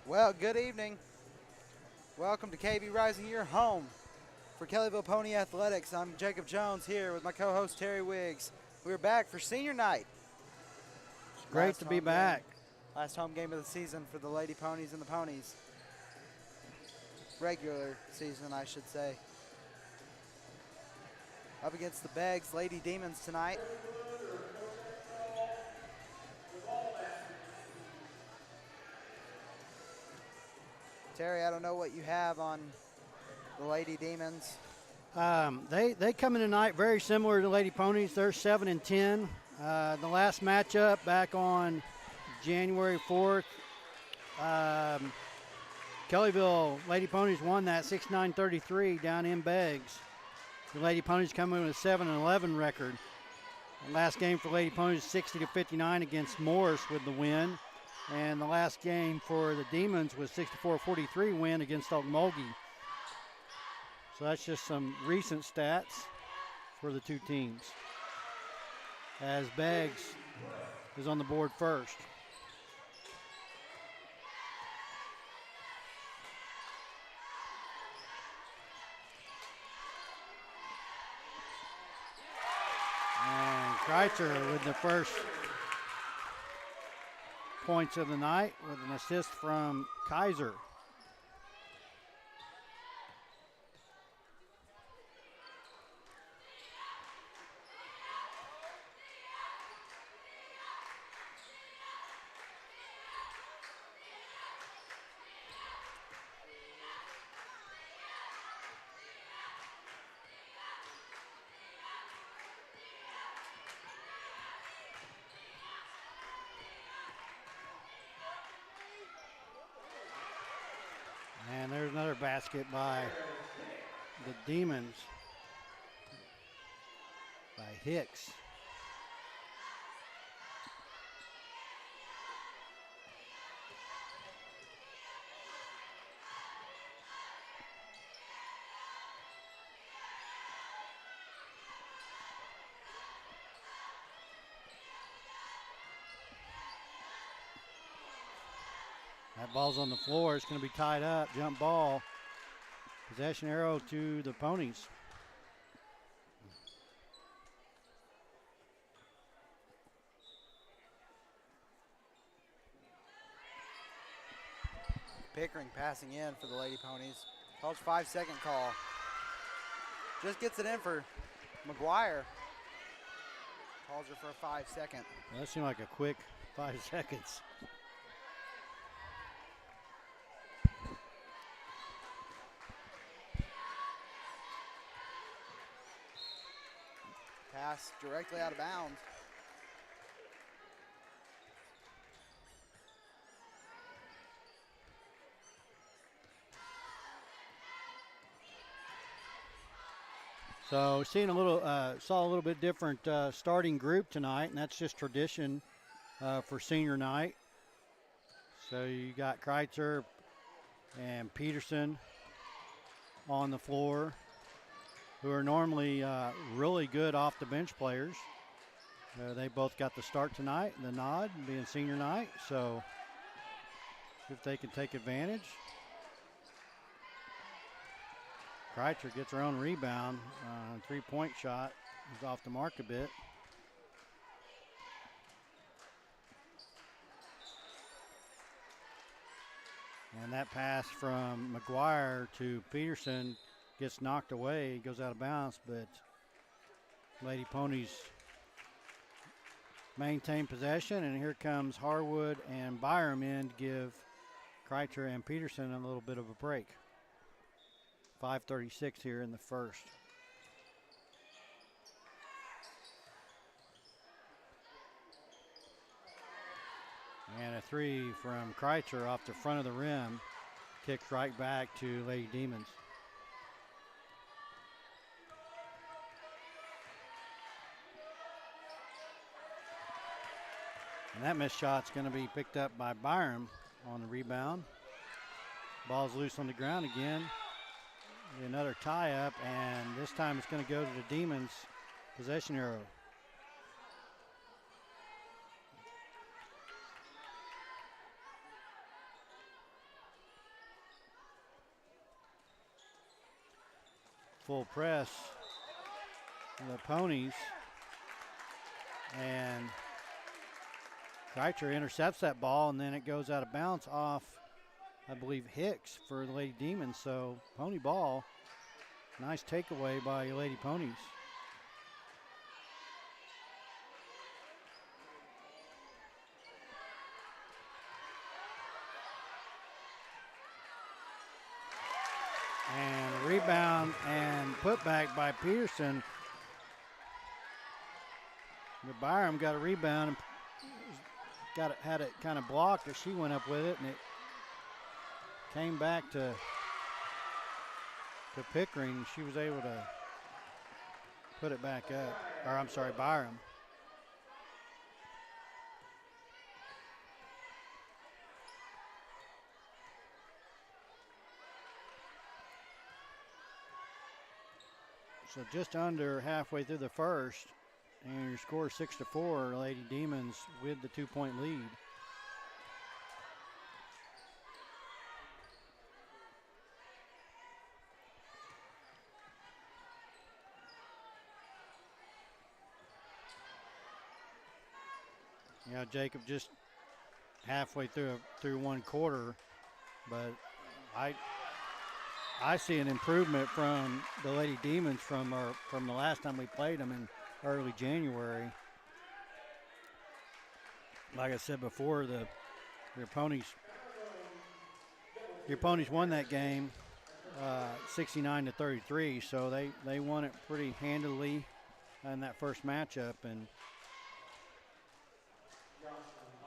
Well, good evening. Welcome to KB Rising, your home for Kellyville Pony Athletics. I'm Jacob Jones here with my co-host Terry Wiggs. We're back for senior night. It's great to be back. Last home game of the season for the Lady Ponies and the Ponies. Regular season, I should say. Up against the Beggs Lady Demons tonight. Terry, I don't know what you have on the Lady Demons. They come in tonight very similar to Lady Ponies. They're 7-10. The last matchup back on January 4th, Kellyville Lady Ponies won that 6-9-33 down in Beggs. The Lady Ponies come in with a 7-11 record. The last game for Lady Ponies 60-59 against Morris with the win. And the last game for the Demons was 64-43 win against Okmulgee. So that's just some recent stats for the two teams. As Beggs is on the board first. And Kreitzer with the first points of the night with an assist from Kaiser. And there's another basket by the Demons, by Hicks. That ball's on the floor. It's going to be tied up. Jump ball. Possession arrow to the Ponies. Pickering passing in for the Lady Ponies. Calls 5-second call. Just gets it in for McGuire. Calls her for a 5-second. Well, that seemed like a quick 5 seconds. Pass directly out of bounds. So seeing saw a little bit different starting group tonight, and that's just tradition for senior night. So you got Kreitzer and Peterson on the floor, who are normally really good off the bench players. They both got the start tonight, the nod, being senior night. So if they can take advantage. Kreitzer gets her own rebound. Three-point shot is off the mark a bit. And that pass from McGuire to Peterson gets knocked away, goes out of bounds, but Lady Ponies maintain possession, and here comes Harwood and Byram in to give Kreitzer and Peterson a little bit of a break. 5:36 here in the first. And a three from Kreitzer off the front of the rim. Kicks right back to Lady Demons. And that missed shot's going to be picked up by Byram on the rebound. Ball's loose on the ground again. Another tie-up, and this time it's going to go to the Demons' possession arrow. Full press, the Ponies, and Kreitzer intercepts that ball, and then it goes out of bounds off, I believe, Hicks for the Lady Demons. So Pony ball, nice takeaway by your Lady Ponies. And a rebound and putback by Peterson. The Byram got a rebound and had it kind of blocked as she went up with it, and it came back to Pickering. She was able to put it back up. Or I'm sorry, Byram. So just under halfway through the first, and your score 6-4, Lady Demons with the 2-point lead. You know, Jacob, just halfway through one quarter, but I see an improvement from the Lady Demons from the last time we played them in early January. Like I said before, your ponies won that game 69-33, so they won it pretty handily in that first matchup, and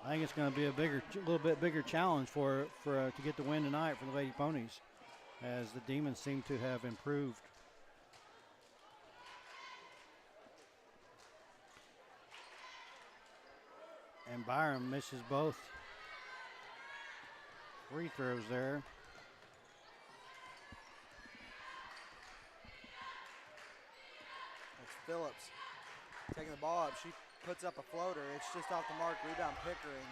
I think it's going to be a little bit bigger challenge to get the win tonight for the Lady Ponies, as the Demons seem to have improved. And Byram misses both free throws there. That's Phillips taking the ball up. She puts up a floater. It's just off the mark. Rebound Pickering.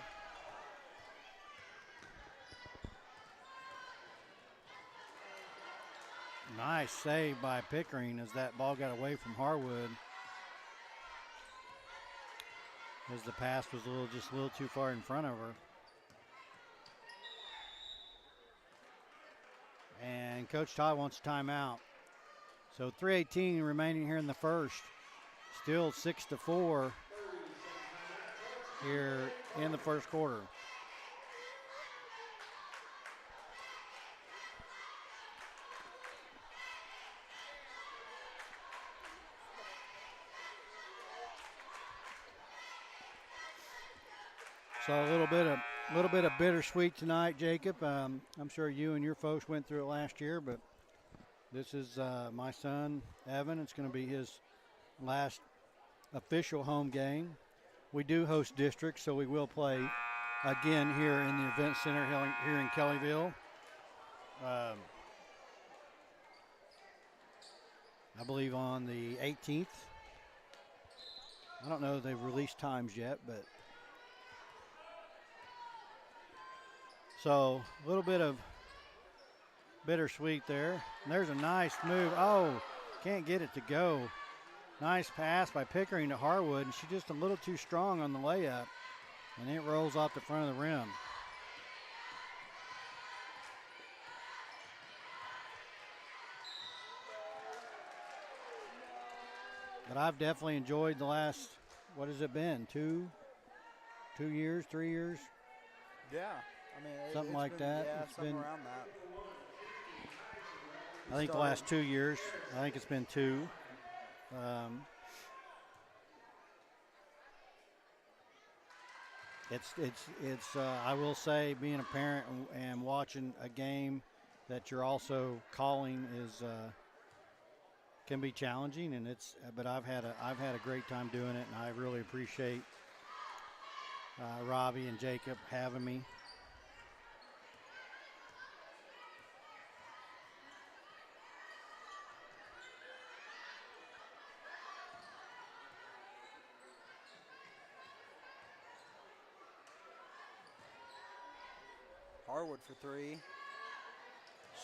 Nice save by Pickering as that ball got away from Harwood, as the pass was just a little too far in front of her. And Coach Todd wants a timeout. So 3:18 remaining here in the first. Still 6-4 here in the first quarter. So a little bit of bittersweet tonight, Jacob. I'm sure you and your folks went through it last year, but This is my son, Evan. It's going to be his last official home game. We do host districts, so we will play again here in the event center here in Kellyville. I believe on the 18th. I don't know if they've released times yet, but so a little bit of bittersweet there. And there's a nice move. Oh, can't get it to go. Nice pass by Pickering to Harwood, and she's just a little too strong on the layup, and it rolls off the front of the rim. But I've definitely enjoyed the last, what has it been, 2 years, 3 years? Yeah, I mean, something like that. Yeah, it's something been around that. I think the last 2 years. I think it's been 2. It's I will say, being a parent and watching a game that you're also calling is can be challenging, and but I've had a great time doing it, and I really appreciate Robbie and Jacob having me. Harwood for 3.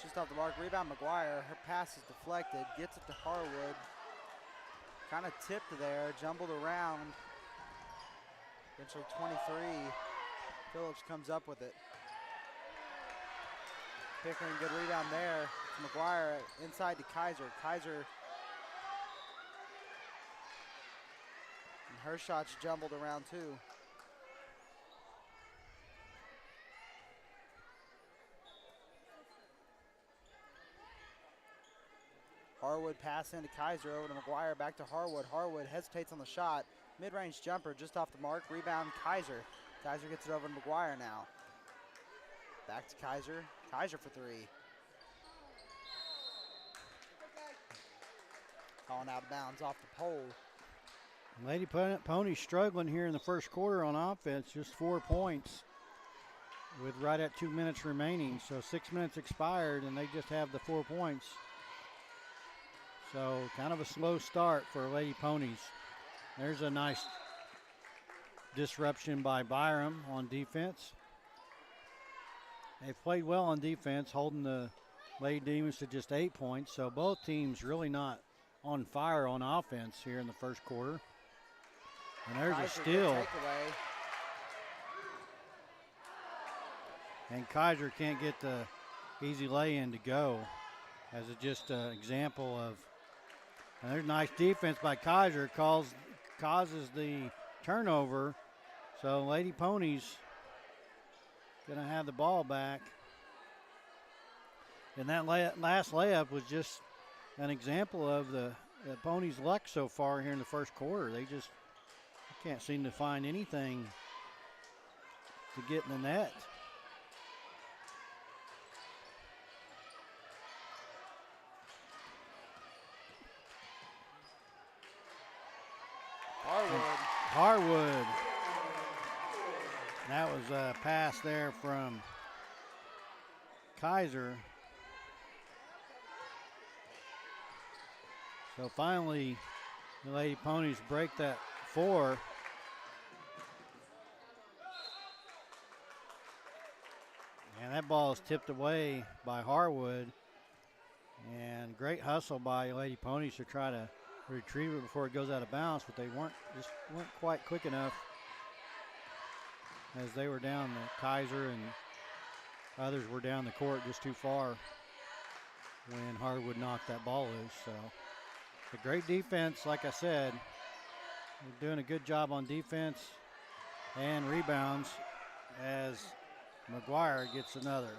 Just off the mark. Rebound McGuire. Her pass is deflected. Gets it to Harwood. Kind of tipped there. Jumbled around. Eventually 23. Phillips comes up with it. Pickering, good rebound there. It's McGuire inside to Kaiser. Kaiser. And her shot's jumbled around too. Harwood pass into Kaiser, over to McGuire, back to Harwood. Harwood hesitates on the shot. Mid-range jumper just off the mark. Rebound Kaiser. Kaiser gets it over to McGuire now. Back to Kaiser. Kaiser for 3. Calling out of bounds off the pole. Lady Pony struggling here in the first quarter on offense. Just 4 points with right at 2 minutes remaining. So 6 minutes expired, and they just have the 4 points. So kind of a slow start for Lady Ponies. There's a nice disruption by Byram on defense. They've played well on defense, holding the Lady Demons to just 8 points. So both teams really not on fire on offense here in the first quarter. And there's a steal. And Kaiser can't get the easy lay-in to go, as just an example of. And there's nice defense by Kaiser, causes the turnover. So Lady Ponies going to have the ball back. And that last layup was just an example of the Ponies' luck so far here in the first quarter. They just can't seem to find anything to get in the net. Harwood. That was a pass there from Kaiser. So finally, the Lady Ponies break that 4. And that ball is tipped away by Harwood. And great hustle by Lady Ponies to try to retrieve it before it goes out of bounds, but they weren't quite quick enough, as they were down. Kaiser and others were down the court just too far when Harwood knocked that ball loose. So a great defense, like I said. They're doing a good job on defense and rebounds, as McGuire gets another.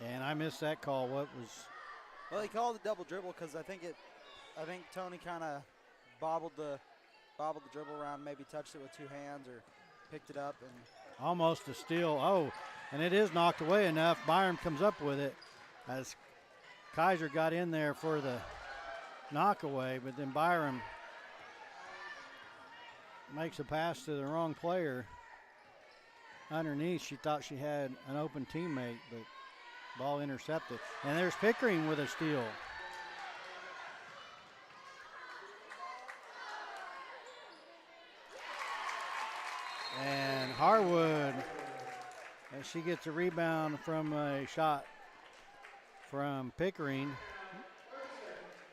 And I missed that call. What was? Well, he called a double dribble because I think Tony kind of bobbled the dribble around, maybe touched it with 2 hands or picked it up, and Almost a steal. Oh, and it is knocked away enough. Byram comes up with it as Kaiser got in there for the knockaway, but then Byram makes a pass to the wrong player. Underneath, she thought she had an open teammate, but ball intercepted. And there's Pickering with a steal. And Harwood, as she gets a rebound from a shot from Pickering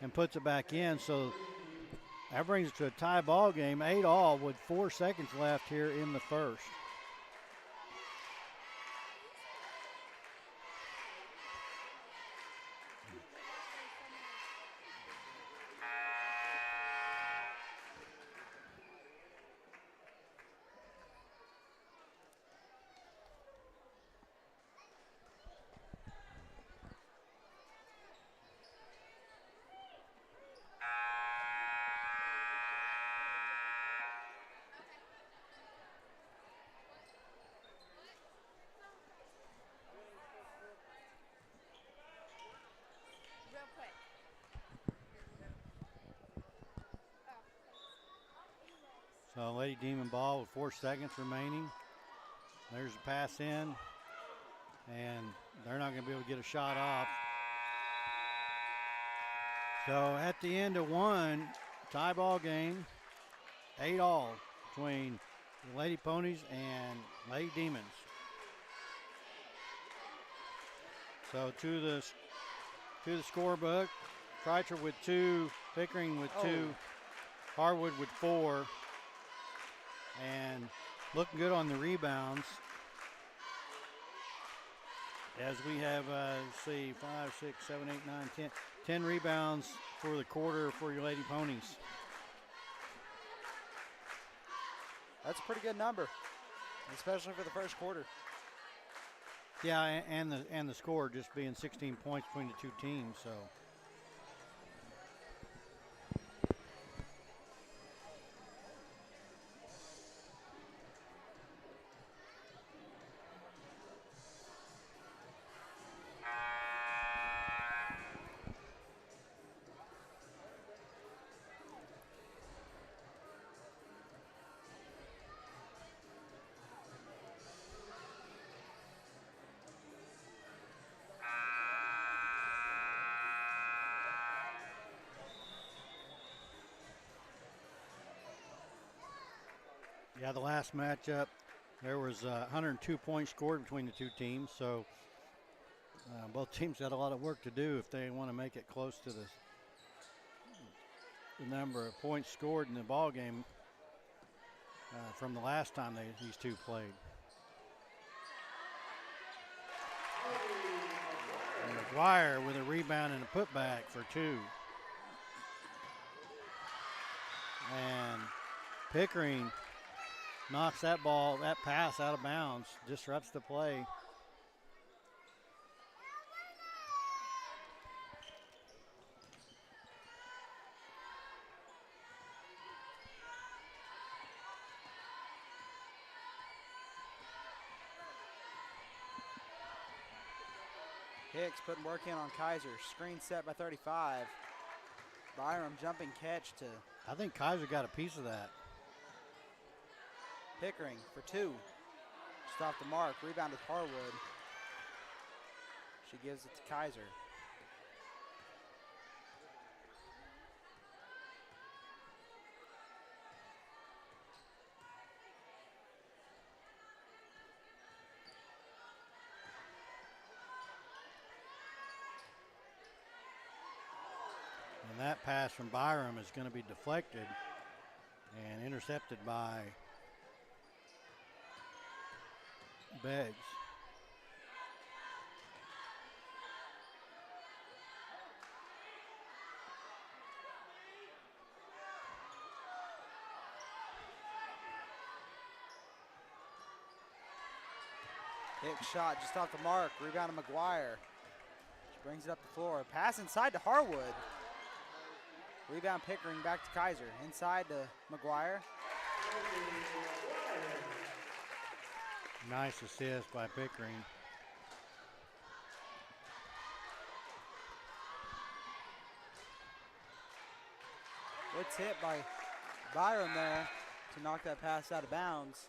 and puts it back in. So that brings it to a tie ball game, 8-all with 4 seconds left here in the first. So Lady Demon ball with 4 seconds remaining. There's a pass in, and they're not going to be able to get a shot off. So at the end of one, tie ball game, 8-all between the Lady Ponies and Lady Demons. So to the scorebook, Kreitzer with 2, Pickering with 2, Harwood with 4. And looking good on the rebounds. As we have, 5, 6, 7, 8, 9, 10. 10 rebounds for the quarter for your Lady Ponies. That's a pretty good number, especially for the first quarter. Yeah, and the score just being 16 points between the two teams. So. Yeah, the last matchup, there was 102 points scored between the two teams. So both teams got a lot of work to do if they want to make it close to the number of points scored in the ball game from the last time these two played. And McGuire with a rebound and a putback for 2. And Pickering knocks that pass out of bounds, disrupts the play. Hicks putting work in on Kaiser. Screen set by 35. Byram jumping catch to I think Kaiser got a piece of that. Pickering for 2. Just off the mark. Rebounded Harwood. She gives it to Kaiser. And that pass from Byram is going to be deflected and intercepted by Beggs. Hicks shot just off the mark. Rebound to McGuire. She brings it up the floor. Pass inside to Harwood. Rebound Pickering back to Kaiser. Inside to McGuire. Nice assist by Pickering. Good tip by Byron there to knock that pass out of bounds.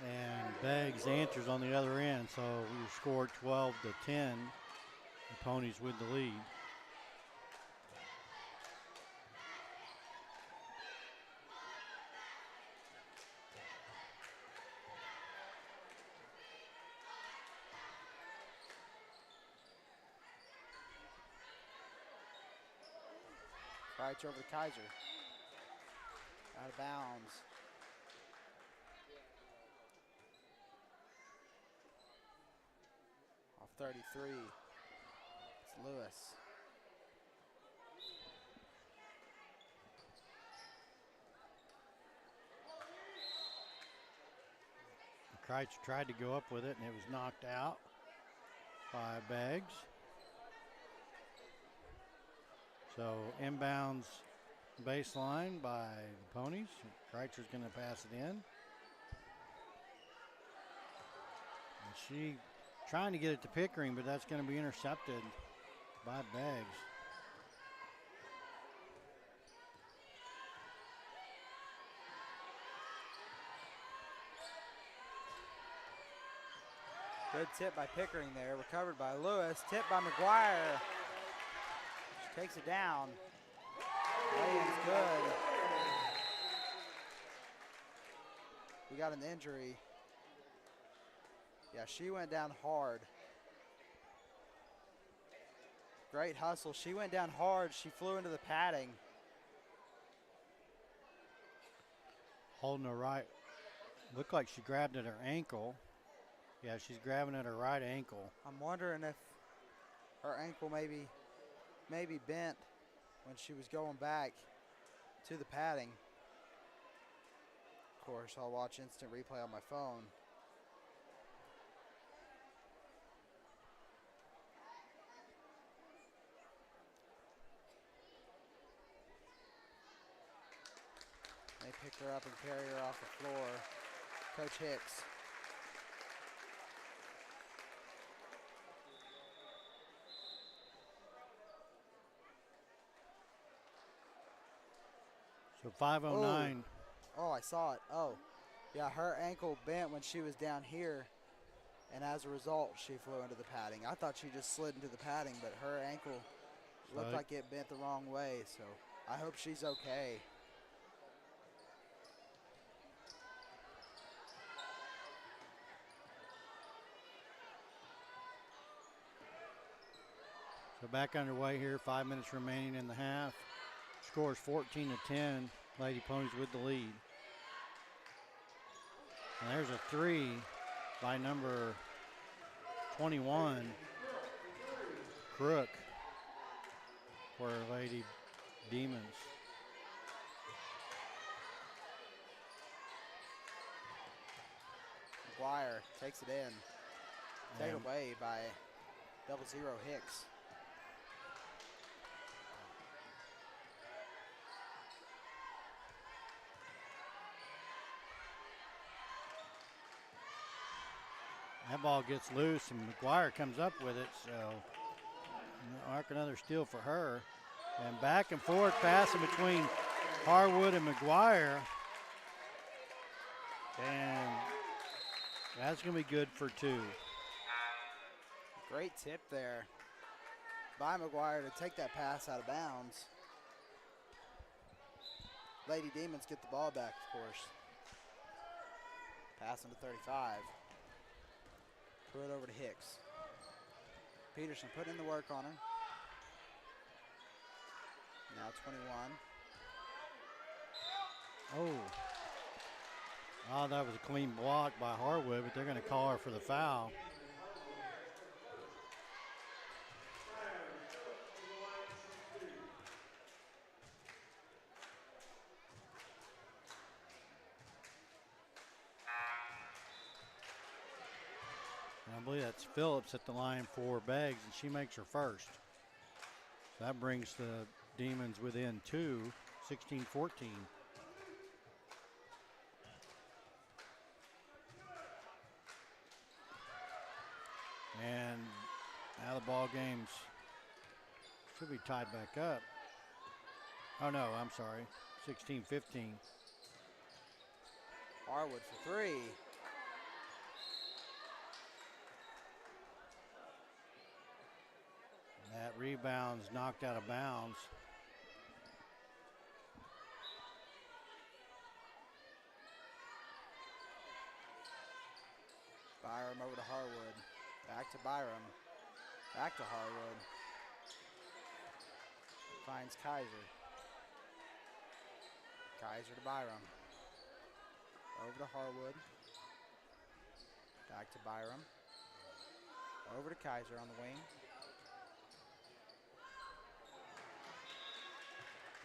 And Beggs answers on the other end, so we scored 12-10. The Ponies with the lead. Right over to Kaiser. Out of bounds. Off 33. It's Lewis. Kreitzer tried to go up with it, and it was knocked out by Beggs. So inbounds baseline by the Ponies. Kreitzer's going to pass it in. And she trying to get it to Pickering, but that's going to be intercepted by Beggs. Good tip by Pickering there. Recovered by Lewis. Tip by McGuire. She takes it down. Lay-in's good. We got an injury. Yeah, she went down hard. Great hustle. She went down hard. She flew into the padding. Holding her right. Looked like she grabbed at her ankle. Yeah, she's grabbing at her right ankle. I'm wondering if her ankle maybe bent when she was going back to the padding. Of course, I'll watch instant replay on my phone. They pick her up and carry her off the floor. Coach Hicks. So 5:09. Oh, I saw it. Oh, yeah, her ankle bent when she was down here, and as a result, she flew into the padding. I thought she just slid into the padding, but her ankle looked like it bent the wrong way, so I hope she's okay. So back underway here, 5 minutes remaining in the half. Scores 14-10. Lady Ponies with the lead. And there's a three by number 21, Crook, for Lady Demons. McGuire takes it in. Taken away by 00 Hicks. That ball gets loose, and McGuire comes up with it, so arc another steal for her. And back and forth passing between Harwood and McGuire. And that's going to be good for two. Great tip there by McGuire to take that pass out of bounds. Lady Demons get the ball back, of course. Passing to 35. Throw it over to Hicks. Peterson putting in the work on her. Now 21. Oh, that was a clean block by Harwood, but they're going to call her for the foul. sets Phillips at the line for Beggs, and she makes her first. So that brings the Demons within 2, 16-14. And now the ball game's should be tied back up. Oh no, I'm sorry, 16-15. Harwood for three. That rebound's knocked out of bounds. Byram over to Harwood. Back to Byram. Back to Harwood. Finds Kaiser. Kaiser to Byram. Over to Harwood. Back to Byram. Over to Kaiser on the wing.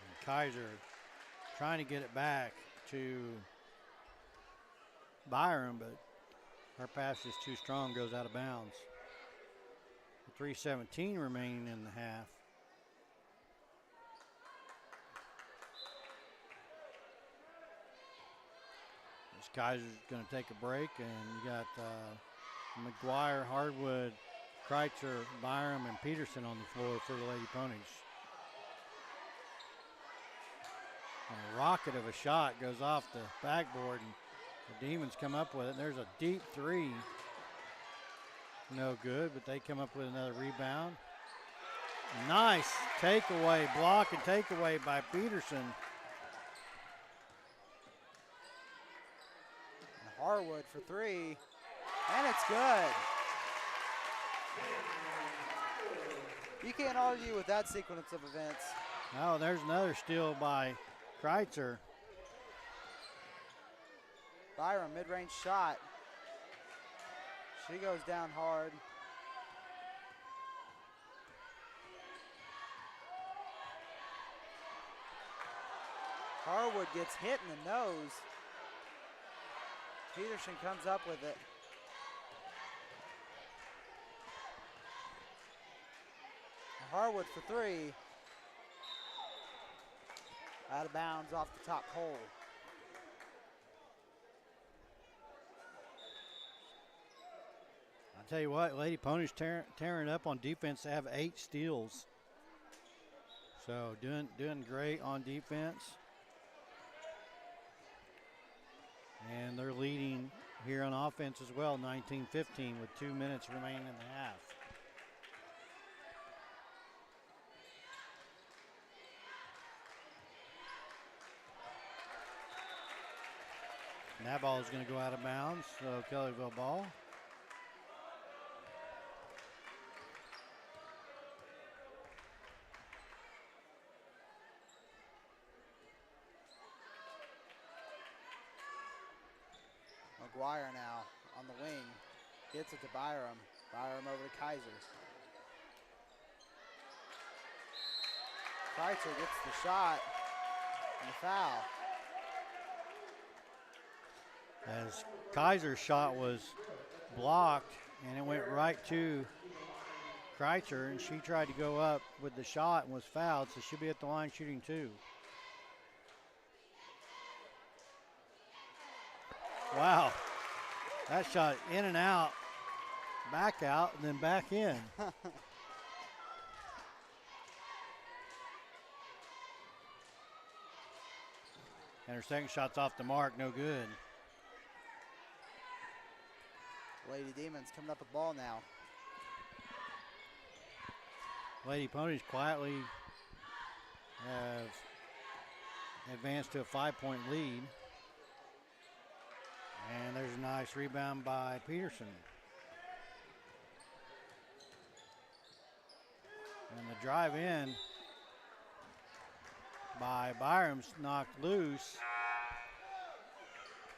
And Kaiser trying to get it back to Byram, but her pass is too strong, goes out of bounds. 3:17 remaining in the half. This Kaiser's going to take a break, and you got McGuire, Hardwood, Kreitzer, Byram, and Peterson on the floor for the Lady Ponies. And a rocket of a shot goes off the backboard, and the Demons come up with it. And there's a deep three. No good, but they come up with another rebound. Nice takeaway, block and takeaway by Peterson. And Harwood for three, and it's good. You can't argue with that sequence of events. Oh, there's another steal by Kreitzer. Byram, mid-range shot. She goes down hard. Harwood gets hit in the nose. Peterson comes up with it. Harwood for three. Out of bounds off the top hole. I'll tell you what, Lady Ponies tearing up on defense. They have 8 steals. So doing great on defense. And they're leading here on offense as well, 19-15 with 2 minutes remaining in the half. And that ball is going to go out of bounds, so Kellyville ball. McGuire now on the wing. Gets it to Byram. Byram over to Kaiser. Kreitzer gets the shot and the foul. As Kaiser's shot was blocked and it went right to Kreitzer, and she tried to go up with the shot and was fouled, so she'll be at the line shooting 2. Wow, that shot in and out, back out, and then back in. And her second shot's off the mark, no good. Lady Demons coming up with the ball now. Lady Ponies quietly have advanced to a 5-point lead. And there's a nice rebound by Peterson. And the drive in by Byram's knocked loose.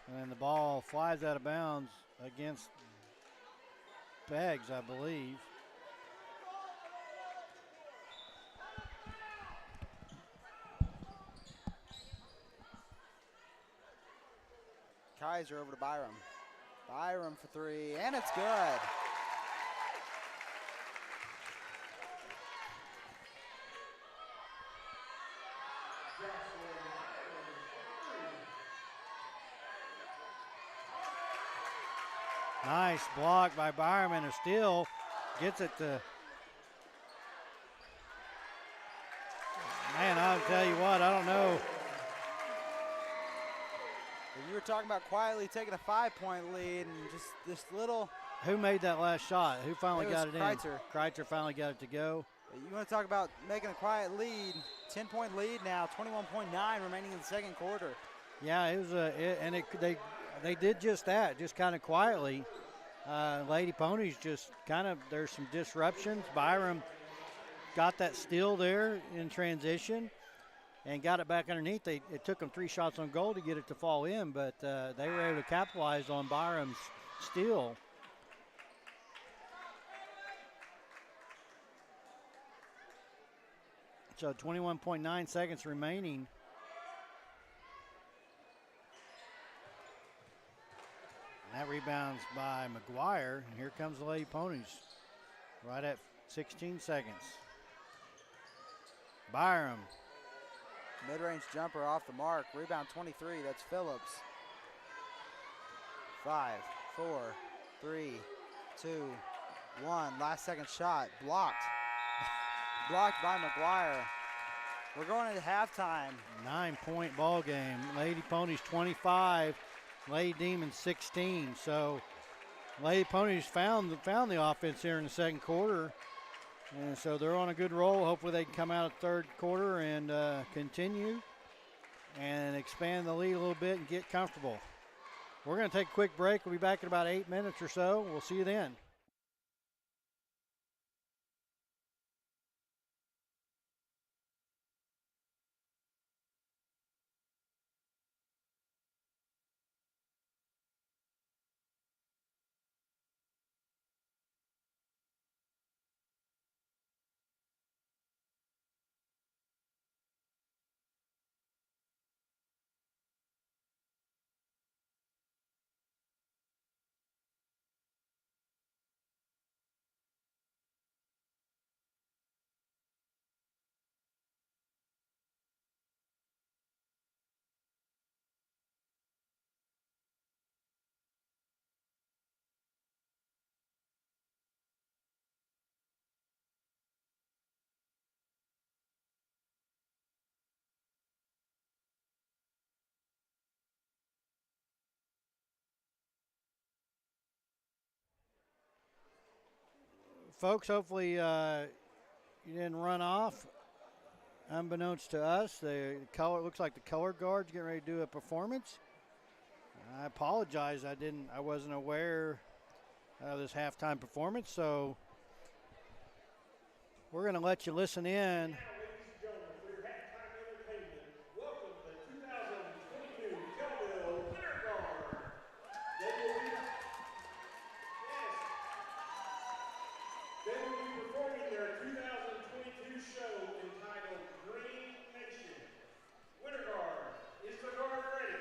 And then the ball flies out of bounds against Beggs, I believe. Kaiser over to Byram. Byram for three, and it's good. Nice block by Byram, and a steal gets it to. Man, I'll tell you what, I don't know. You were talking about quietly taking a 5-point lead and just this little. Who made that last shot? Who finally got it Kreitzer. in? Kreitzer finally got it to go. You want to talk about making a quiet lead. 10-point lead now, 21.9 remaining in the second quarter. Yeah, it was they did just that, just kind of quietly. Lady Ponies just kind of, there's some disruptions. Byram got that steal there in transition and got it back underneath. It took them 3 shots on goal to get it to fall in, but they were able to capitalize on Byram's steal. So 21.9 seconds remaining. And that rebounds by McGuire, and here comes the Lady Ponies right at 16 seconds. Byram. Mid-range jumper off the mark. Rebound 23, that's Phillips. 5, 4, 3, 2, 1. Last second shot, blocked. Blocked by McGuire. We're going into halftime. 9-point ball game. Lady Ponies 25, Lady Demons 16. So Lady Ponies found the offense here in the second quarter. And so they're on a good roll. Hopefully they can come out of the third quarter and continue and expand the lead a little bit and get comfortable. We're going to take a quick break. We'll be back in about 8 minutes or so. We'll see you then. Folks, hopefully you didn't run off. Unbeknownst to us, the color looks like the color guard's getting ready to do a performance. I apologize. I wasn't aware of this halftime performance, so we're going to let you listen in. Welcome to 2022 Kellyville Winter Guard. They will be performing their 2022 show entitled Green Nation. Winter Guard, is the guard ready?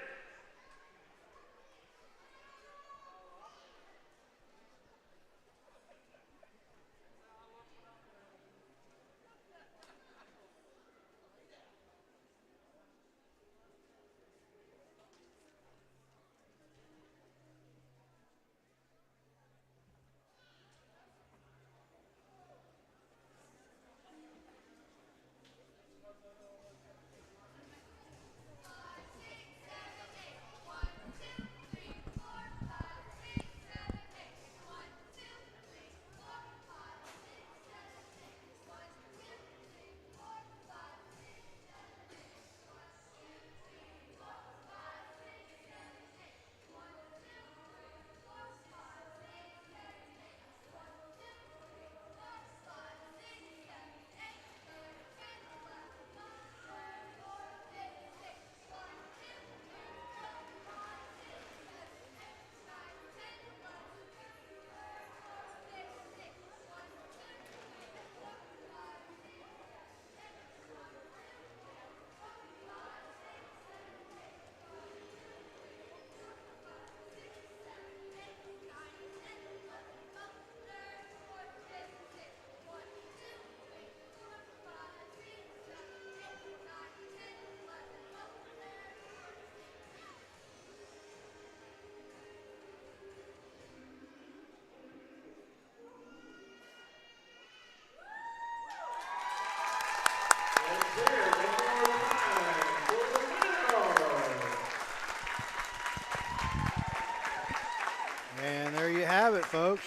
folks.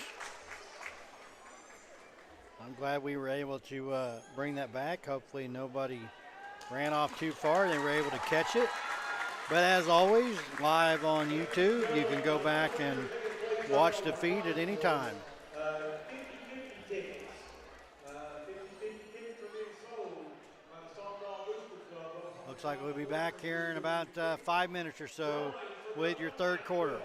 I'm glad we were able to bring that back. Hopefully nobody ran off too far. They were able to catch it. But as always, live on YouTube, you can go back and watch the feed at any time. 50-50 tickets. 50-50 tickets are being sold by the Softball Booster Club. Looks like we'll be back here in about 5 minutes or so with your third quarter.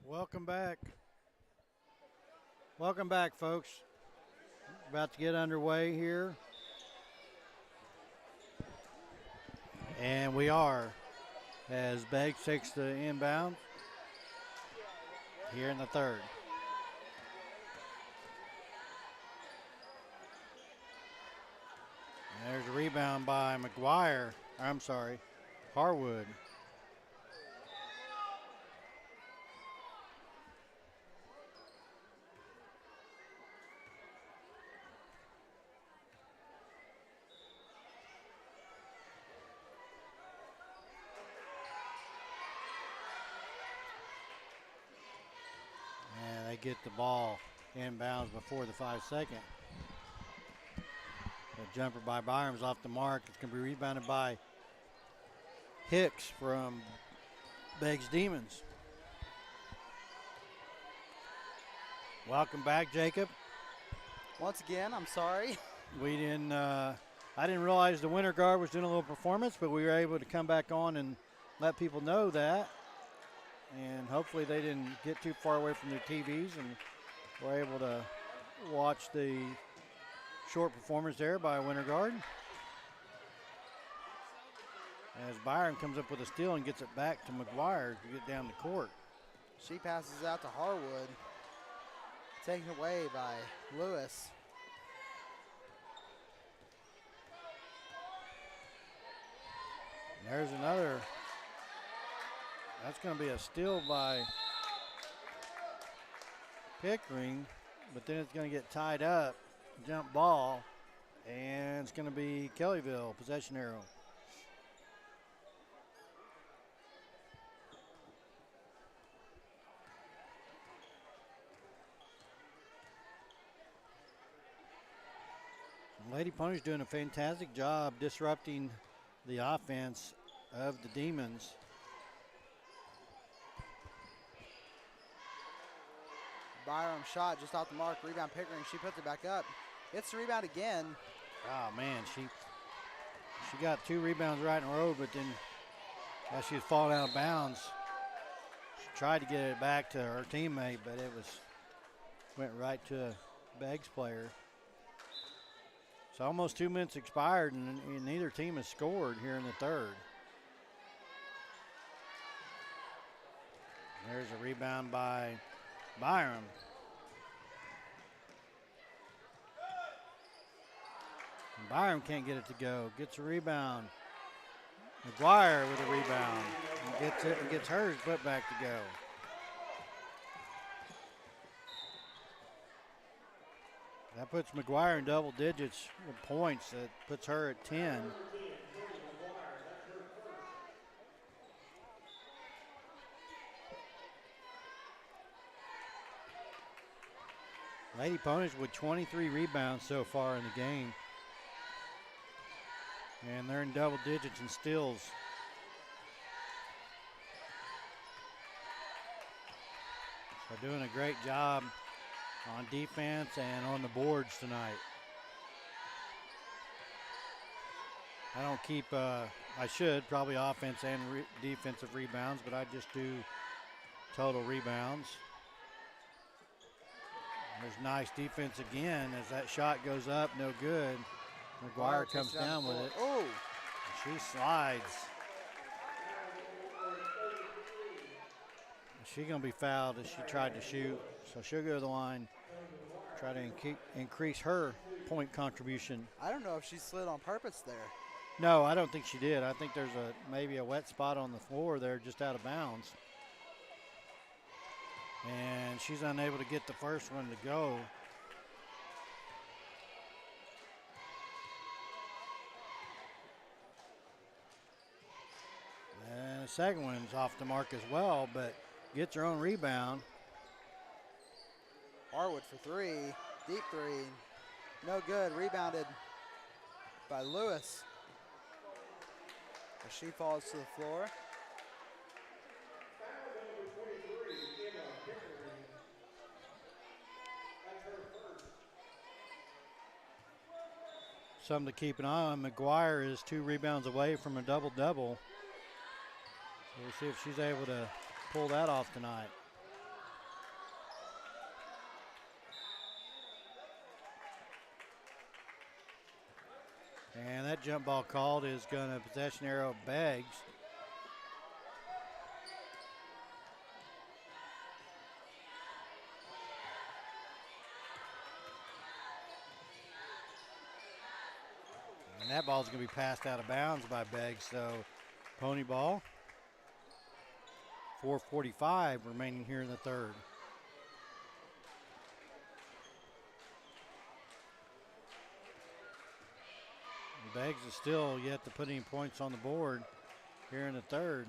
Welcome back. Welcome back, folks. About to get underway here. And we are, as Beggs takes the inbound here in the third. And there's a rebound by Harwood. And they get the ball inbounds before the 5-second. The jumper by Byram's off the mark. It's going to be rebounded by Hicks from Beggs Demons. Welcome back, Jacob. Once again, I'm sorry. We didn't. I didn't realize the winter guard was doing a little performance, but we were able to come back on and let people know that. And hopefully they didn't get too far away from their TVs and were able to watch the short performance there by winter guard. As Byram comes up with a steal and gets it back to McGuire to get down the court. She passes out to Harwood. Taken away by Lewis. There's another. That's going to be a steal by Pickering, but then it's going to get tied up. Jump ball, and it's going to be Kellyville, possession arrow. Lady Pony's doing a fantastic job disrupting the offense of the Demons. Byram shot just off the mark. Rebound Pickering. She puts it back up. Gets the rebound again. Oh, man. She got 2 rebounds right in a row, but then as she was falling out of bounds, she tried to get it back to her teammate, but it went right to a Beggs player. So almost 2 minutes expired, and neither team has scored here in the third. There's a rebound by Byram. And Byram can't get it to go. Gets a rebound. McGuire with a rebound. And gets it and gets hers put back to go. That puts McGuire in double digits with points. That puts her at 10. Lady Ponies with 23 rebounds so far in the game. And they're in double digits in steals. They're doing a great job on defense and on the boards tonight. I don't keep, I should, probably offense and defensive rebounds, but I just do total rebounds. There's nice defense again as that shot goes up, no good. McGuire comes down with it. Oh! She slides. She's going to be fouled as she tried to shoot, so she'll go to the line, try to increase her point contribution. I don't know if she slid on purpose there. No, I don't think she did. I think there's maybe a wet spot on the floor there just out of bounds. And she's unable to get the first one to go. And the second one's off the mark as well, but gets her own rebound. Harwood for 3, deep 3, no good. Rebounded by Lewis. As she falls to the floor. Something to keep an eye on. McGuire is 2 rebounds away from a double-double. So we'll see if she's able to pull that off tonight. And that jump ball called is going to possession arrow Beggs. And that ball's going to be passed out of bounds by Beggs. So Pony ball. 4:45 remaining here in the third. Beggs is still yet to put any points on the board here in the third.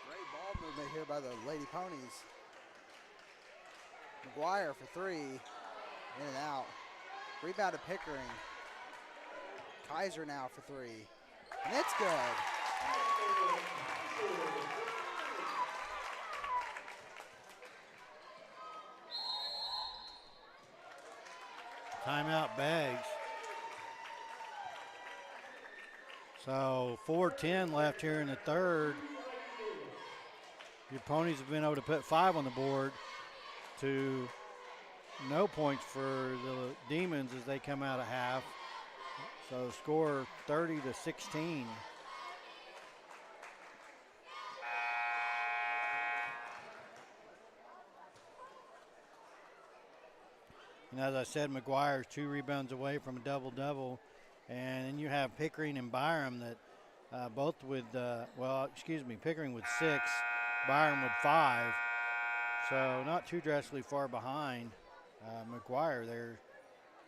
Great ball movement here by the Lady Ponies. McGuire for three. In and out. Rebound to Pickering. Kaiser now for three. And it's good. Timeout Beggs. So 4:10 left here in the third. Your Ponies have been able to put 5 on the board to no points for the Demons as they come out of half. So score 30-16. And as I said, McGuire's 2 rebounds away from a double-double. And then you have Pickering and Byram that both with, Pickering with 6, Byram with 5. So not too drastically far behind McGuire there.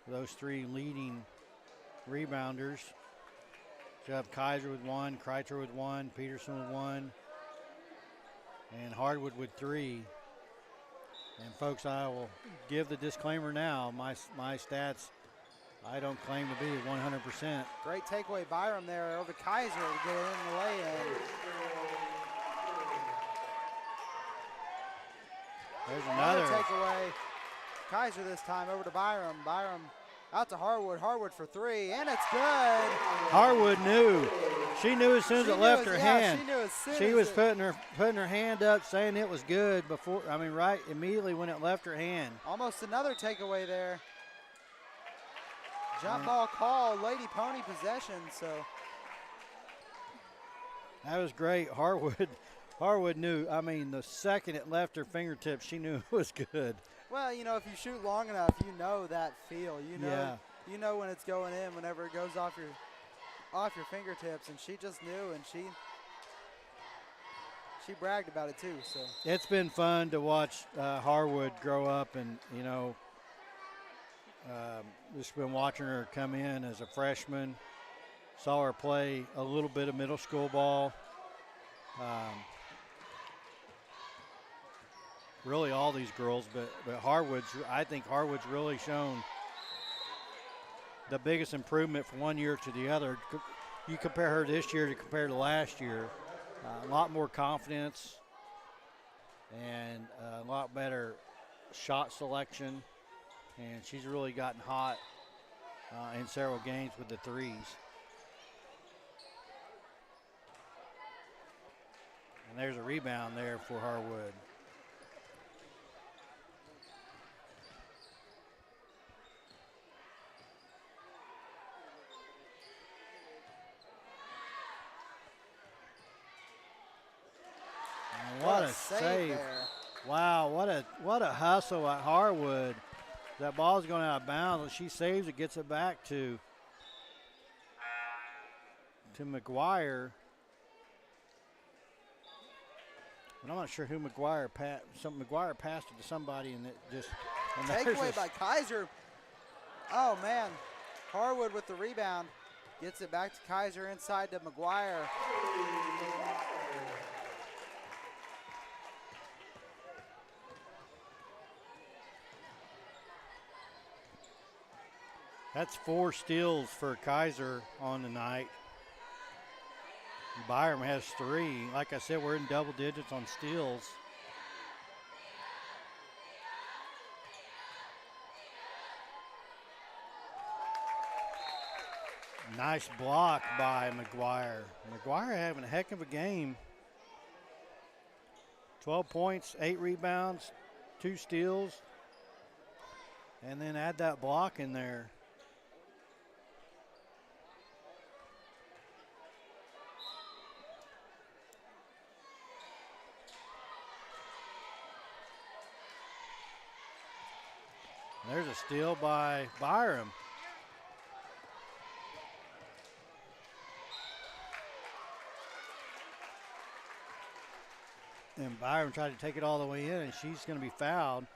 Those 3 leading rebounders. You have Kaiser with 1, Kreitzer with 1, Peterson with 1, and Hardwood with 3. And folks, I will give the disclaimer now. My stats, I don't claim to be 100%. Great takeaway, Byram there over Kaiser to get in the lay-in. There's another takeaway. Kaiser this time over to Byram. Byram out to Harwood. Harwood for 3, and it's good. Harwood knew. She knew as soon as it left her hand. She knew as soon She as was putting her hand up, saying it was good before. Right immediately when it left her hand. Almost another takeaway there. Jump ball call, Lady Pony possession. So that was great. Harwood knew. The second it left her fingertips, she knew it was good. Well, if you shoot long enough, you know that feel. You know when it's going in, whenever it goes off your fingertips, and she just knew, and she bragged about it too. So it's been fun to watch Harwood grow up, and just been watching her come in as a freshman. Saw her play a little bit of middle school ball. Really all these girls, but I think Harwood's really shown the biggest improvement from one year to the other. You compare her this year to compare to last year, a lot more confidence and a lot better shot selection, and she's really gotten hot in several games with the threes. And there's a rebound there for Harwood. What a save there. Wow, what a hustle at Harwood. That ball's going out of bounds. She saves it, gets it back to McGuire. And I'm not sure who McGuire passed. McGuire passed it to somebody, and it just takeaway by Kaiser. Oh man, Harwood with the rebound, gets it back to Kaiser inside to McGuire. That's 4 steals for Kaiser on the night. Byram has 3. Like I said, we're in double digits on steals. Nice block by McGuire. McGuire having a heck of a game. 12 points, 8 rebounds, 2 steals. And then add that block in there. There's a steal by Byram. And Byram tried to take it all the way in, and she's going to be fouled.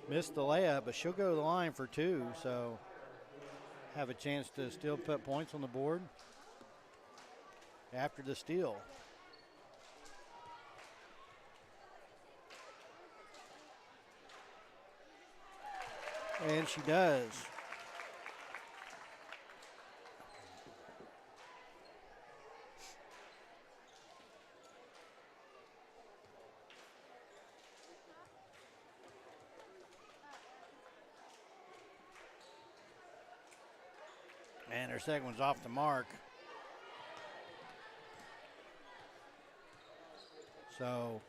Missed the layup, but she'll go to the line for 2, so have a chance to still put points on the board after the steal. And she does. And her second one's off the mark. So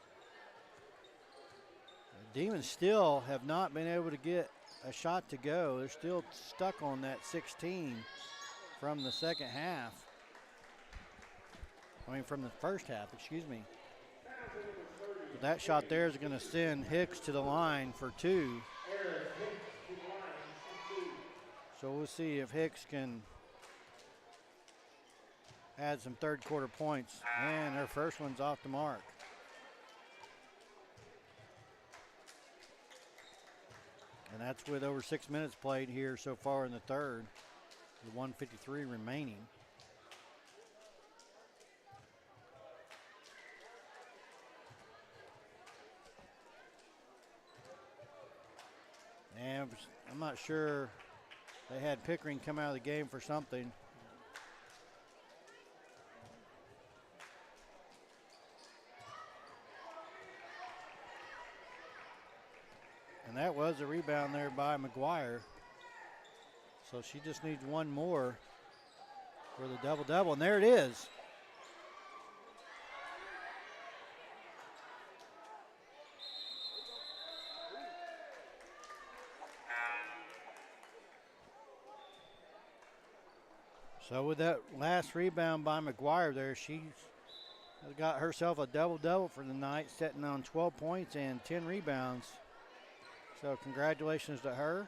the Demons still have not been able to get a shot to go. They're still stuck on that 16 from the second half. From the first half, excuse me. But that shot there is going to send Hicks to the line for 2. So we'll see if Hicks can add some third quarter points. And her first one's off the mark. And that's with over 6 minutes played here so far in the third, with 1:53 remaining. And I'm not sure, they had Pickering come out of the game for something. And that was a rebound there by McGuire. So she just needs one more for the double-double, and there it is. So with that last rebound by McGuire there, she's got herself a double-double for the night, sitting on 12 points and 10 rebounds. So congratulations to her.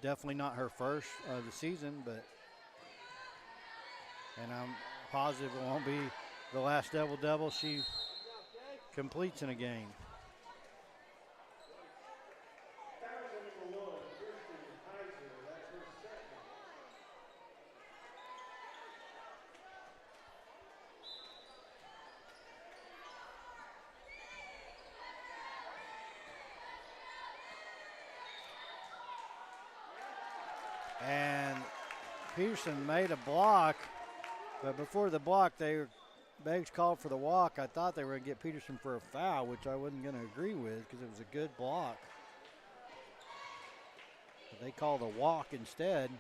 Definitely not her first of the season, and I'm positive it won't be the last double-double she completes in a game. And Peterson made a block, but before the block, Beggs called for the walk. I thought they were going to get Peterson for a foul, which I wasn't going to agree with because it was a good block. But they called a walk instead.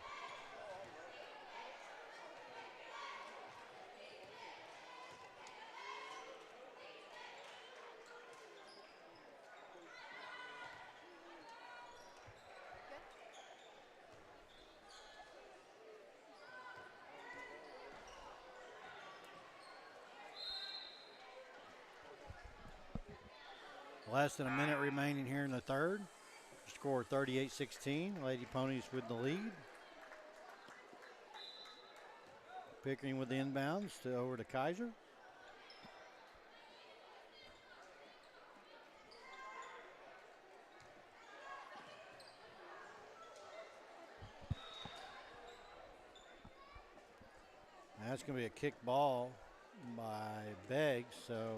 Less than a minute remaining here in the third. Score 38-16. Lady Ponies with the lead. Pickering with the inbounds over to Kaiser. That's going to be a kick ball by Beggs, so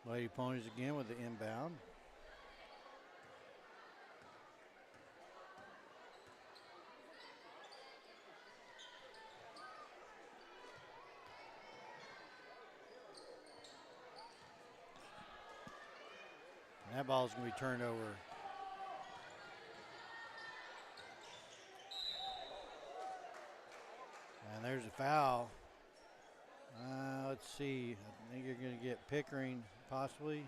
Lady Ponies again with the inbound. And that ball is going to be turned over. And there's a foul. Let's see. I think you're going to get Pickering possibly.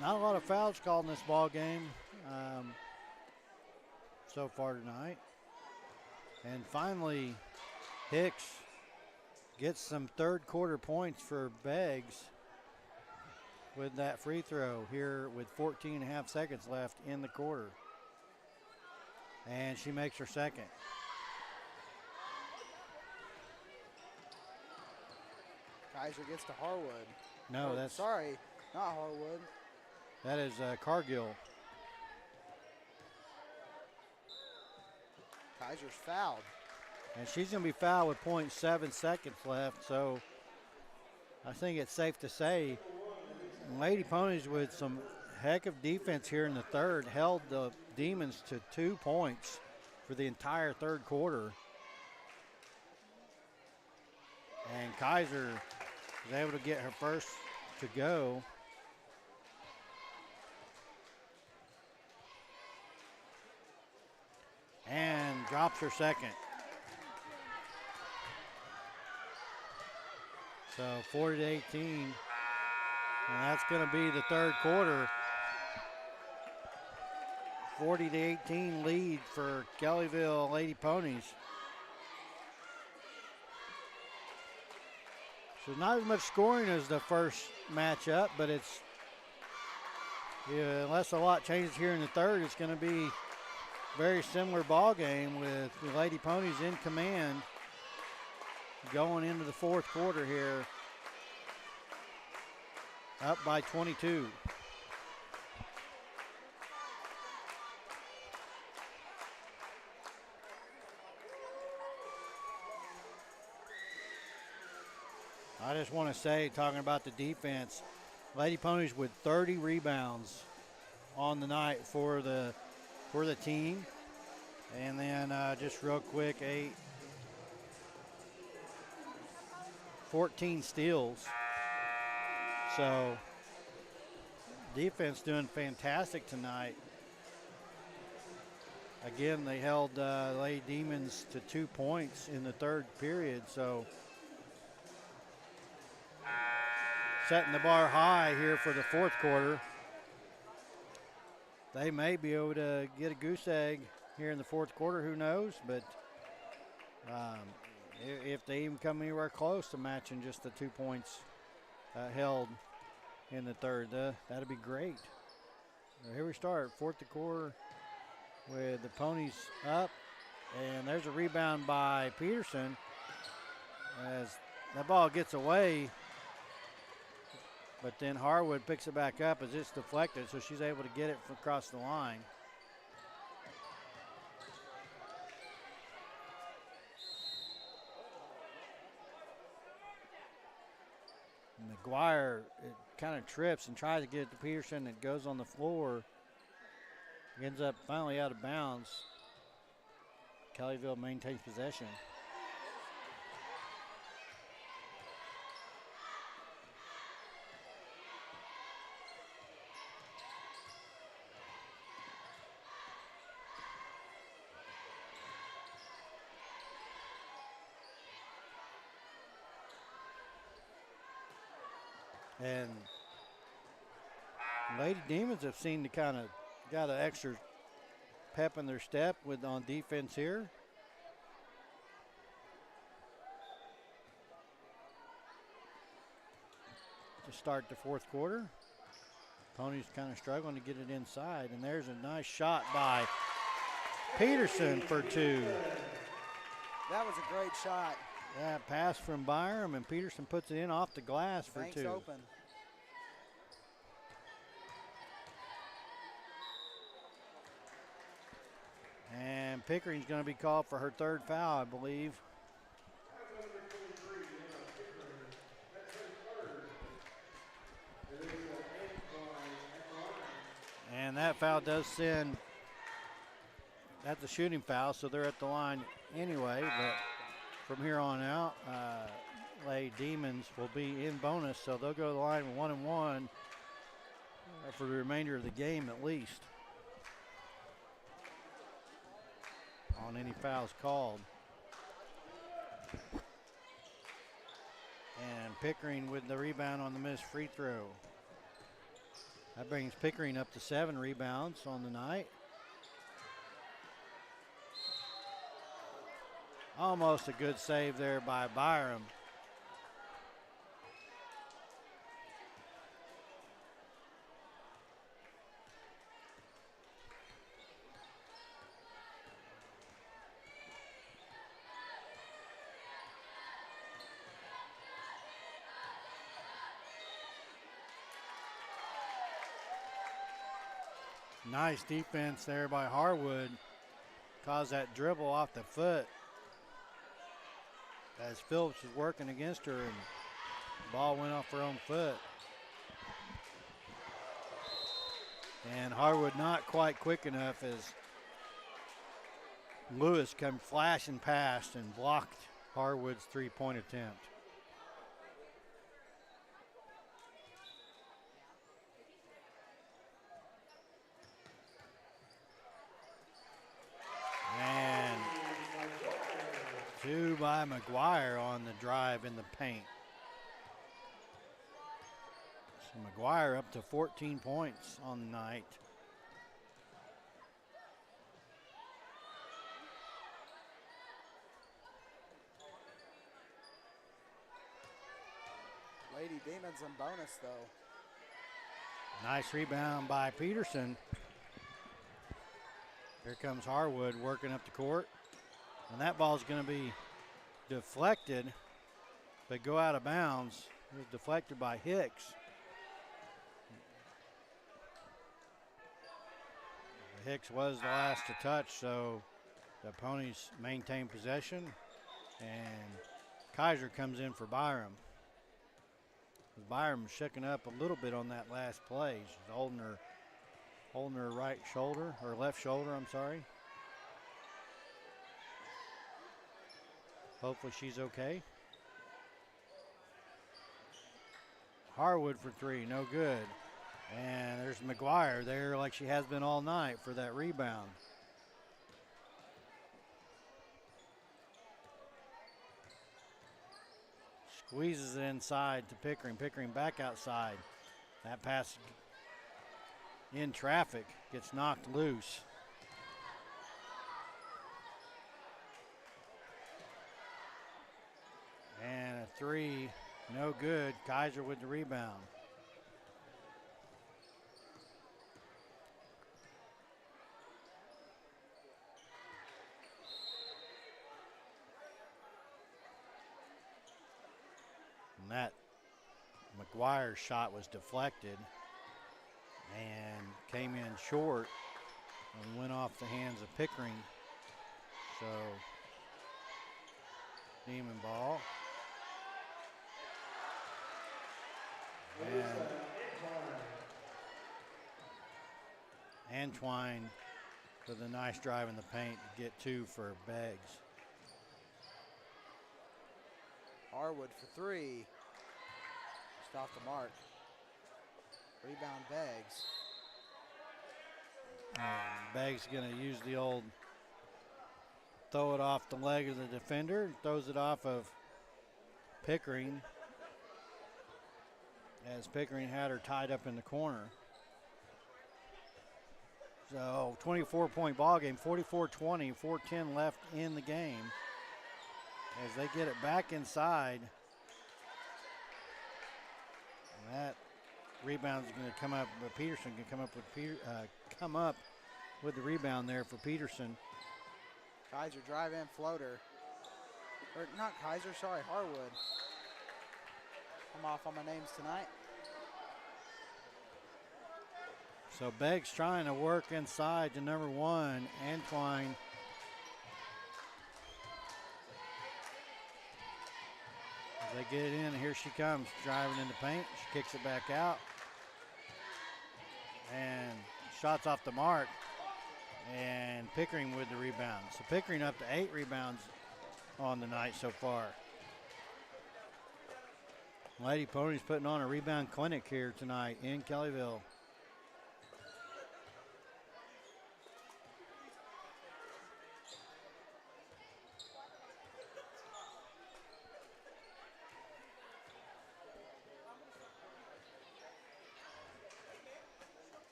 Not a lot of fouls called in this ball game so far tonight. And finally, Hicks gets some third quarter points for Beggs with that free throw here with 14 and a half seconds left in the quarter. And she makes her second. Kaiser gets to Harwood. No, Oh, that's sorry, not Harwood. that is Cargill. Kaiser's fouled. And she's going to be fouled with 0.7 seconds left, so I think it's safe to say Lady Ponies with some heck of defense here in the third held the Demons to 2 points for the entire third quarter. And Kaiser was able to get her first to go. And drops her second. So 40-18. And that's going to be the third quarter. 40-18 lead for Kellyville Lady Ponies. So not as much scoring as the first matchup, but it's, unless a lot changes here in the third, it's going to be a very similar ball game with the Lady Ponies in command going into the fourth quarter here, up by 22. I just want to say, talking about the defense, Lady Ponies with 30 rebounds on the night for the team. And then just real quick, 14 steals. So defense doing fantastic tonight. Again, they held Lady Demons to 2 points in the third period. So setting the bar high here for the fourth quarter. They may be able to get a goose egg here in the fourth quarter, who knows, but if they even come anywhere close to matching just the 2 points held in the third, that'd be great. Here we start, fourth quarter with the Ponies up, and there's a rebound by Peterson as that ball gets away, but then Harwood picks it back up as it's deflected, so she's able to get it from across the line. McGuire kind of trips and tries to get it to Peterson. It goes on the floor. Ends up finally out of bounds. Kellyville maintains possession. And Lady Demons have seemed to kind of got an extra pep in their step on defense here. To start the fourth quarter. Ponies kind of struggling to get it inside, and there's a nice shot by Peterson for two. That was a great shot. Yeah, pass from Byram, and Peterson puts it in off the glass for Banks two. open. And Pickering's going to be called for her third foul, I believe. And that foul does send, that's a shooting foul, so they're at the line anyway. But from here on out, Lady Demons will be in bonus, so they'll go to the line with 1 and 1 for the remainder of the game at least, on any fouls called. And Pickering with the rebound on the missed free throw. That brings Pickering up to 7 rebounds on the night. Almost a good save there by Byram. Nice defense there by Harwood. Caused that dribble off the foot as Phillips was working against her, and the ball went off her own foot. And Harwood not quite quick enough as Lewis come flashing past and blocked Harwood's three-point attempt. And two by McGuire on the drive in the paint. So McGuire up to 14 points on the night. Lady Demons on bonus, though. Nice rebound by Peterson. Here comes Harwood working up the court. And that ball's going to be deflected, but go out of bounds. It was deflected by Hicks. Hicks was the last to touch, so the Ponies maintain possession. And Kaiser comes in for Byram. Byram shaking up a little bit on that last play. She's holding her right shoulder, or left shoulder, I'm sorry. Hopefully she's okay. Harwood for three, no good. And there's McGuire there like she has been all night for that rebound. Squeezes it inside to Pickering. Pickering back outside. That pass in traffic gets knocked loose. And a three, no good. Kaiser with the rebound. And that McGuire's shot was deflected and came in short and went off the hands of Pickering. So, Demon ball. And Antwine with a nice drive in the paint to get two for Beggs. Harwood for three. Just off the mark. Rebound Beggs. Beggs going to use the old throw it off the leg of the defender. Throws it off of Pickering as Pickering had her tied up in the corner. So 24-point ball game, 44-20, 4:10 left in the game. As they get it back inside. And that rebound is going to come up, but Peterson can come up with the rebound there for Peterson. Kaiser drive in floater. Or not Kaiser, sorry, Harwood. I'm off on my names tonight. So Beggs trying to work inside to number one, Antwine. As they get it in, here she comes, driving in the paint. She kicks it back out. And shots off the mark. And Pickering with the rebound. So Pickering up to 8 rebounds on the night so far. Lady Ponies putting on a rebound clinic here tonight in Kellyville.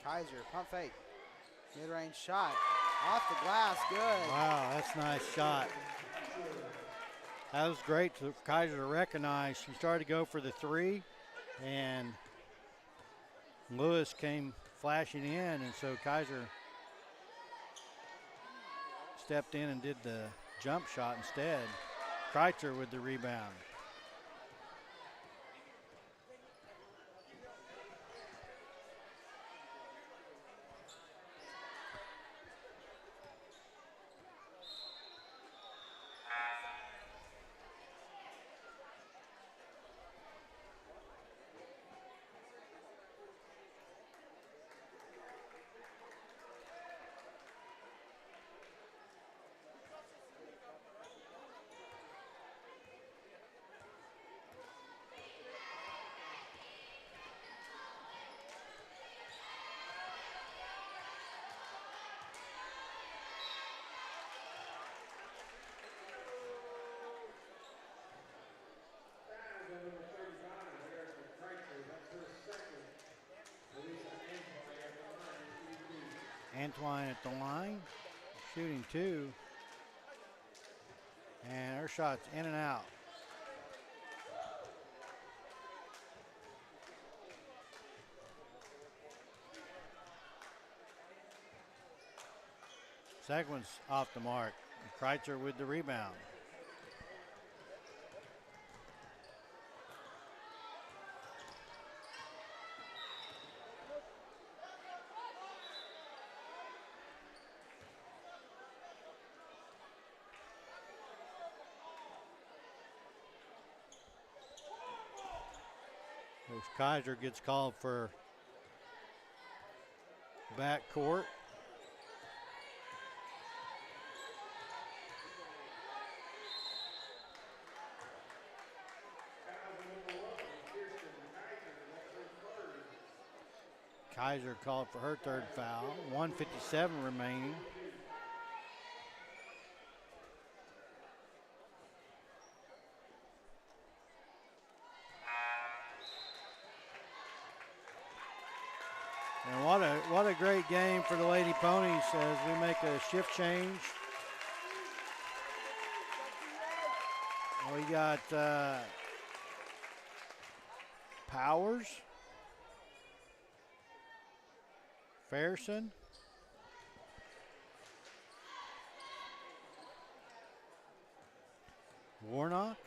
Kaiser, pump fake. Mid-range shot. Off the glass, good. Wow, that's a nice shot. That was great for Kaiser to recognize. She started to go for the three, and Lewis came flashing in, and so Kaiser stepped in and did the jump shot instead. Kreitzer with the rebound. Antwine at the line, shooting two. And her shot's in and out. Second one's off the mark. Kreitzer with the rebound. Coach Kaiser gets called for backcourt. Kaiser called for her third foul. 1:57 remaining. And what a great game for the Lady Ponies as we make a shift change. We got Powers, Fairson, Warnock,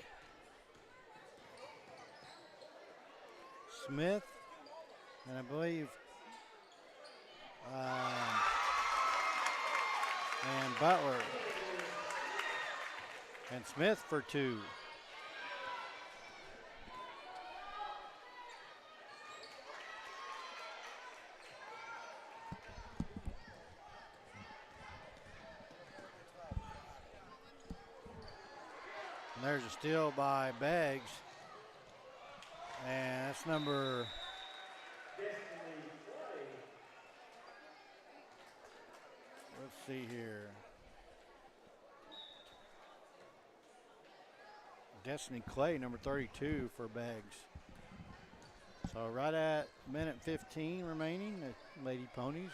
Smith, and I believe and Butler, and Smith for two. And there's a steal by Beggs, and that's number let's see here. Destiny Clay, number 32 for Beggs. So right at minute 15 remaining, the Lady Ponies.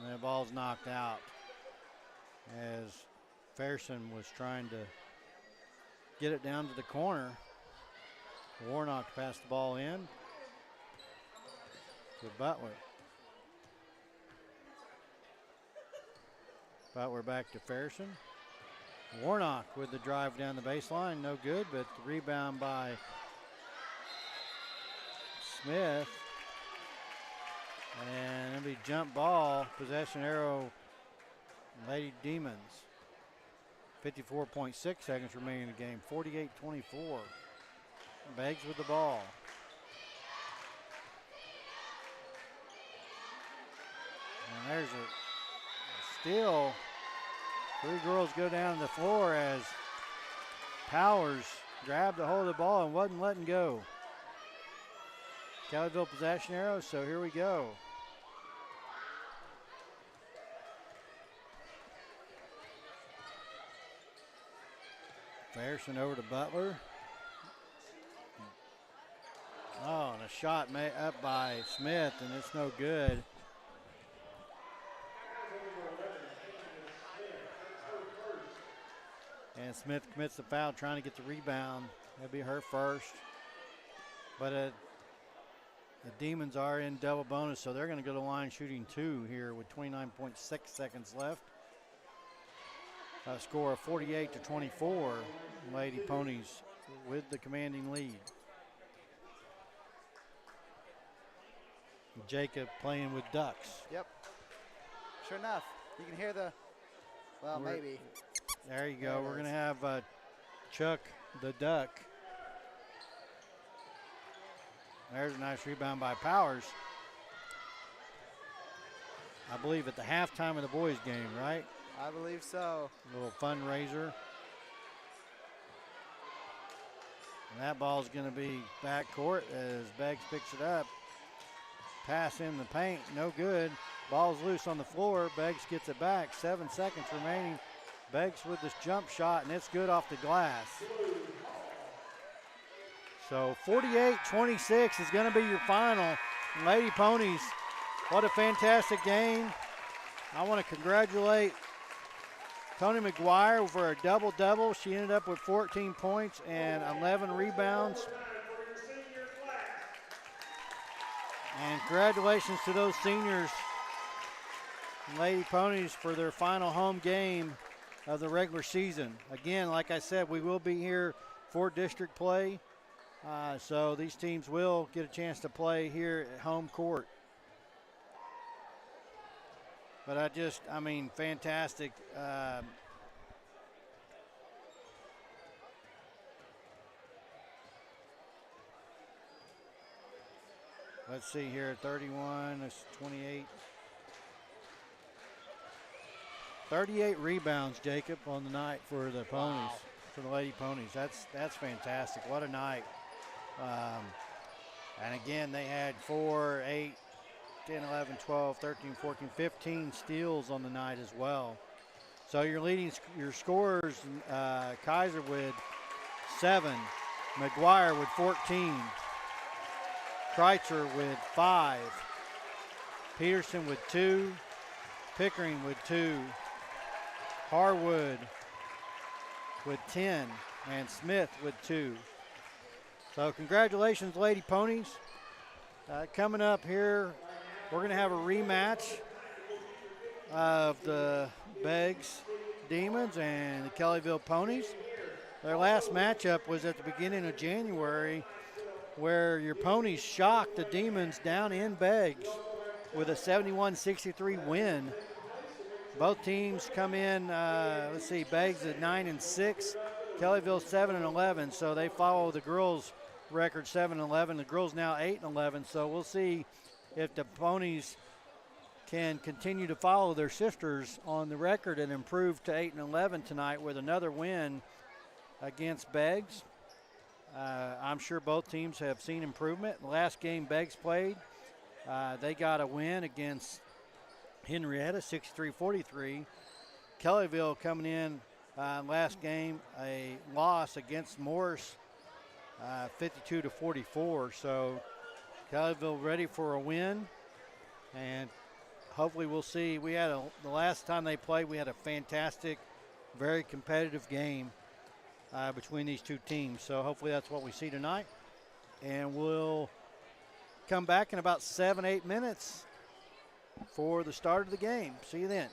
And the ball's knocked out as Fairson was trying to get it down to the corner. Warnock passed the ball in to Butler. Butler back to Fairson. Warnock with the drive down the baseline, no good, but the rebound by Smith. And it'll be jump ball, possession arrow, Lady Demons. 54.6 seconds remaining in the game, 48-24. Beggs with the ball. And there's a steal. Three girls go down to the floor as Powers grabbed a hold of the ball and wasn't letting go. Kellyville possession arrow, so here we go. Fairson over to Butler. Oh, and a shot made up by Smith, and it's no good. And Smith commits the foul trying to get the rebound. That'll be her first. But the Demons are in double bonus, so they're going to go to the line shooting 2 here with 29.6 seconds left. A score of 48-24. Lady Ponies with the commanding lead. Jacob playing with ducks. Yep. Sure enough. You can hear the, well, maybe. There you go. We're going to have Chuck the Duck. There's a nice rebound by Powers. I believe at the halftime of the boys' game, right? I believe so. A little fundraiser. And that ball's going to be backcourt as Beggs picks it up. Pass in the paint, no good. Ball's loose on the floor. Beggs gets it back. 7 seconds remaining. Beggs with this jump shot, and it's good off the glass. So 48-26 is going to be your final. Lady Ponies, what a fantastic game. I want to congratulate Tony McGuire for a double-double. She ended up with 14 points and 11 rebounds. And congratulations to those seniors, Lady Ponies, for their final home game of the regular season. Again, like I said, we will be here for district play. So these teams will get a chance to play here at home court. But I mean, fantastic. Let's see here, 31, that's 28. 38 rebounds, Jacob, on the night for the Ponies, for the Lady Ponies. That's fantastic. What a night. And again, they had 4, 8, 10, 11, 12, 13, 14, 15 steals on the night as well. So your scorers, Kaiser with 7, McGuire with 14, Kreitzer with 5, Peterson with 2, Pickering with 2, Harwood with 10, and Smith with 2. So congratulations, Lady Ponies. Coming up here, we're going to have a rematch of the Beggs Demons and the Kellyville Ponies. Their last matchup was at the beginning of January, where your Ponies shocked the Demons down in Beggs with a 71-63 win. Both teams come in, Beggs at 9-6, Kellyville 7-11, so they follow the girls' record 7-11. The girls now 8-11, so we'll see if the Ponies can continue to follow their sisters on the record and improve to 8-11 tonight with another win against Beggs. I'm sure both teams have seen improvement. The last game Beggs played, they got a win against Henrietta, 63-43. Kellyville coming in last game, a loss against Morris, 52-44. So Kellyville ready for a win, and hopefully we'll see. The last time they played, we had a fantastic, very competitive game between these two teams. So hopefully that's what we see tonight. And we'll come back in about 7-8 minutes for the start of the game. See you then.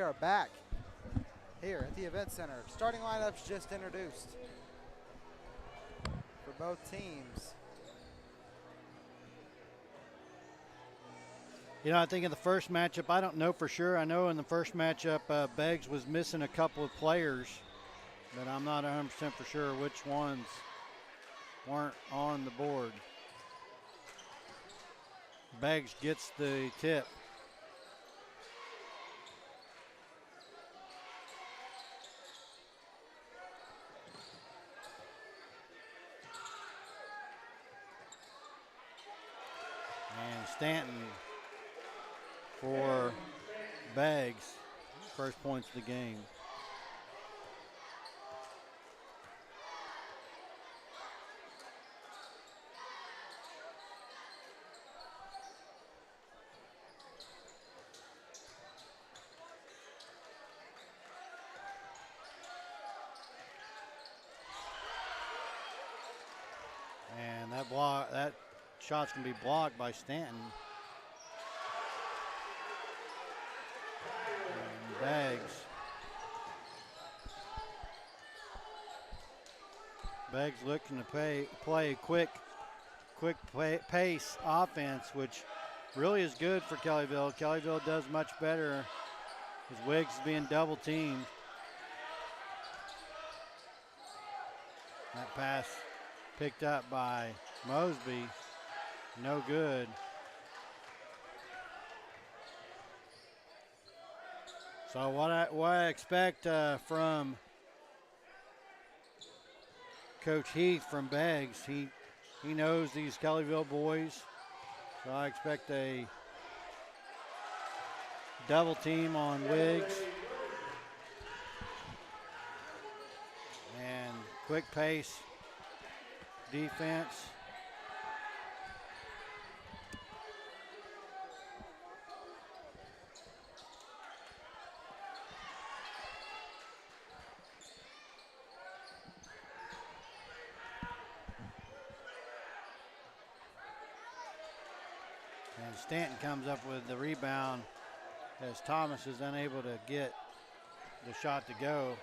are back here at the event center. Starting lineups just introduced for both teams. You know, I think in the first matchup, I don't know for sure. I know in the first matchup, Beggs was missing a couple of players, but I'm not 100% for sure which ones weren't on the board. Beggs gets the tip. And Stanton for Beggs, first points of the game. And that shot's gonna be blocked by Stanton. And Beggs. Beggs looking to play quick pace offense, which really is good for Kellyville. Kellyville does much better as Wiggs is being double teamed. That pass picked up by Mosby, no good. So what I expect from Coach Heath from Beggs, he knows these Kellyville boys, so I expect a double team on Wiggs and quick pace defense. And Stanton comes up with the rebound as Thomas is unable to get the shot to go.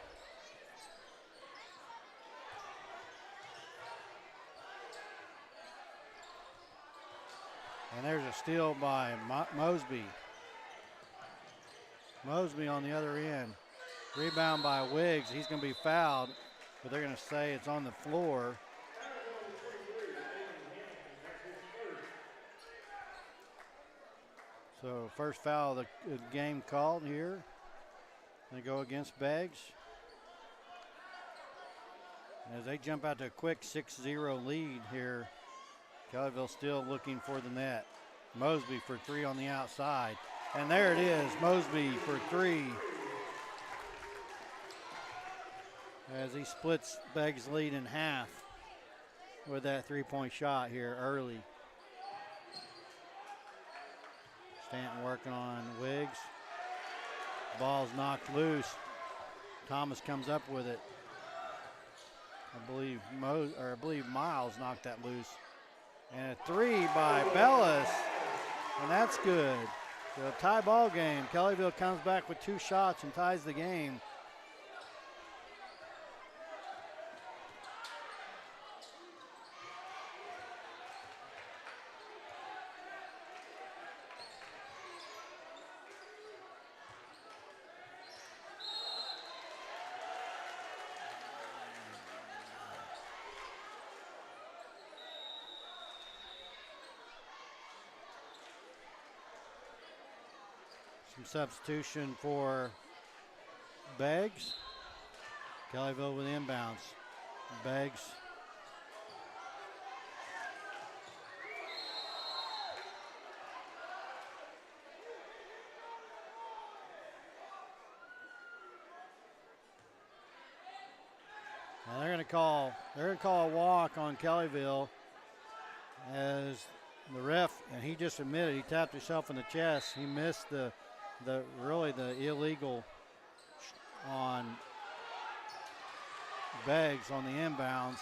And there's a steal by Mosby. Mosby on the other end. Rebound by Wiggs. He's going to be fouled, but they're going to say it's on the floor. So first foul of the game called here. They go against Beggs. As they jump out to a quick 6-0 lead here. Kellyville still looking for the net. Mosby for three on the outside. And there it is, Mosby for three. As he splits Beggs' lead in half with that three-point shot here early. Stanton working on Wiggs. Ball's knocked loose. Thomas comes up with it. I believe Miles knocked that loose. And a three by Bellis, and that's good. So a tie ball game. Kellyville comes back with two shots and ties the game. Some substitution for Beggs. Kellyville with inbounds. Beggs. Now they're going to call a walk on Kellyville as the ref, and he just admitted he tapped himself in the chest. He missed the illegal on Beggs on the inbounds.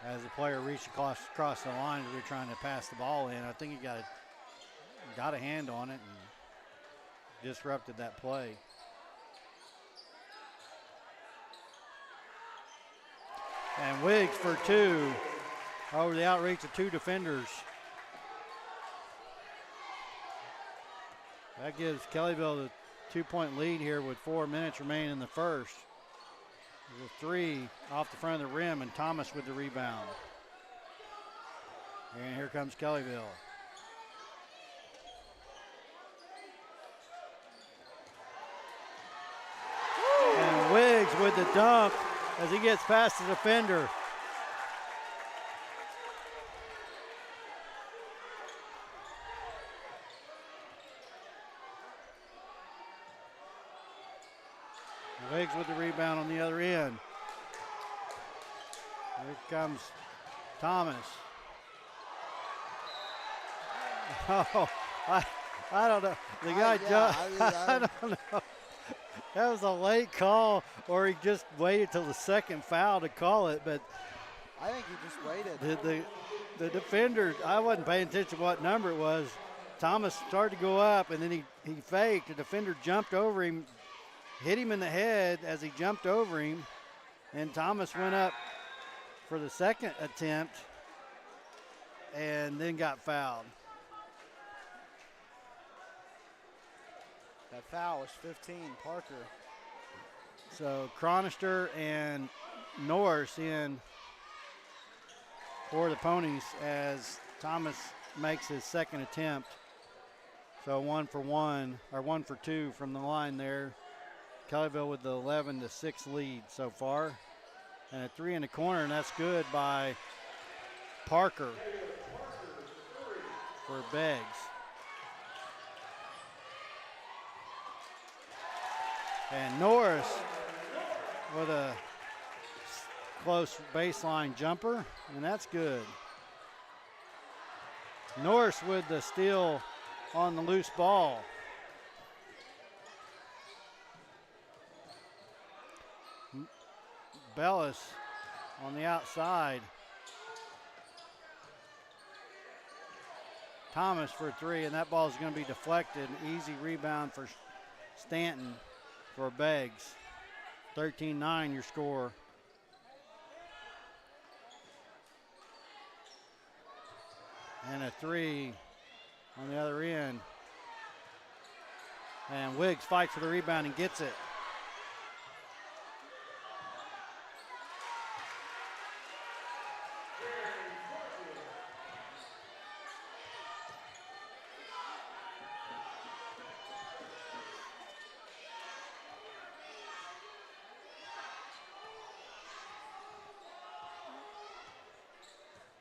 As the player reached across the line as we were trying to pass the ball in, I think he got got a hand on it and disrupted that play. And Wiggs for 2 over the outreach of 2 defenders. That gives Kellyville the 2-point lead here with 4 minutes remaining in the first. There's a 3 off the front of the rim, and Thomas with the rebound. And here comes Kellyville. And Wiggs with the dunk as he gets past the defender. Wiggs with the rebound on the other end. Here comes Thomas. Oh, I don't know. The guy I don't know. That was a late call, or he just waited till the second foul to call it. But I think he just waited. The defender, I wasn't paying attention to what number it was. Thomas started to go up, and then he faked. The defender jumped over him, hit him in the head as he jumped over him, and Thomas went up for the second attempt and then got fouled. That foul was 15, Parker. So Chronister and Norris in for the Ponies as Thomas makes his second attempt. So 1 for 1, or 1 for 2 from the line there. Kellyville with the 11-6 lead so far. And a 3 in the corner, and that's good by Parker for Beggs. And Norris with a close baseline jumper, and that's good. Norris with the steal on the loose ball. Bellis on the outside. Thomas for 3, and that ball is going to be deflected. Easy rebound for Stanton for Beggs. 13-9 your score. And a 3 on the other end. And Wiggs fights for the rebound and gets it.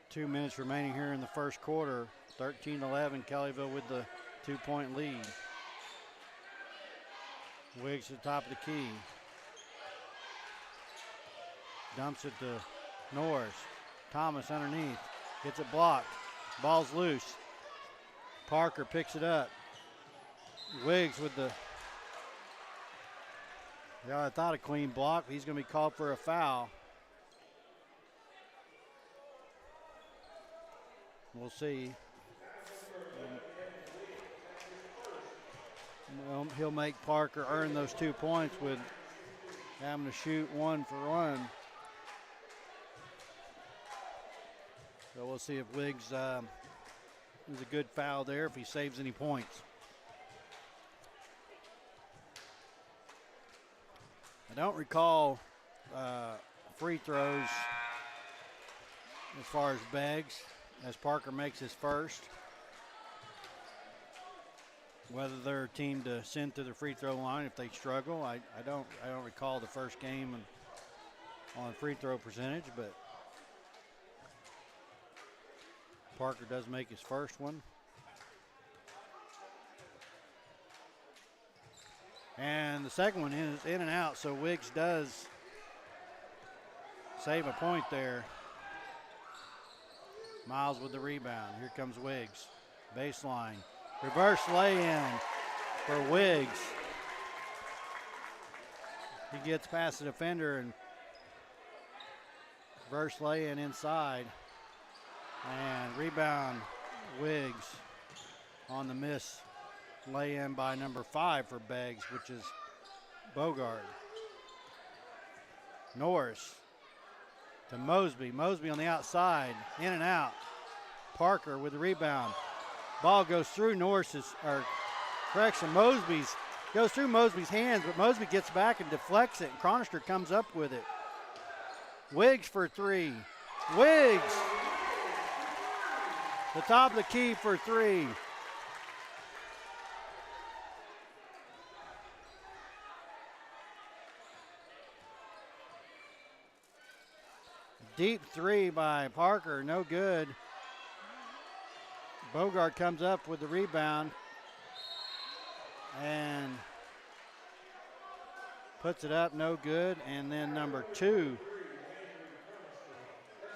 Two minutes remaining here in the first quarter. 13-11, Kellyville with the 2-point lead. Wiggs at the top of the key. Dumps it to Norris. Thomas underneath. Gets it blocked. Ball's loose. Parker picks it up. Wiggs with the... Yeah, I thought a clean block. He's going to be called for a foul. We'll see. Well, he'll make Parker earn those 2 points with having to shoot 1 for 1. So we'll see if Wiggs is a good foul there, if he saves any points. I don't recall free throws as far as Beggs, as Parker makes his first. Whether they're a team to send to the free throw line if they struggle, I don't recall the first game on free throw percentage, but Parker does make his first one. And the second one is in and out, so Wiggs does save a point there. Miles with the rebound. Here comes Wiggs. Baseline. Reverse lay-in for Wiggs. He gets past the defender and reverse lay-in inside. And rebound Wiggs. on the miss lay-in by number 5 for Beggs, which is Bogard. Norris to Mosby. Mosby on the outside, in and out. Parker with the rebound. Ball goes through Mosby's. Goes through Mosby's hands, but Mosby gets back and deflects it, and Chronister comes up with it. Wiggs for 3. Wiggs! The top of the key for 3. Deep 3 by Parker, no good. Bogart comes up with the rebound and puts it up, no good. And then number 2,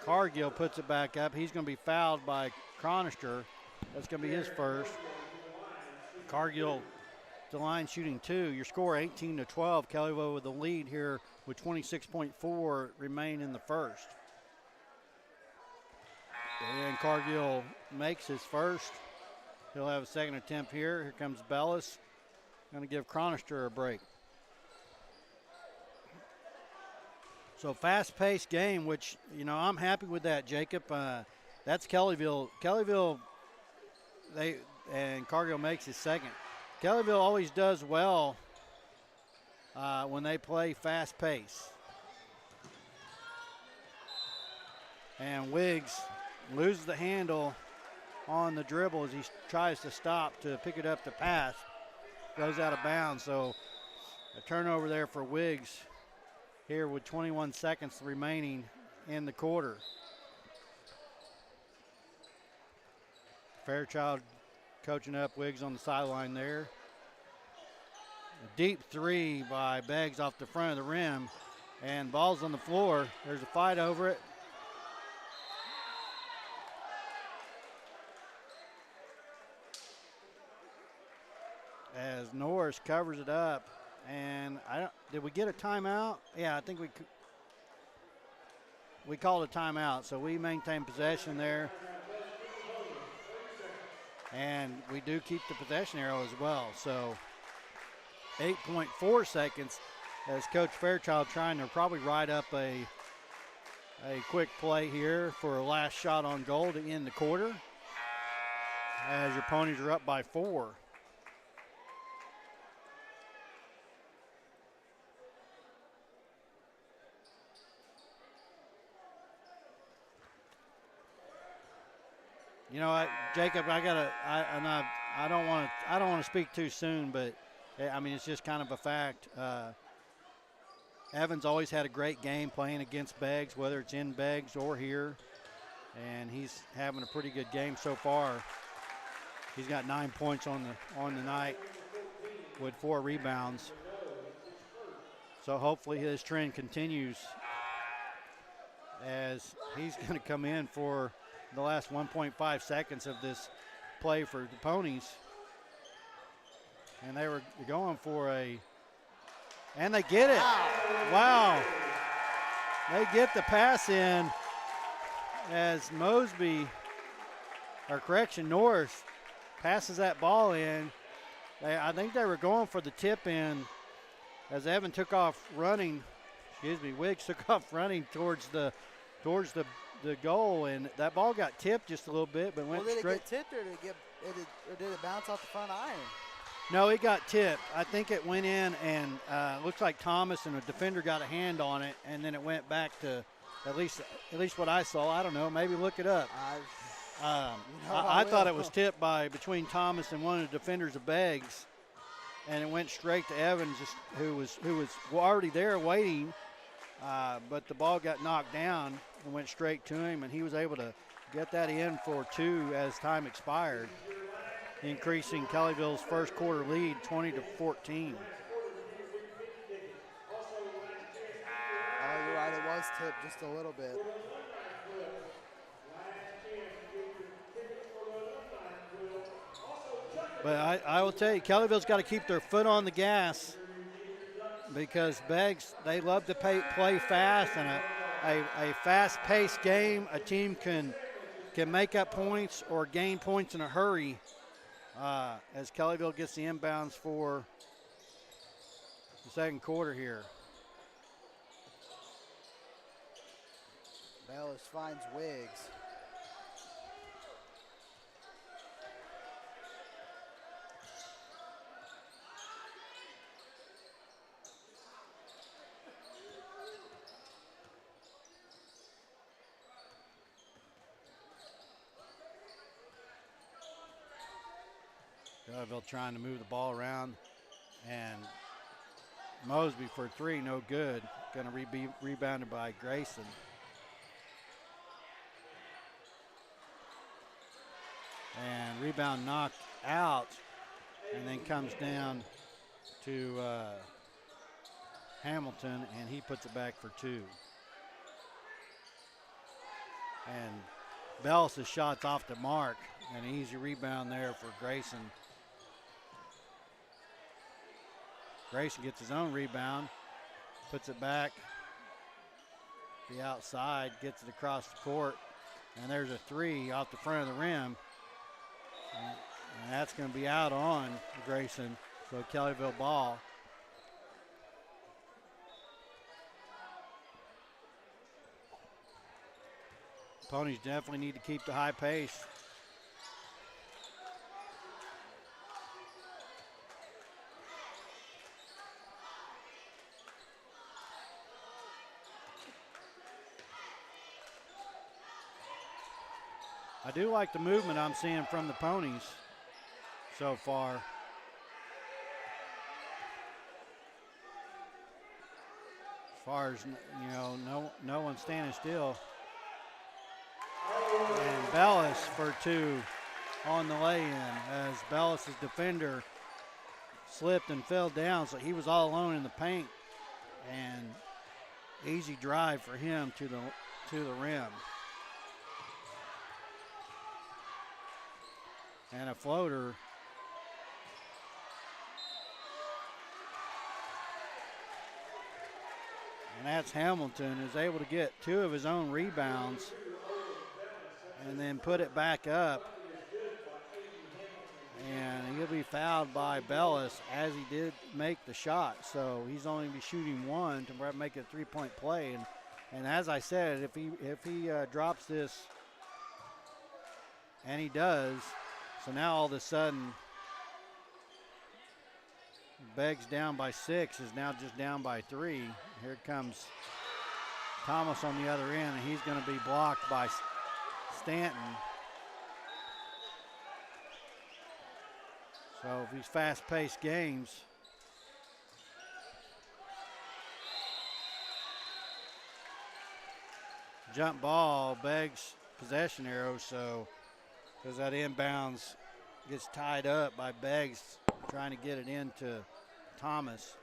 Cargill puts it back up. He's going to be fouled by Chronister. That's going to be his first. Cargill to line shooting 2. Your score 18-12. Kellyville with the lead here with 26.4 remain in the first. And Cargill makes his first. He'll have a second attempt here. Here comes Bellis. Going to give Chronister a break. So fast-paced game, which, you know, I'm happy with that, Jacob. That's Kellyville. Kellyville, and Cargill makes his second. Kellyville always does well when they play fast pace. And Wiggs loses the handle on the dribble as he tries to stop to pick it up to pass. Goes out of bounds, so a turnover there for Wiggs here with 21 seconds remaining in the quarter. Fairchild coaching up Wiggs on the sideline there. A deep 3 by Beggs off the front of the rim, and ball's on the floor. There's a fight over it. As Norris covers it up, and did we get a timeout? Yeah, I think we called a timeout, so we maintain possession there. And we do keep the possession arrow as well. So 8.4 seconds as Coach Fairchild trying to probably ride up a quick play here for a last shot on goal to end the quarter as your Ponies are up by 4. You know what, Jacob? I don't want to speak too soon, but I mean it's just kind of a fact. Evans always had a great game playing against Beggs, whether it's in Beggs or here, and he's having a pretty good game so far. He's got 9 points on the night with 4 rebounds. So hopefully his trend continues as he's going to come in for the last 1.5 seconds of this play for the Ponies. And they were going for and they get it. Wow. They get the pass in as Norris passes that ball in. I think they were going for the tip in as Evan took off running. Wiggs took off running towards the goal, and that ball got tipped just a little bit, but went straight. Did it get tipped, or did it bounce off the front iron? No, it got tipped. I think it went in, and looks like Thomas and a defender got a hand on it, and then it went back to at least what I saw. I don't know. Maybe look it up. I thought it was tipped between Thomas and one of the defenders of Beggs, and it went straight to Evans, who was already there waiting. But the ball got knocked down and went straight to him, and he was able to get that in for 2 as time expired, increasing Kellyville's first quarter lead 20-14. You're right, it was tipped just a little bit. But I will tell you, Kellyville's got to keep their foot on the gas because Beggs, they love to play fast, and a fast-paced game, a team can make up points or gain points in a hurry. as Kellyville gets the inbounds for the second quarter here. Bellis finds Wiggs. Kellyville trying to move the ball around, and Mosby for three, no good. Going to be rebounded by Grayson. And rebound knocked out, and then comes down to Hamilton, and he puts it back for two. And Bellis' shot's off the mark, and an easy rebound there for Grayson. Grayson gets his own rebound, puts it back the outside, gets it across the court, and there's a three off the front of the rim. And that's going to be out on Grayson, so Kellyville ball. Ponies definitely need to keep the high pace. I do like the movement I'm seeing from the Ponies so far. As far as, you know, no one's standing still. And Bellis for two on the lay-in as Bellis' defender slipped and fell down, so he was all alone in the paint. And easy drive for him to the rim. And a floater. And that's Hamilton, is able to get two of his own rebounds and then put it back up. And he'll be fouled by Bellis as he did make the shot. So he's only be shooting one to make it a three-point play. And as I said, if he drops this, and he does, so now all of a sudden, Beggs down by 6 is now just down by 3. Here comes Thomas on the other end, and he's going to be blocked by Stanton. So these fast-paced games, jump ball, Beggs possession arrow, so because that inbounds gets tied up by Beggs trying to get it into Thomas.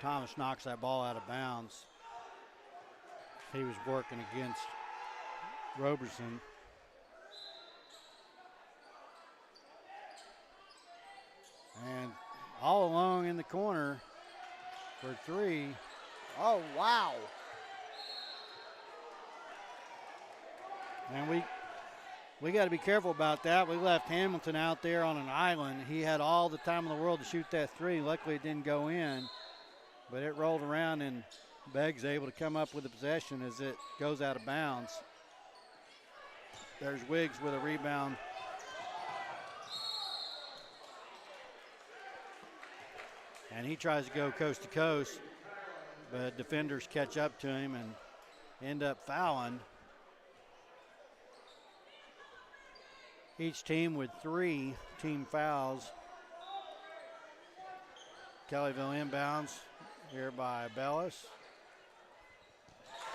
Thomas knocks that ball out of bounds. He was working against Roberson. And all along in the corner for 3. Oh, wow. And we got to be careful about that. We left Hamilton out there on an island. He had all the time in the world to shoot that 3. Luckily it didn't go in. But it rolled around, and Beggs able to come up with the possession as it goes out of bounds. There's Wiggs with a rebound. And he tries to go coast to coast, but defenders catch up to him and end up fouling. Each team with 3 team fouls. Kellyville inbounds here by Bellis.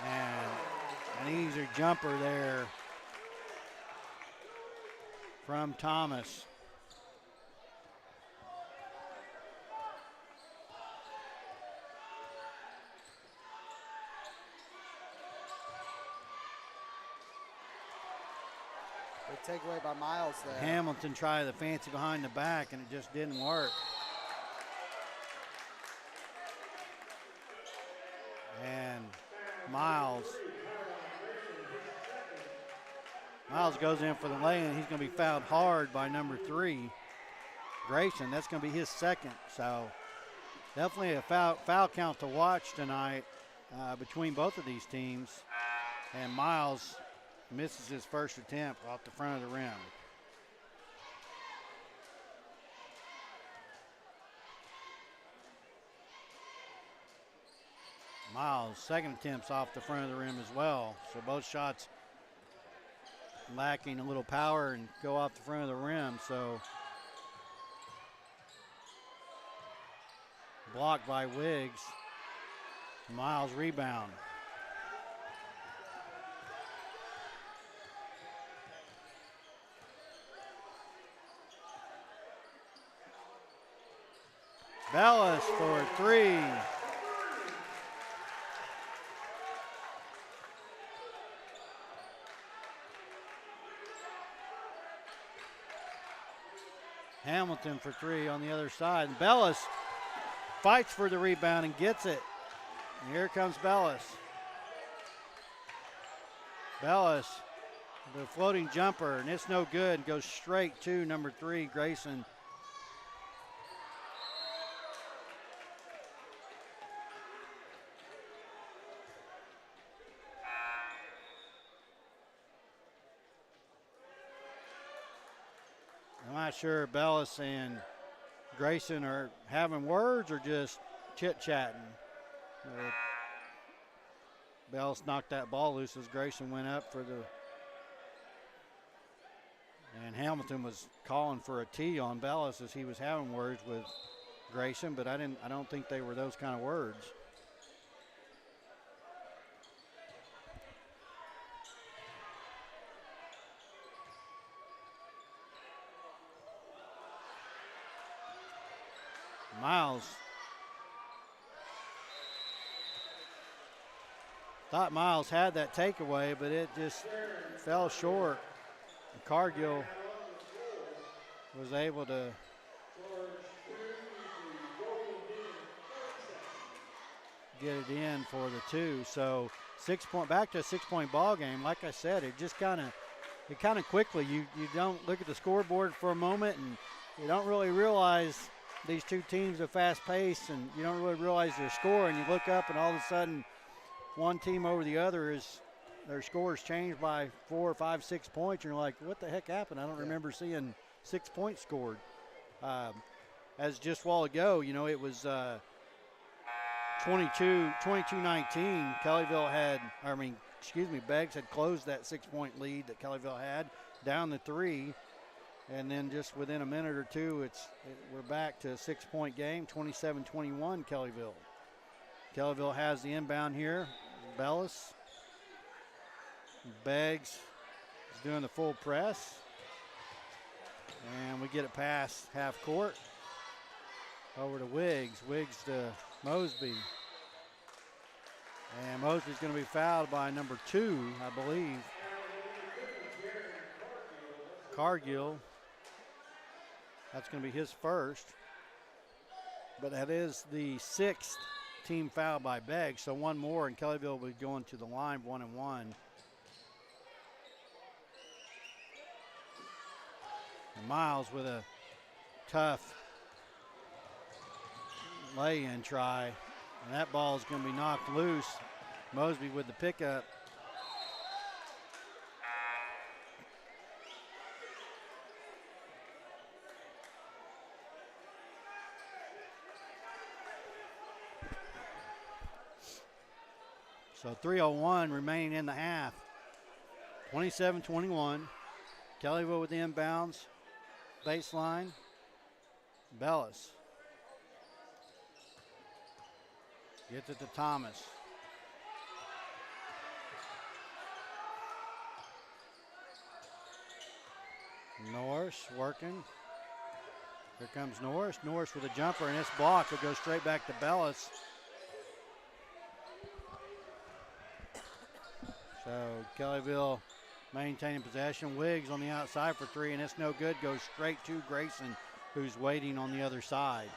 And an easier jumper there from Thomas. Big takeaway by Miles there. Hamilton tried the fancy behind the back, and it just didn't work. And Miles goes in for the lay-in. He's going to be fouled hard by number 3, Grayson. That's going to be his second. So definitely a foul count to watch tonight between both of these teams. And Miles misses his first attempt off the front of the rim. Miles' second attempt's off the front of the rim as well. So both shots lacking a little power and go off the front of the rim. So blocked by Wiggs. Miles rebound. Bellis for 3. Hamilton for 3 on the other side. And Bellis fights for the rebound and gets it. And here comes Bellis. Bellis, the floating jumper, and it's no good. Goes straight to number 3, Grayson. I'm not sure if Bellis and Grayson are having words or just chit-chatting. Bellis knocked that ball loose as Grayson went up for the... And Hamilton was calling for a tee on Bellis as he was having words with Grayson, but I don't think they were those kind of words. Miles thought Miles had that takeaway, but it just fell short. And Cargill was able to get it in for the 2. So back to a 6-point ball game. Like I said, it just kind of quickly, you don't look at the scoreboard for a moment and you don't really realize these two teams are fast paced and you don't really realize their score, and you look up and all of a sudden one team over the other their scores changed by 4 or 5, 6 points. And you're like, what the heck happened? I don't remember seeing 6 points scored. As just a while ago, it was 22-19. Beggs had closed that 6-point lead that Kellyville had down to 3. And then just within a minute or two, we're back to a 6-point game, 27-21 Kellyville. Kellyville has the inbound here. Bellis. Beggs is doing the full press. And we get it past half court. Over to Wiggs. Wiggs to Mosby. And Mosby's going to be fouled by number 2, I believe. Cargill. That's going to be his first. But that is the 6th team foul by Beggs. So one more, and Kellyville will be going to the line 1-1. And Miles with a tough lay-in try. And that ball is going to be knocked loose. Mosby with the pickup. So 3:01 remaining in the half. 27-21. Kellyville with the inbounds. Baseline. Bellis. Gets it to Thomas. Norris working. Here comes Norris. Norris with a jumper, and it's blocked. It goes straight back to Bellis. So Kellyville maintaining possession. Wiggs on the outside for three, and it's no good. Goes straight to Grayson, who's waiting on the other side.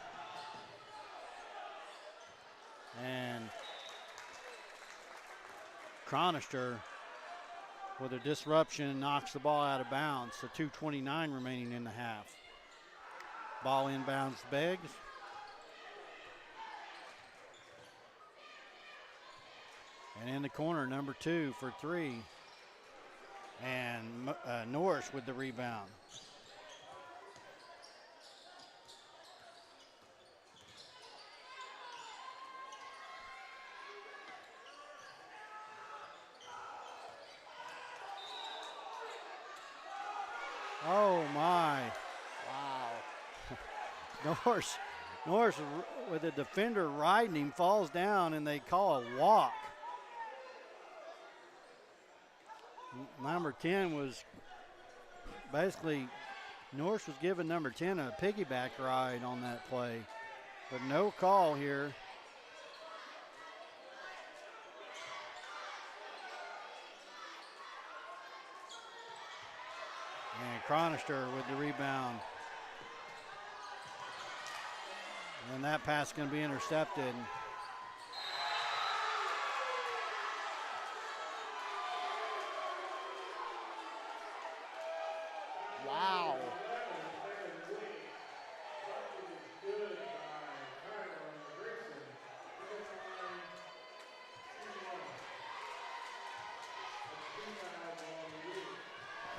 And Cronister with a disruption knocks the ball out of bounds. So 2:29 remaining in the half. Ball inbounds Beggs. And in the corner, number 2 for three. And Norris with the rebound. Oh my. Wow. Norris with a defender riding him falls down and they call a walk. Number 10 was basically, Norris was giving number 10 a piggyback ride on that play, but no call here. And Cronister with the rebound. And that pass is going to be intercepted. Wow.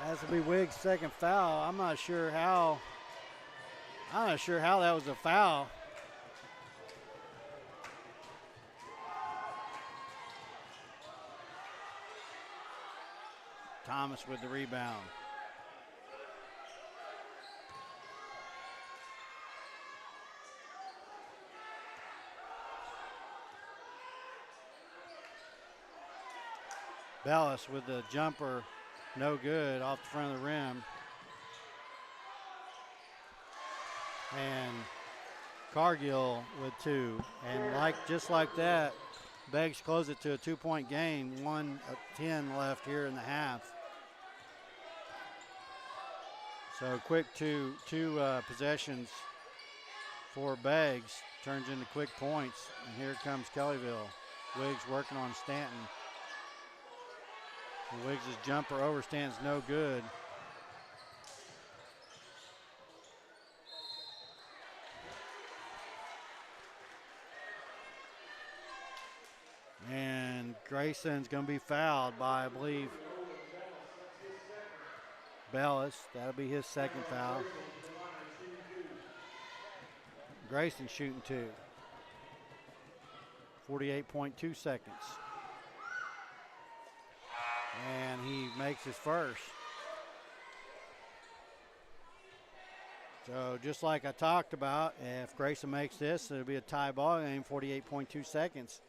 That will be Wiggs' second foul. I'm not sure how that was a foul. Thomas with the rebound. Bellis with the jumper, no good, off the front of the rim. And Cargill with 2. And just like that, Beggs closed it to a 2-point game. 1:10 left here in the half. So quick two possessions for Beggs turns into quick points. And here comes Kellyville. Wiggs working on Stanton. And Wiggs' jumper over Stanton's no good. And Grayson's going to be fouled by, I believe, Bellis. That'll be his second foul. Grayson shooting 2. 48.2 seconds. And he makes his first. So just like I talked about, if Grayson makes this, it'll be a tie ball game, 48.2 seconds.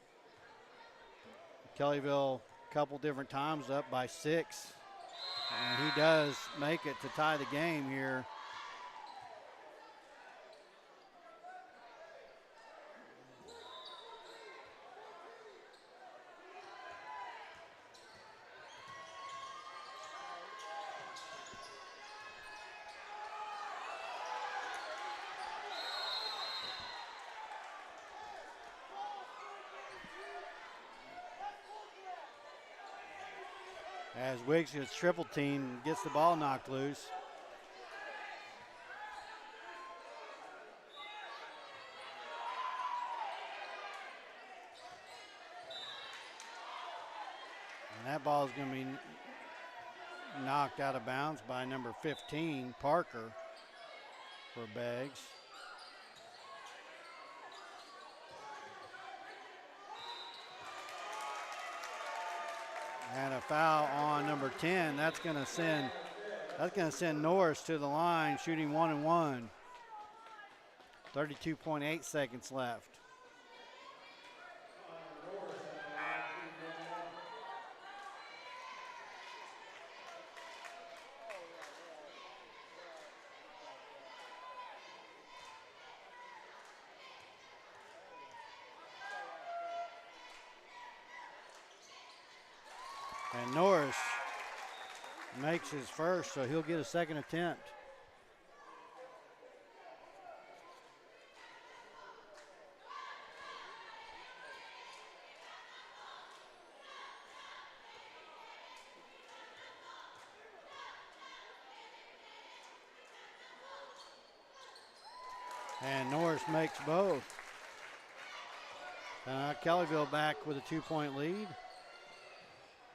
Kellyville a couple different times up by 6. And he does make it to tie the game here. As Wiggs gets triple team, gets the ball knocked loose. And that ball is going to be knocked out of bounds by number 15, Parker, for Beggs. And a foul on number 10. That's going to send Norris to the line, shooting 1-1. 32.8 seconds left. And Norris makes his first, so he'll get a second attempt. And Norris makes both. Kellyville back with a 2-point lead.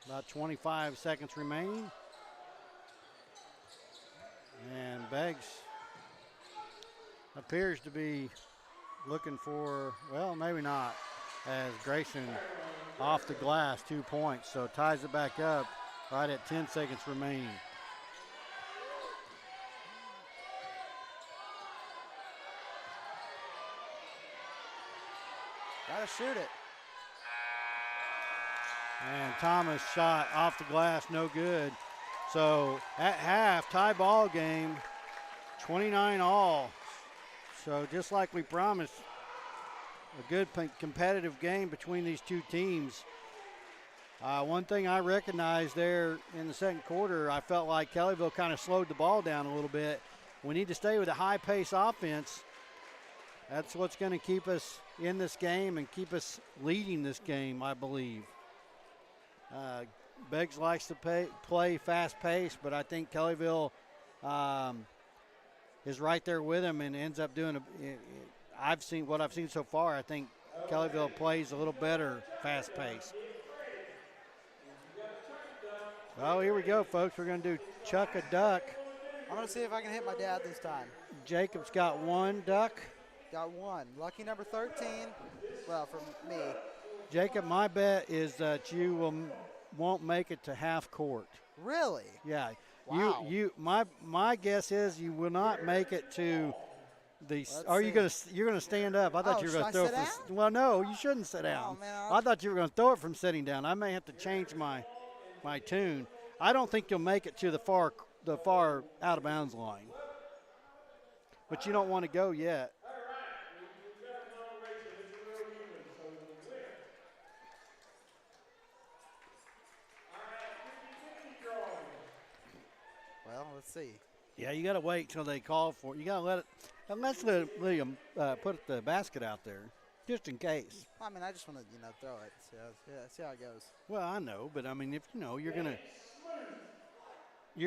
About 25 seconds remaining. And Beggs appears to be looking for, well, maybe not, as Grayson off the glass, 2 points. So ties it back up right at 10 seconds remaining. Gotta shoot it. And Thomas shot off the glass, no good. So at half, tie ball game, 29 all. So just like we promised, a good competitive game between these two teams. One thing I recognized there in the second quarter, I felt like Kellyville kind of slowed the ball down a little bit. We need to stay with a high-pace offense. That's what's going to keep us in this game and keep us leading this game, I believe. Beggs likes to play fast-paced, but I think Kellyville is right there with him and ends up doing what I've seen so far. I think Kellyville plays a little better fast-paced. Well, here we go, folks. We're going to do Chuck a Duck. I'm going to see if I can hit my dad this time. Jacob's got one duck. Got one. Lucky number 13. Well, for me. Jacob, my bet is that you won't make it to half court. Really? Yeah. Wow. My guess is you will not make it to the. You're gonna stand up? I thought you were gonna throw it from. Well, no, you shouldn't sit down. Oh, man, I thought you were gonna throw it from sitting down. I may have to change my tune. I don't think you'll make it to the far out of bounds line. But you don't want to go yet. Well, let's see. Yeah, you got to wait till they call for it. You got to let it. Let's let William put the basket out there, just in case. I mean, I just want to, throw it. See how it goes. Well, I know, but I mean, if you're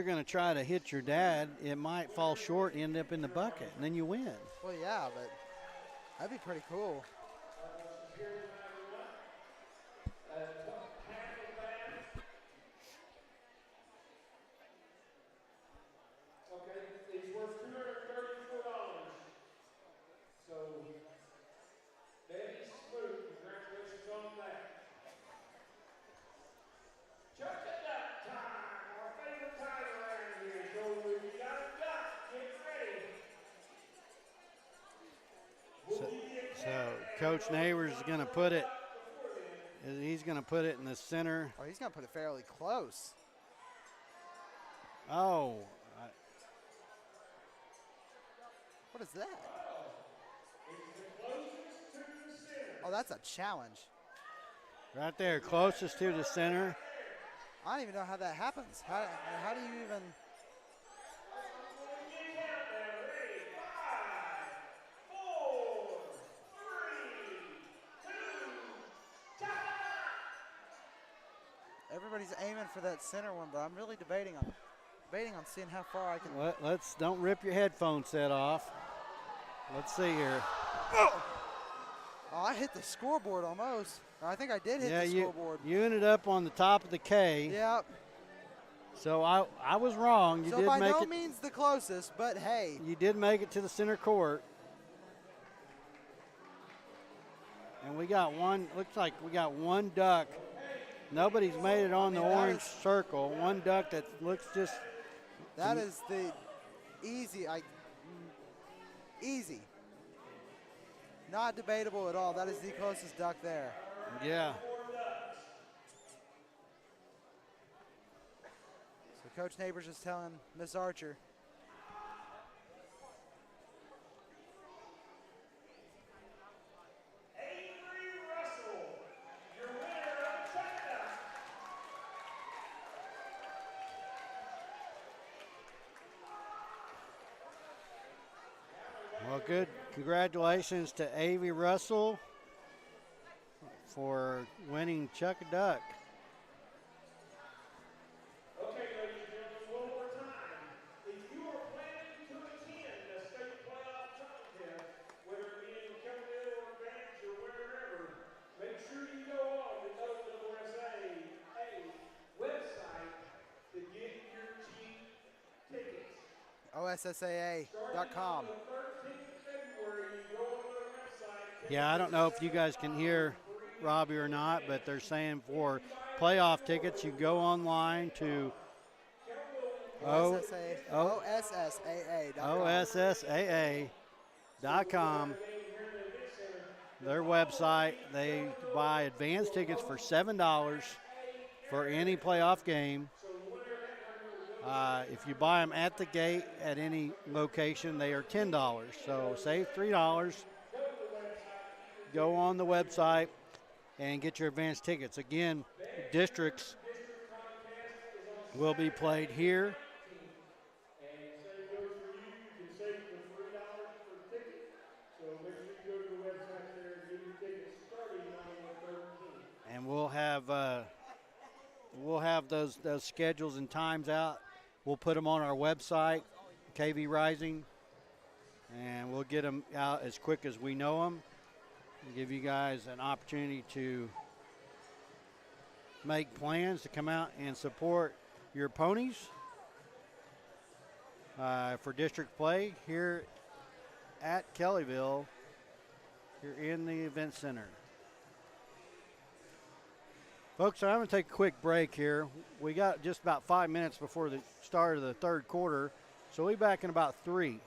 gonna try to hit your dad, it might fall short, end up in the bucket, and then you win. Well, yeah, but that'd be pretty cool. So Coach Neighbors is going to put it. He's going to put it in the center. Oh, he's going to put it fairly close. Oh. What is that? Oh, that's a challenge. Right there, closest to the center. I don't even know how that happens. How do you even? Everybody's aiming for that center one, but I'm really debating on seeing how far I can. Let's don't rip your headphone set off. Let's see here. Oh, I hit the scoreboard almost. I think I did hit the scoreboard. You ended up on the top of the K. Yep. So I was wrong. You so did by make no it, means the closest, but hey. You did make it to the center court. And we got one, looks like we got one duck. Nobody's made it on the orange circle. One duck that looks just. That is the easy. Not debatable at all. That is the closest duck there. Yeah. So Coach Neighbors is telling Miss Archer. good congratulations to Avy Russell for winning Chuck a Duck. Okay, ladies and gentlemen, one more time. If you are planning to attend a state playoff contest, whether it be in Kellyville or Banks or wherever, make sure you go on the OSSAA website to get your cheap tickets. OSSAA.com. Starting on the 13th of February, you go on their website. Yeah, I don't know if you guys can hear Robbie or not, but they're saying for playoff tickets, you go online to OSSAA.com. OSSAA.com, their website. They buy advance tickets for $7 for any playoff game. If you buy them at the gate at any location, they are $10. So save $3. Go on the website and get your advance tickets. Again, districts will be played here. And same goes for you. You can save the $3 for the ticket. So make sure you go to the website there and get your tickets starting on the 13th. And we'll have those schedules and times out. We'll put them on our website, KV Rising, and we'll get them out as quick as we know them and give you guys an opportunity to make plans to come out and support your ponies for district play here at Kellyville, here in the event center. Folks, I'm going to take a quick break here. We got just about 5 minutes before the start of the third quarter, so we'll be back in about 3.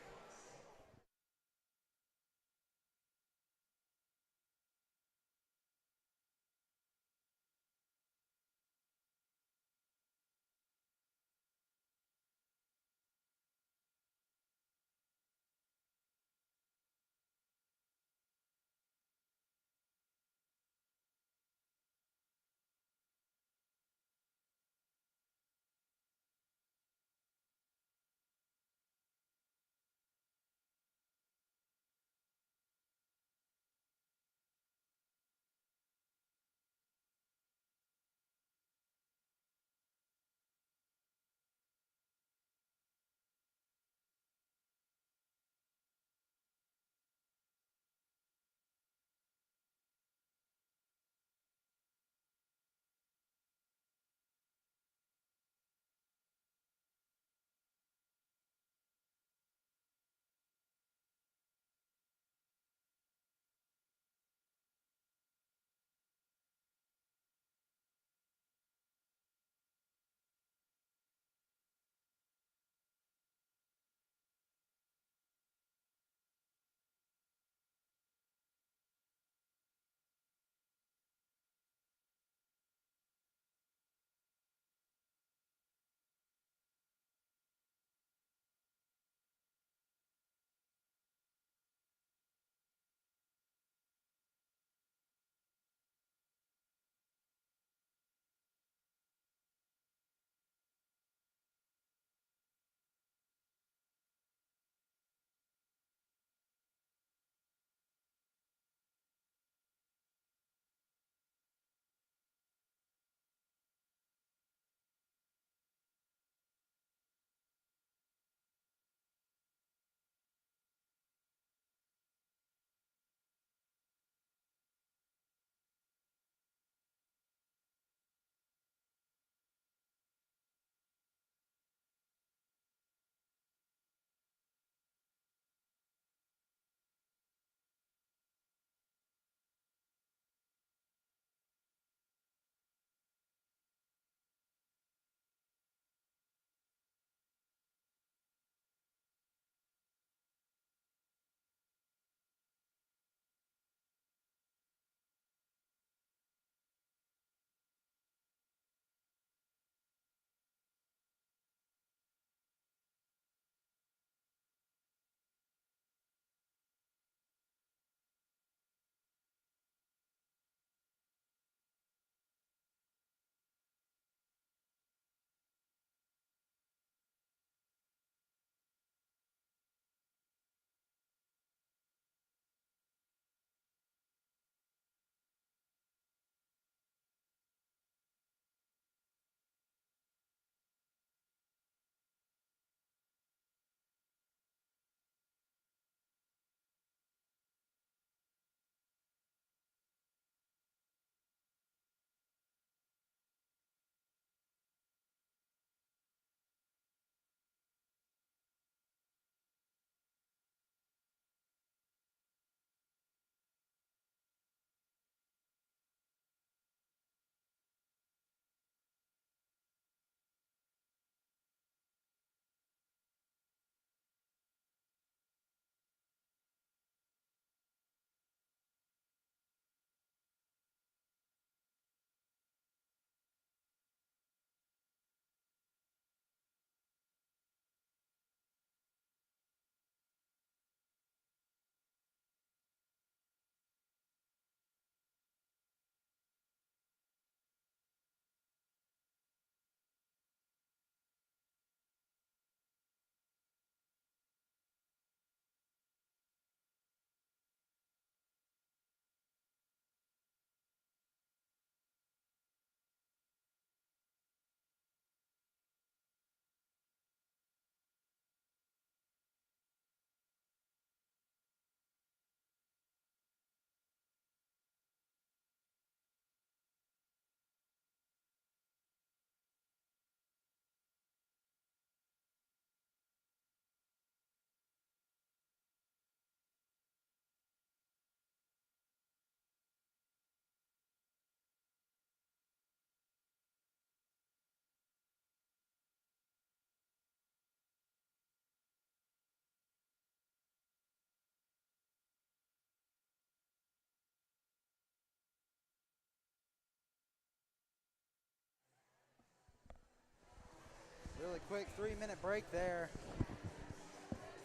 quick 3-minute break there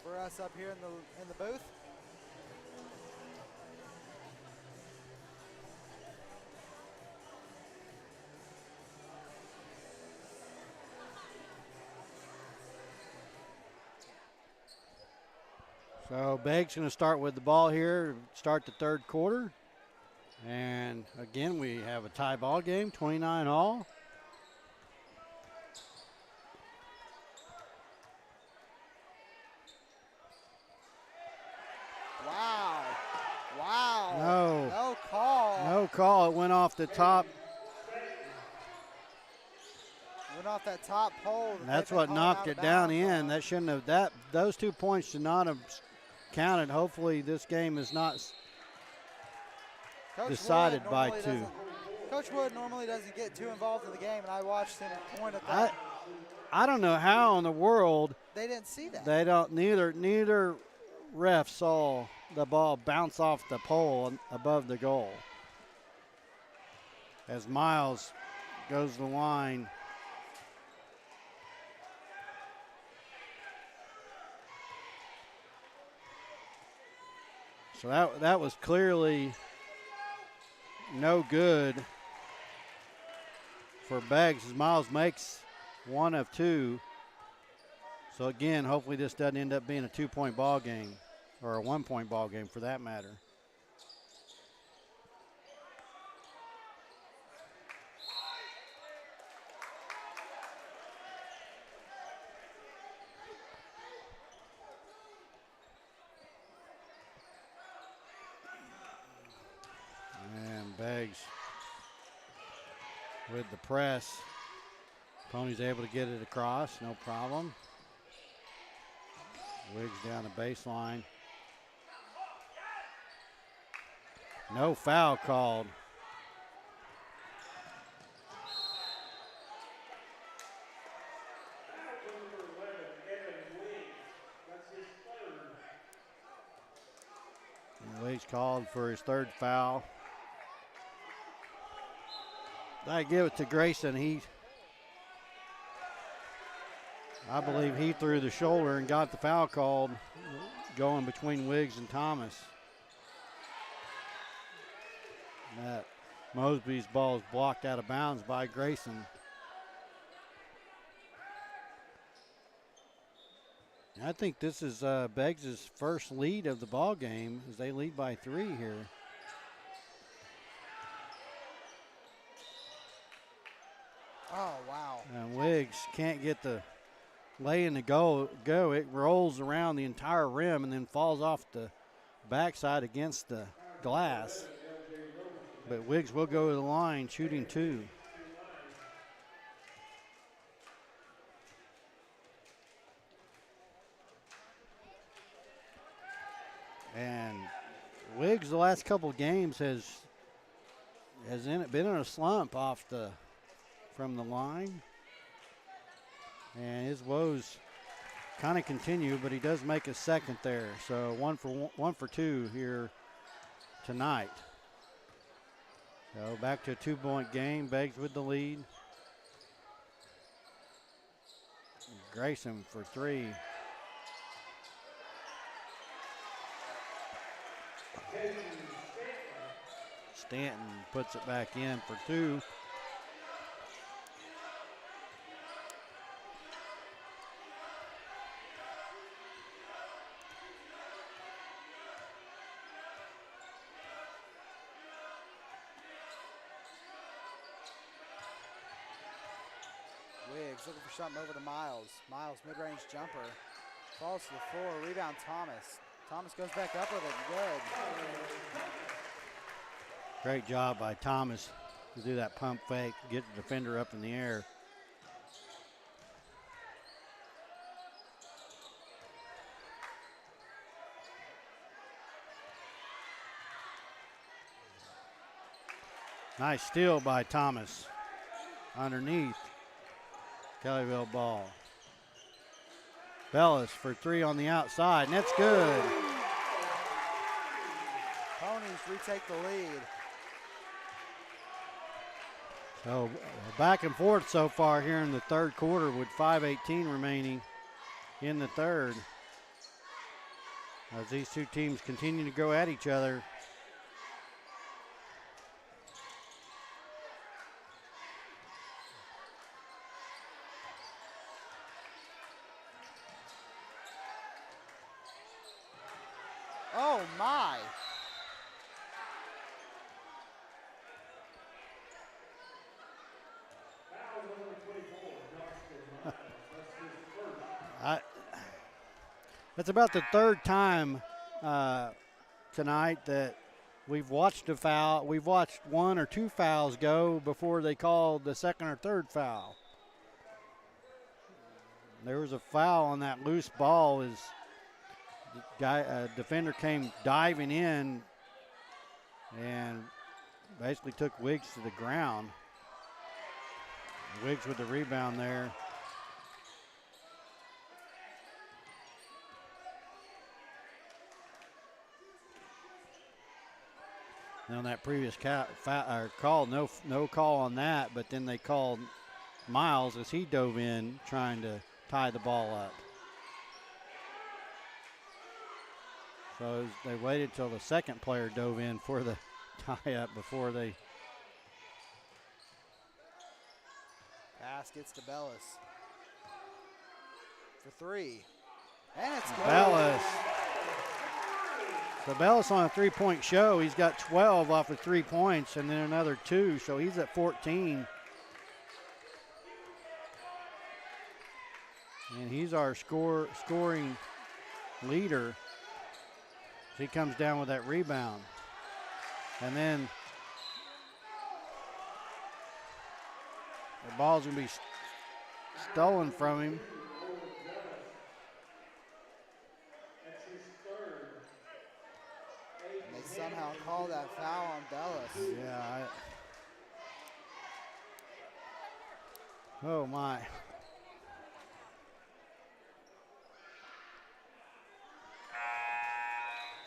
for us up here in the booth. So Begg's going to start with the ball here, start the third quarter. And again, we have a tie ball game, 29 all. Wow. Wow. No. No call. No call. It went off the top. Went off that top pole. That's what knocked it down in. That shouldn't have. Those 2 points should not have counted. Hopefully this game is not Coach decided Wood by normally 2. Coach Wood normally doesn't get too involved in the game, and I watched him point at that. I don't know how in the world They didn't see that. they don't. Neither ref saw the ball bounce off the pole above the goal. As Miles goes to the line. So that was clearly no good for Beggs as Miles makes 1 of 2. So again, hopefully this doesn't end up being a 2-point ball game, or a 1-point ball game for that matter. And Beggs with the press. Pony's able to get it across, no problem. Wiggs down the baseline. No foul called. And Wiggs called for his 3rd foul. I give it to Grayson. I believe he threw the shoulder and got the foul called going between Wiggs and Thomas. That Mosby's ball is blocked out of bounds by Grayson. I think this is Beggs' first lead of the ball game as they lead by 3 here. Oh, wow. And Wiggs can't get the lay in the go. It rolls around the entire rim and then falls off the backside against the glass. But Wiggs will go to the line shooting 2. And Wiggs the last couple of games has been in a slump from the line. And his woes kind of continue, but he does make a second there. So one for 2 here tonight. So back to a 2-point game. Beggs with the lead. Grayson for 3. Stanton puts it back in for 2. Wiggs looking for something over to Miles. Miles mid-range jumper. Falls to the floor. Rebound Thomas. Thomas goes back up with it. Good. Great job by Thomas to do that pump fake, get the defender up in the air. Nice steal by Thomas underneath. Kellyville ball. Bellis for 3 on the outside, and that's good. Ponies retake the lead. So back and forth so far here in the third quarter with 5:18 remaining in the third. As these two teams continue to go at each other. Oh, my. That's about the third time tonight that we've watched a foul. We've watched one or two fouls go before they called the second or third foul. There was a foul on that loose ball as the defender came diving in and basically took Wiggs to the ground. Wiggs with the rebound there. And on that previous call, no call on that, but then they called Miles as he dove in trying to tie the ball up. So they waited till the second player dove in for the tie-up before they. Pass gets to Bellis for three. And it's good. Bellis. So Bellis on a three-point show. He's got 12 off of 3 points and then another 2, so he's at 14. And he's our scoring leader. He comes down with that rebound. And then the ball's going to be stolen from him. They somehow call that foul on Bellis. Yeah. Oh, my.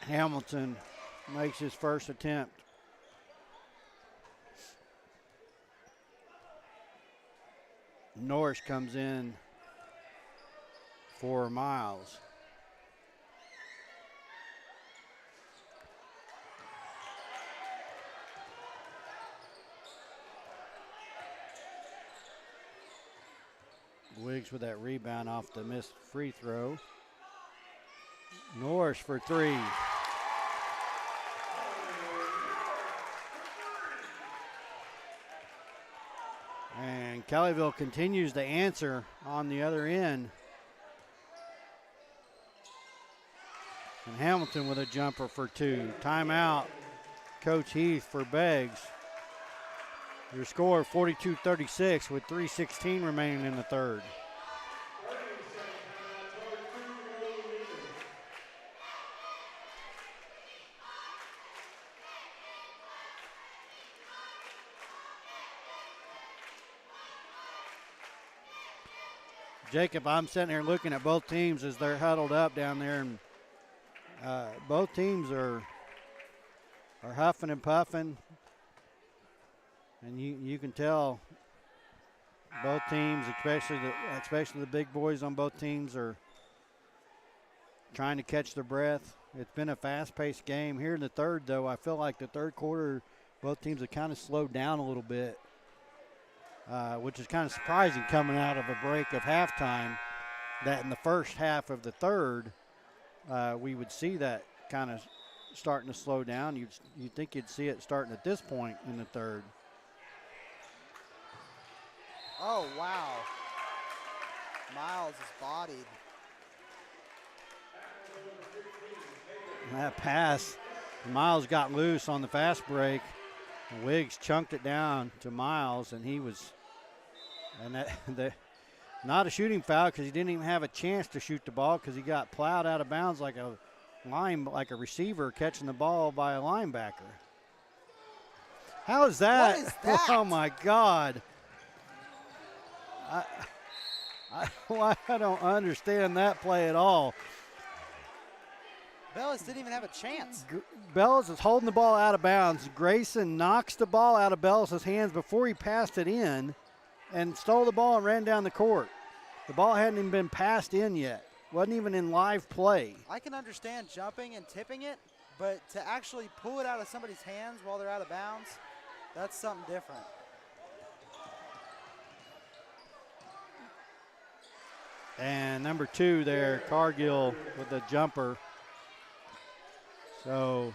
Hamilton makes his first attempt. Norris comes in for Miles. Wiggs with that rebound off the missed free throw. Norris for 3. And Kellyville continues to answer on the other end. And Hamilton with a jumper for 2. Timeout, Coach Heath for Beggs. Your score 42-36 with 3:16 remaining in the third. Jacob, I'm sitting here looking at both teams as they're huddled up down there, and both teams are huffing and puffing, and you can tell both teams, especially the big boys on both teams, are trying to catch their breath. It's been a fast-paced game. Here in the third, though, I feel like the third quarter, both teams have kind of slowed down a little bit. Which is kind of surprising coming out of a break of halftime, that in the first half of the third, we would see that kind of starting to slow down. You'd think you'd see it starting at this point in the third. Oh, wow. Miles is bodied. And that pass, Miles got loose on the fast break. Wiggs chunked it down to Miles, and he was, and that not a shooting foul because he didn't even have a chance to shoot the ball because he got plowed out of bounds like a receiver catching the ball by a linebacker. How is that? What is that? Oh my God! I don't understand that play at all. Bellis didn't even have a chance. Bellis is holding the ball out of bounds. Grayson knocks the ball out of Bellis' hands before he passed it in and stole the ball and ran down the court. The ball hadn't even been passed in yet. Wasn't even in live play. I can understand jumping and tipping it, but to actually pull it out of somebody's hands while they're out of bounds, that's something different. And number 2 there, Cargill with the jumper. So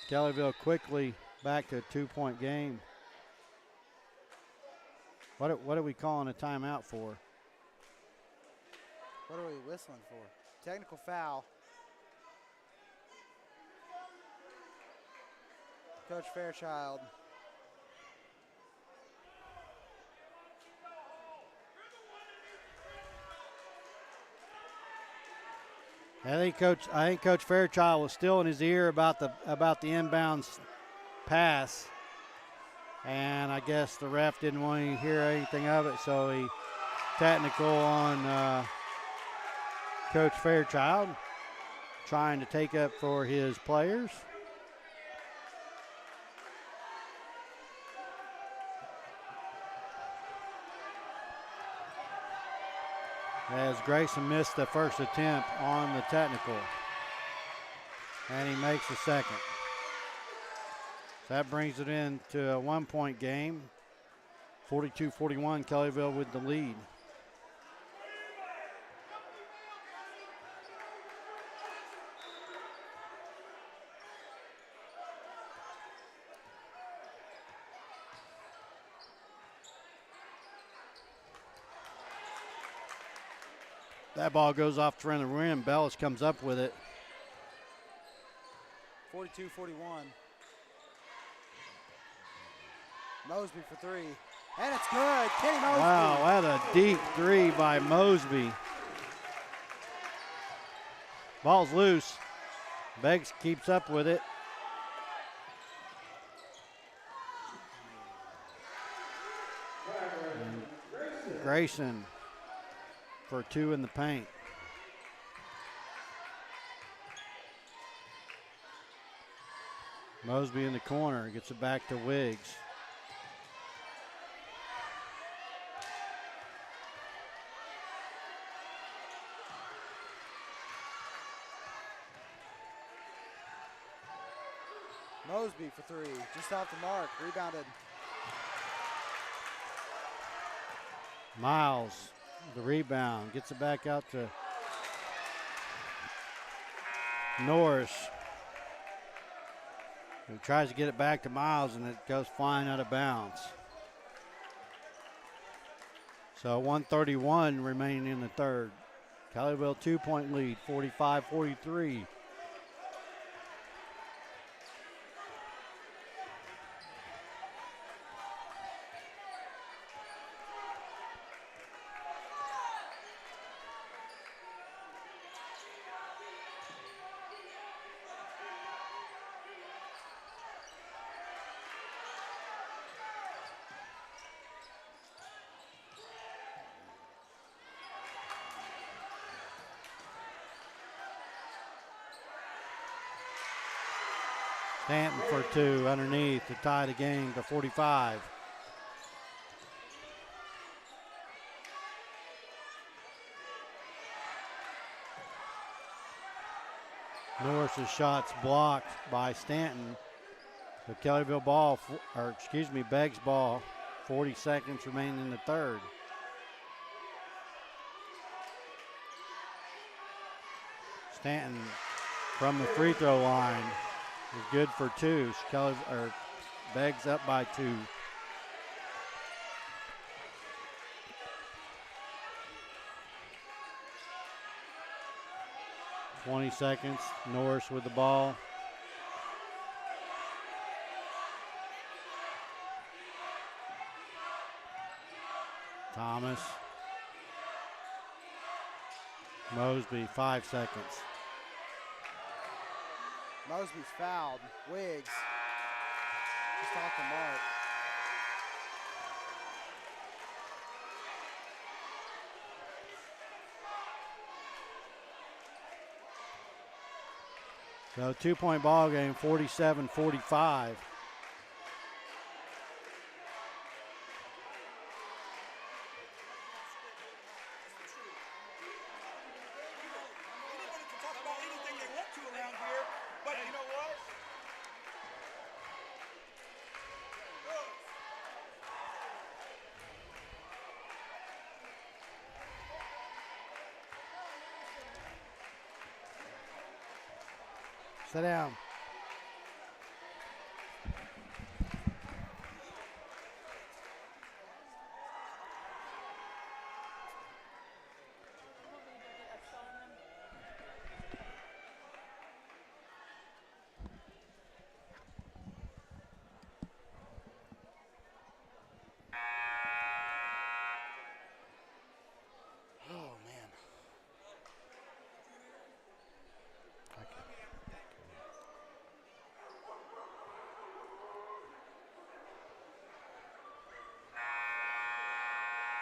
Kellyville quickly back to a 2-point game. What are we calling a timeout for? What are we whistling for? Technical foul. Coach Fairchild. I think Coach Fairchild was still in his ear about the inbounds pass, and I guess the ref didn't want to hear anything of it, so he technical on Coach Fairchild, trying to take up for his players. As Grayson missed the first attempt on the technical, and he makes the second. So that brings it into a 1-point game. 42-41, Kellyville with the lead. That ball goes off the front of the rim. Bellis comes up with it. 42-41. Mosby for 3. And it's good. Kenny Mosby. Wow, what a deep 3 by Mosby. Ball's loose. Beggs keeps up with it. And Grayson for 2 in the paint. Mosby in the corner, gets it back to Wiggs. Mosby for 3, just off the mark, rebounded. Miles, the rebound, gets it back out to Norris, who tries to get it back to Miles, and it goes flying out of bounds. So 1:31 remaining in the third. Kellyville 2-point lead, 45-43. Stanton for 2 underneath to tie the game to 45. Norris's shot's blocked by Stanton. The Kellyville ball, Beggs ball, 40 seconds remaining in the third. Stanton from the free throw line is good for 2. Beggs up by 2. (20 seconds). Norris with the ball. Thomas. Mosby, 5 seconds. Mosby's fouled. Wiggs. Just off the mark. So 2-point ball game, 47-45. Sit down. Oh, man.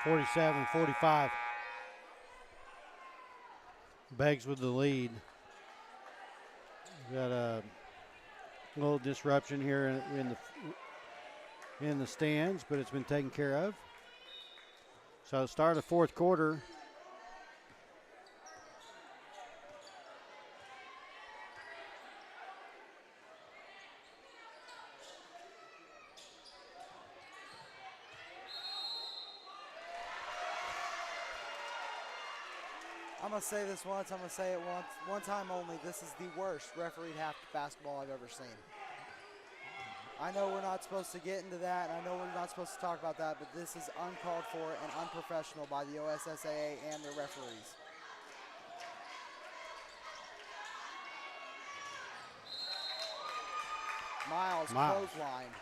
47-45. Beggs with the lead. Got a little disruption here in the stands, but it's been taken care of. So start of fourth quarter. I'm going to say this once. I'm going to say it once. One time only. This is the worst refereed half basketball I've ever seen. I know we're not supposed to get into that, and I know we're not supposed to talk about that, but this is uncalled for and unprofessional by the OSSAA and their referees. Miles clotheslined.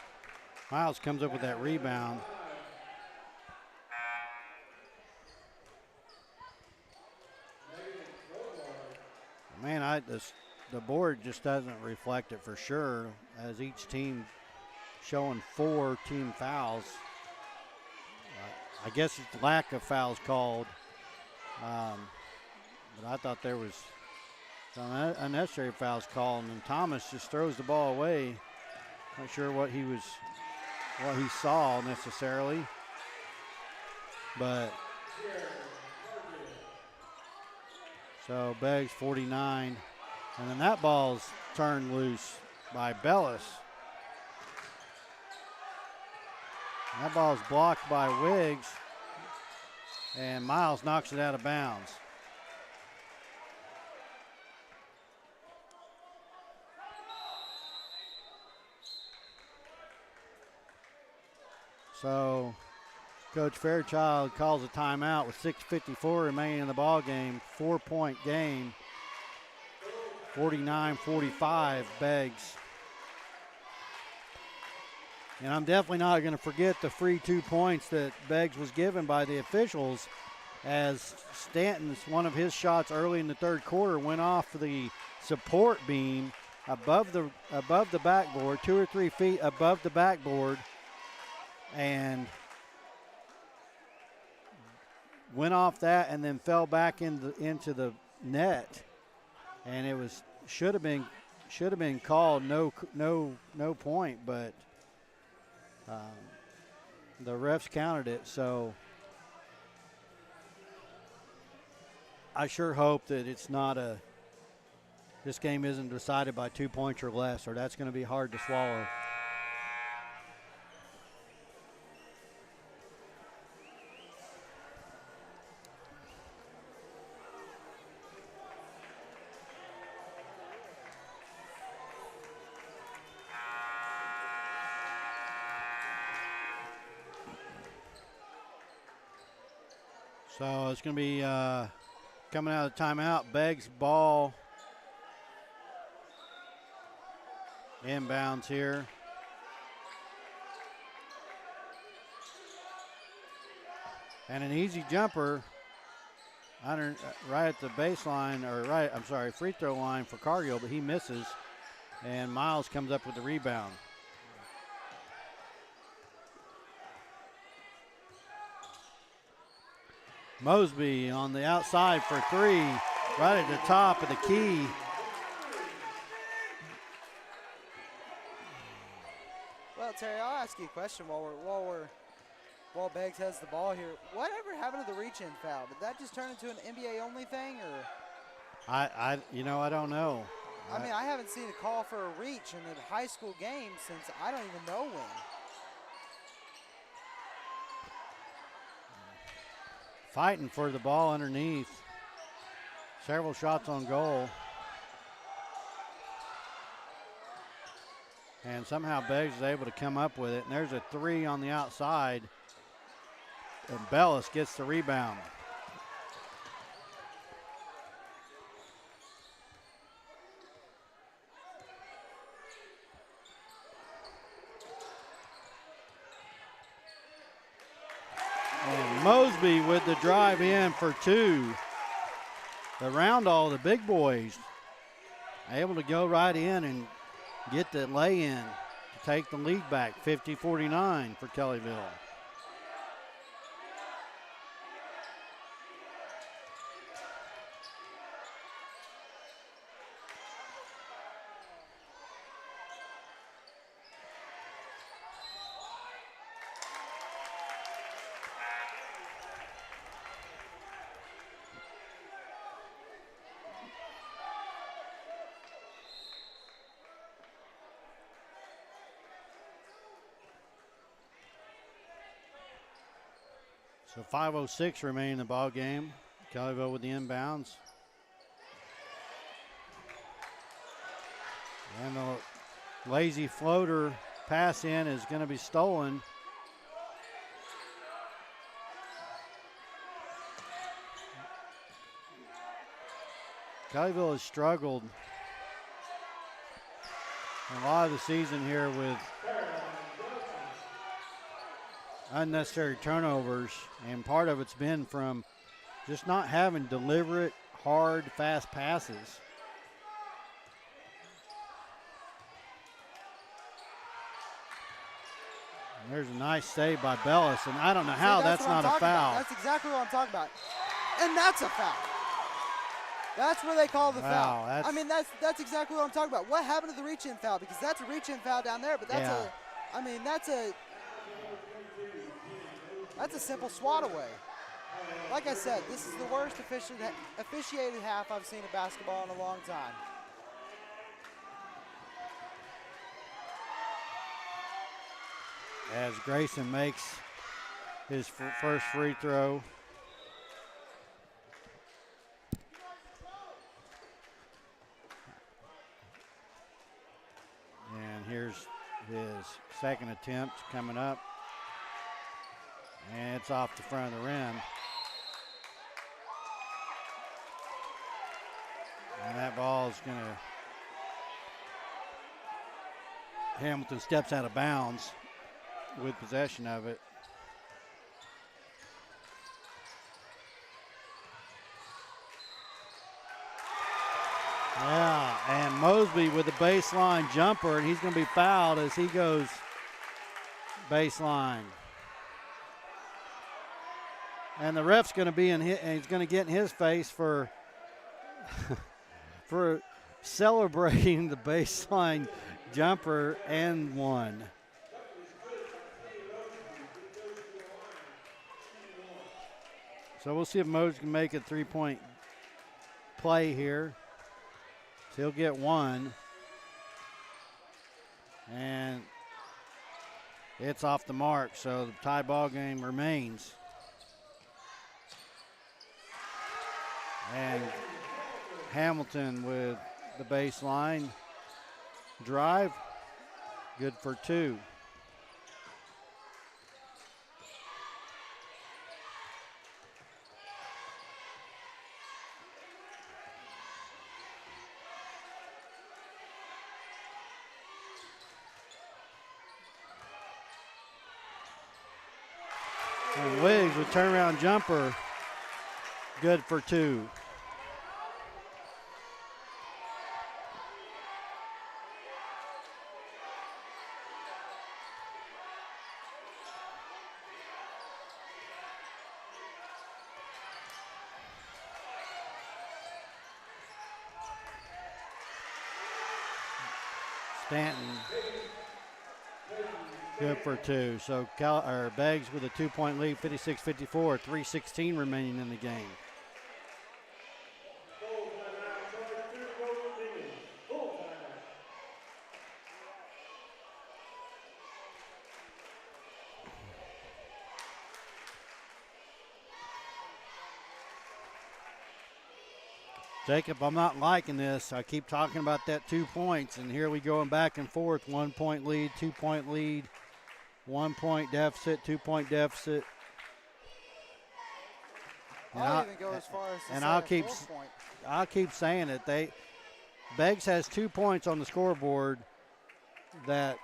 Miles comes up with that rebound. Man, the board just doesn't reflect it for sure, as each team showing 4 team fouls. I guess it's lack of fouls called, but I thought there was some unnecessary fouls called, and then Thomas just throws the ball away. Not sure what he saw necessarily, but so Beggs 49, and then that ball's turned loose by Bellis. That ball's blocked by Wiggs, and Miles knocks it out of bounds. So Coach Fairchild calls a timeout with 6:54 remaining in the ball game. 4-point game. 49-45 Beggs. And I'm definitely not going to forget the free 2 points that Beggs was given by the officials, as Stanton's one of his shots early in the third quarter went off the support beam above the backboard, 2 or 3 feet above the backboard, and went off that and then fell back into the net, and it should have been called no point, but the refs counted it. So I sure hope that this game isn't decided by 2 points or less, or that's going to be hard to swallow. So it's going to be coming out of the timeout. Beggs ball inbounds here. And an easy jumper right at the baseline, free throw line for Cargill, but he misses. And Miles comes up with the rebound. Mosby on the outside for 3, right at the top of the key. ask you a question while Beggs has the ball here. Whatever happened to the reach-in foul? Did that just turn into an NBA only thing, or? I don't know. I mean, I haven't seen a call for a reach in a high school game since I don't even know when. Fighting for the ball underneath. Several shots on goal. And somehow Beggs is able to come up with it. And there's a 3 on the outside. And Bellis gets the rebound. And Mosby with the drive in for 2. The Roundall, the big boys, able to go right in and get the lay-in to take the lead back, 50-49 for Kellyville. So 5:06 remaining in the ball game. Kellyville with the inbounds. And the lazy floater pass in is going to be stolen. Kellyville has struggled a lot of the season here with unnecessary turnovers, and part of it's been from just not having deliberate, hard, fast passes. And there's a nice save by Bellis, and I don't know how that's not a foul. That's exactly what I'm talking about. And that's a foul. That's where they call the foul. I mean, that's exactly what I'm talking about. What happened to the reach-in foul? Because that's a reach-in foul down there, but that's a simple swat away. Like I said, this is the worst officiated half I've seen of basketball in a long time. As Grayson makes his first free throw. And here's his second attempt coming up. And it's off the front of the rim. And that ball is going to, Hamilton steps out of bounds with possession of it. Yeah, and Mosby with the baseline jumper, and he's going to be fouled as he goes baseline. And the ref's going to be and he's going to get in his face for for celebrating the baseline jumper and one. So we'll see if Mosby can make a three-point play here. So he'll get one. And it's off the mark, so the tie ball game remains. And Hamilton with the baseline drive, good for two. And Wiggs with turnaround jumper, good for two. Stanton Good for two. So Beggs with a 2-point lead, 56-54, 3:16 remaining in the game. Full timeout, charge 2, Golden Demons. Full timeout. Jacob, I'm not liking this. I keep talking about that 2 points, and here we going back and forth. 1 point lead, 2 point lead, 1 point deficit, 2 point deficit. I'll even go as far as to say I'll a keep 4 point. I'll keep saying it. Beggs has 2 points on the scoreboard that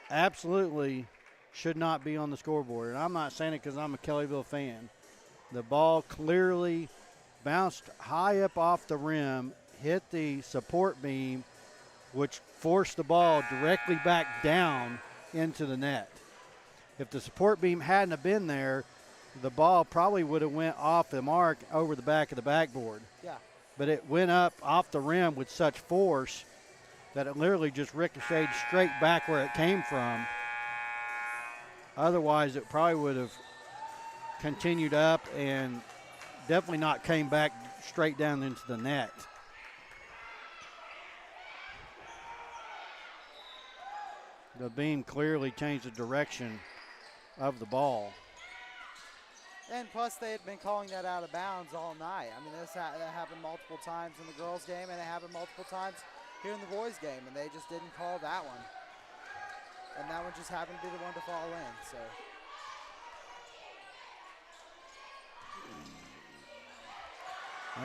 absolutely should not be on the scoreboard. And I'm not saying it because I'm a Kellyville fan. The ball clearly bounced high up off the rim, hit the support beam, which forced the ball directly back down into the net. If the support beam hadn't have been there, the ball probably would have went off the mark over the back of the backboard. Yeah. But it went up off the rim with such force that it literally just ricocheted straight back where it came from. Otherwise, it probably would have continued up and definitely not came back straight down into the net. The beam clearly changed the direction of the ball. And plus, they had been calling that out of bounds all night. I mean, that happened multiple times in the girls' game, and it happened multiple times here in the boys' game, and they just didn't call that one. And that one just happened to be the one to fall in. So.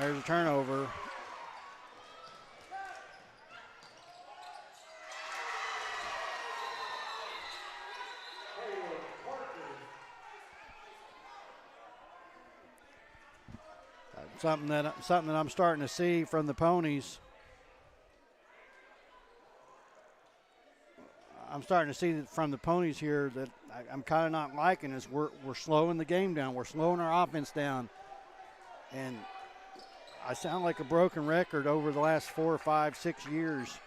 There's a turnover. Something that I'm starting to see from the Ponies. I'm starting to see from the Ponies here that I'm kind of not liking is we're slowing the game down. We're slowing our offense down. And I sound like a broken record over the last 4 or 5, 6 years.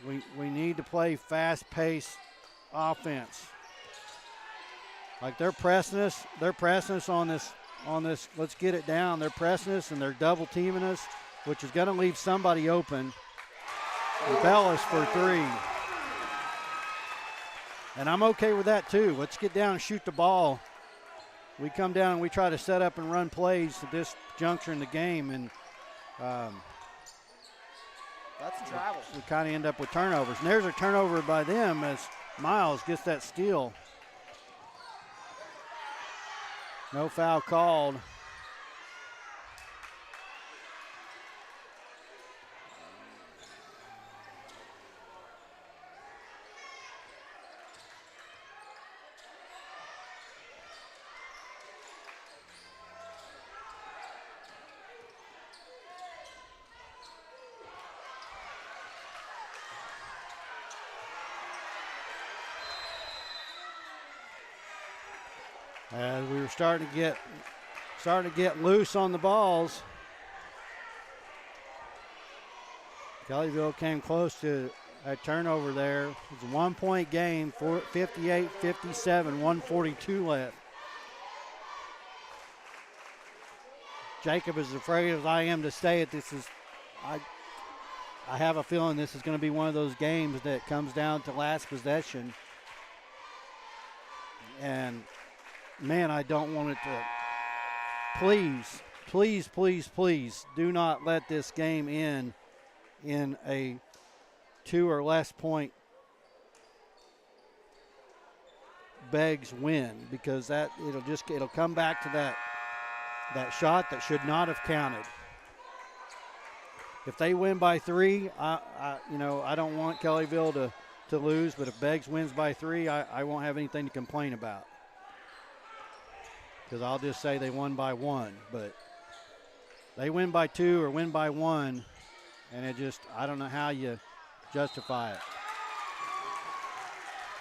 We need to play fast-paced offense. Like they're pressing us on this, let's get it down. They're pressing us and they're double teaming us, which is going to leave somebody open. Bellis for 3. And I'm okay with that too. Let's get down and shoot the ball. We come down and we try to set up and run plays at this juncture in the game, and That's travel. we kind of end up with turnovers. And there's a turnover by them as Miles gets that steal. No foul called. As we were starting to get loose on the balls. Kellyville came close to a turnover there. It was a 1 point game, 58-57, 1:42 left. Jacob is afraid as I am to say it. I have a feeling this is going to be one of those games that comes down to last possession. And man, I don't want it to. Please, please, please, please do not let this game end in a 2 or less point Beggs win, because it'll come back to that shot that should not have counted. If they win by 3, I don't want Kellyville to lose, but if Beggs wins by 3, I won't have anything to complain about. Because I'll just say they won by 1, but they win by 2 or win by 1, and I don't know how you justify it.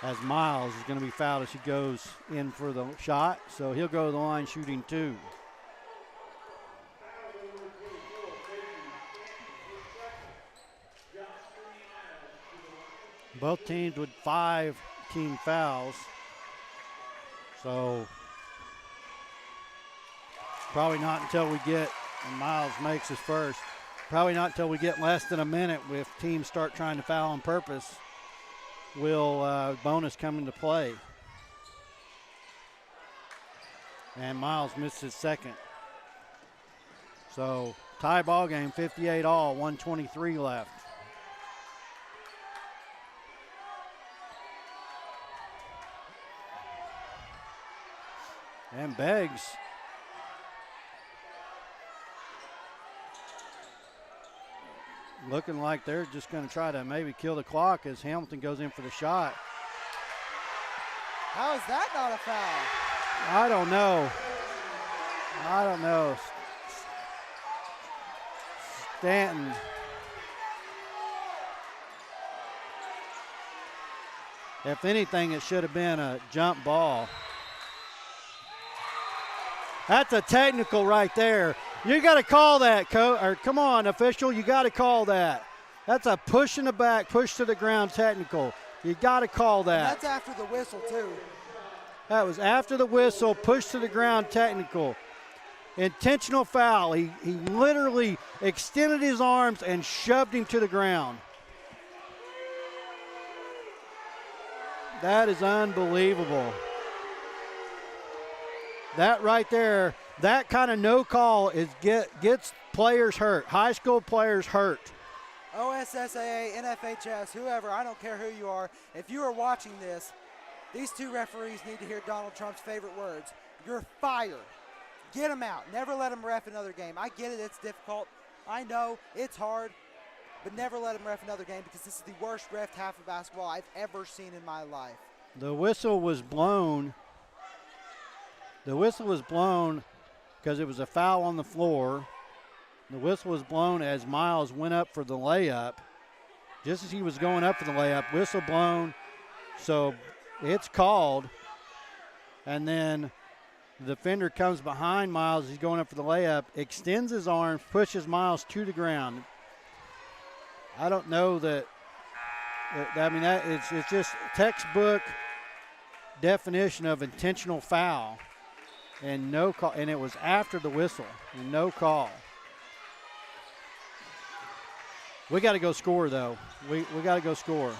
As Miles is going to be fouled as he goes in for the shot, so he'll go to the line shooting 2. Both teams with 5 team fouls. So probably not until we get, and Miles makes his first, probably not until we get less than a minute if teams start trying to foul on purpose will bonus come into play. And Miles missed his second. So tie ball game, 58 all, 123 left. And Beggs looking like they're just going to try to maybe kill the clock as Hamilton goes in for the shot. How is that not a foul? I don't know. Stanton. If anything, it should have been a jump ball. That's a technical right there. You got to call that, come on, official. You got to call that. That's a push in the back, push to the ground technical. You got to call that. And that's after the whistle, too. That was after the whistle, push to the ground technical. Intentional foul. He literally extended his arms and shoved him to the ground. That is unbelievable. That right there, that kind of no call gets players hurt, high school players hurt. OSSAA, NFHS, whoever, I don't care who you are. If you are watching this, these two referees need to hear Donald Trump's favorite words. You're fired. Get them out. Never let them ref another game. I get it. It's difficult. I know. It's hard. But never let them ref another game because this is the worst ref half of basketball I've ever seen in my life. The whistle was blown. The whistle was blown because it was a foul on the floor. The whistle was blown as Miles went up for the layup. Just as he was going up for the layup, whistle blown. So it's called. And then the defender comes behind Miles. He's going up for the layup, extends his arms, pushes Miles to the ground. I don't know that. I mean, it's just textbook definition of intentional foul. And no call, and it was after the whistle, and no call. We got to go score, though. We got to go score.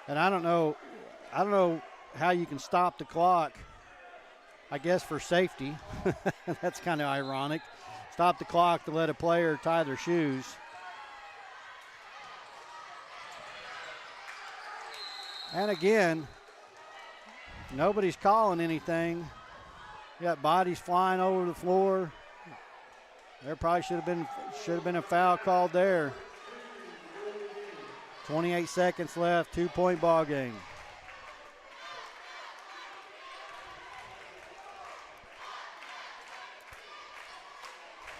And I don't know how you can stop the clock, I guess for safety. That's kind of ironic. Stop the clock to let a player tie their shoes. And again, nobody's calling anything. You got bodies flying over the floor. There probably should have been a foul called there. 28 seconds left, 2-point ball game.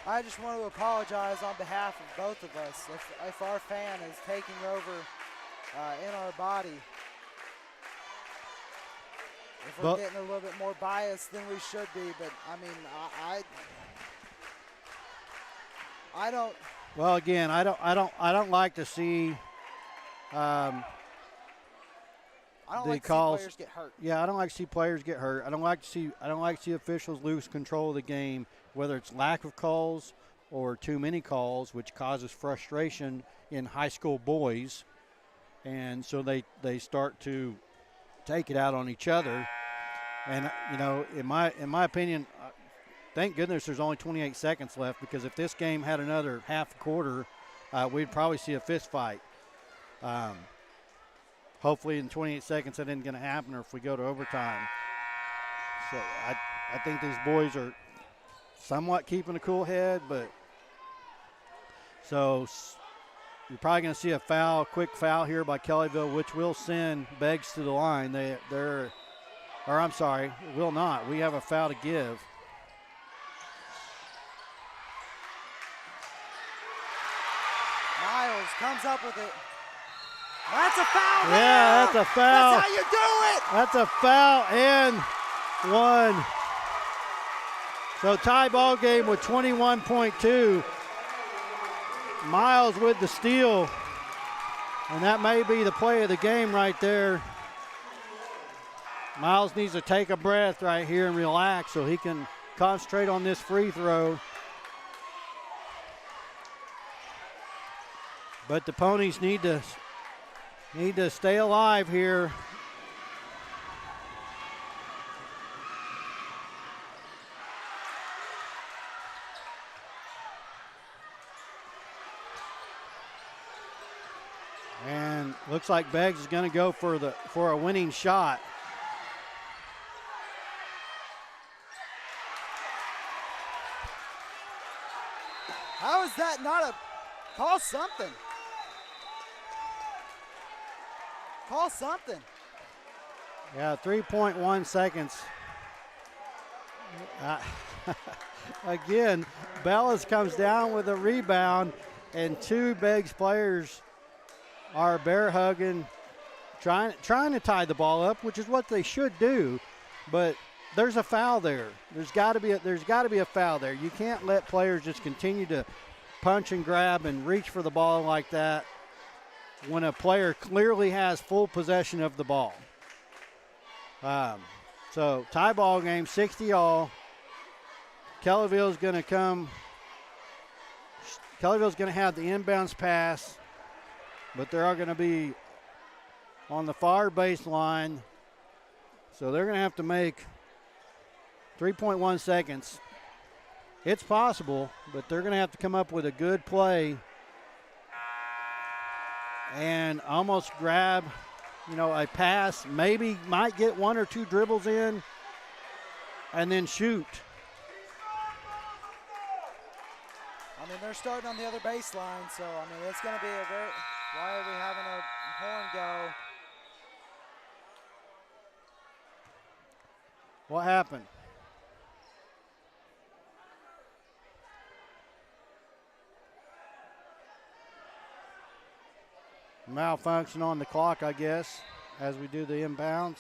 I just want to apologize on behalf of both of us if our fan is taking over in our body. If we're getting a little bit more biased than we should be, but I mean, I don't. Well, again, I don't like to see. I don't like to see players get hurt. Yeah, I don't like to see players get hurt. I don't like to see officials lose control of the game, whether it's lack of calls or too many calls, which causes frustration in high school boys, and so they start to take it out on each other. And you know, in my opinion, thank goodness there's only 28 seconds left, because if this game had another half quarter, we'd probably see a fist fight. Hopefully in 28 seconds that isn't going to happen, or if we go to overtime. So I think these boys are somewhat keeping a cool head, but so you're probably going to see a quick foul here by Kellyville, which will send Beggs to the line. Will not. We have a foul to give. Miles comes up with it. That's a foul. Yeah, now. that's a foul. That's how you do it. That's a foul and one. So tie ball game with 21.2. Miles with the steal. And that may be the play of the game right there. Miles needs to take a breath right here and relax so he can concentrate on this free throw. But the Ponies need to stay alive here. And looks like Beggs is going to go for a winning shot. How is that not a call something? Call something. Yeah, 3.1 seconds. Again, Bellis comes down with a rebound, and two Beggs players are bear hugging, trying to tie the ball up, which is what they should do. But there's a foul there. There's got to be a foul there. You can't let players just continue to punch and grab and reach for the ball like that when a player clearly has full possession of the ball. So tie ball game, 60-all. Kellyville's going to have the inbounds pass, but they are going to be on the far baseline. So they're going to have to make 3.1 seconds. It's possible, but they're going to have to come up with a good play and almost grab, a pass. Maybe might get one or two dribbles in and then shoot. I mean, they're starting on the other baseline, so, it's going to be why are we having a horn go? What happened? Malfunction on the clock, I guess, as we do the inbounds.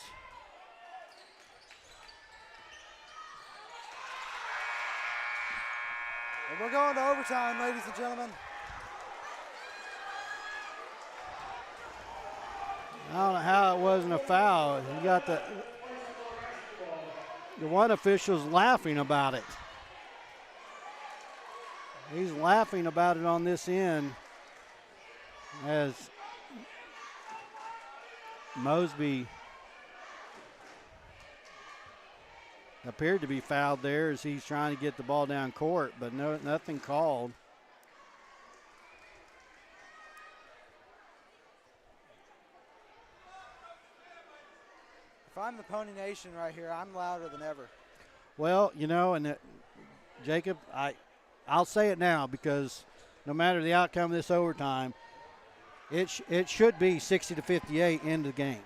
And we're going to overtime, ladies and gentlemen. I don't know how it wasn't a foul. You got the one official's laughing about it. He's laughing about it on this end as Mosby appeared to be fouled there as he's trying to get the ball down court, but nothing called. If I'm the Pony Nation right here, I'm louder than ever. Well, Jacob, I'll say it now because no matter the outcome of this overtime, it should be 60-58 in the game.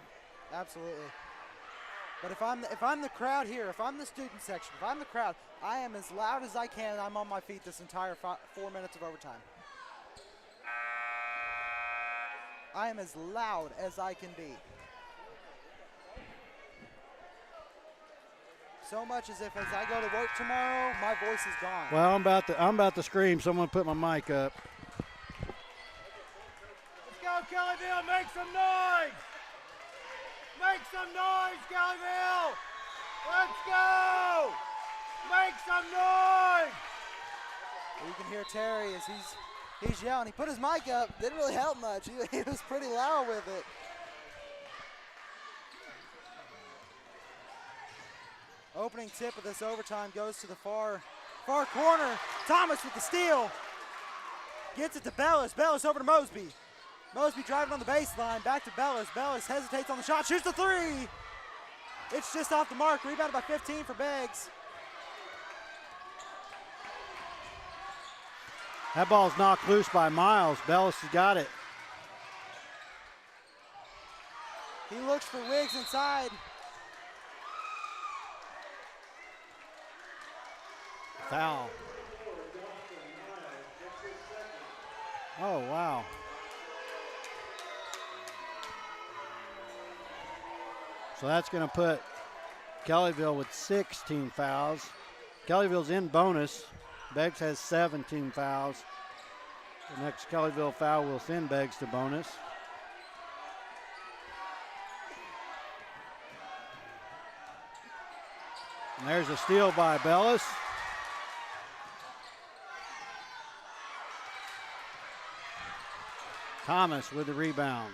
Absolutely. But if I'm the crowd here, if I'm the student section, if I'm the crowd, I am as loud as I can, and I'm on my feet this entire 4 minutes of overtime. I am as loud as I can be. So much as if as I go to work tomorrow, my voice is gone. Well, I'm about to scream. Someone put my mic up. Let's go, Kellyville. Make some noise. Make some noise, Kellyville. Let's go. Make some noise. You can hear Terry as he's yelling. He put his mic up. Didn't really help much. He was pretty loud with it. Opening tip of this overtime goes to the far corner. Thomas with the steal. Gets it to Bellis. Bellis over to Mosby. Mosby driving on the baseline. Back to Bellis. Bellis hesitates on the shot. Shoots the three. It's just off the mark. Rebounded by 15 for Beggs. That ball's knocked loose by Miles. Bellis has got it. He looks for Wiggs inside. Foul. Oh, wow. So that's going to put Kellyville with 6 team fouls. Kellyville's in bonus. Beggs has 7 team fouls. The next Kellyville foul will send Beggs to bonus. And there's a steal by Bellis. Thomas with the rebound.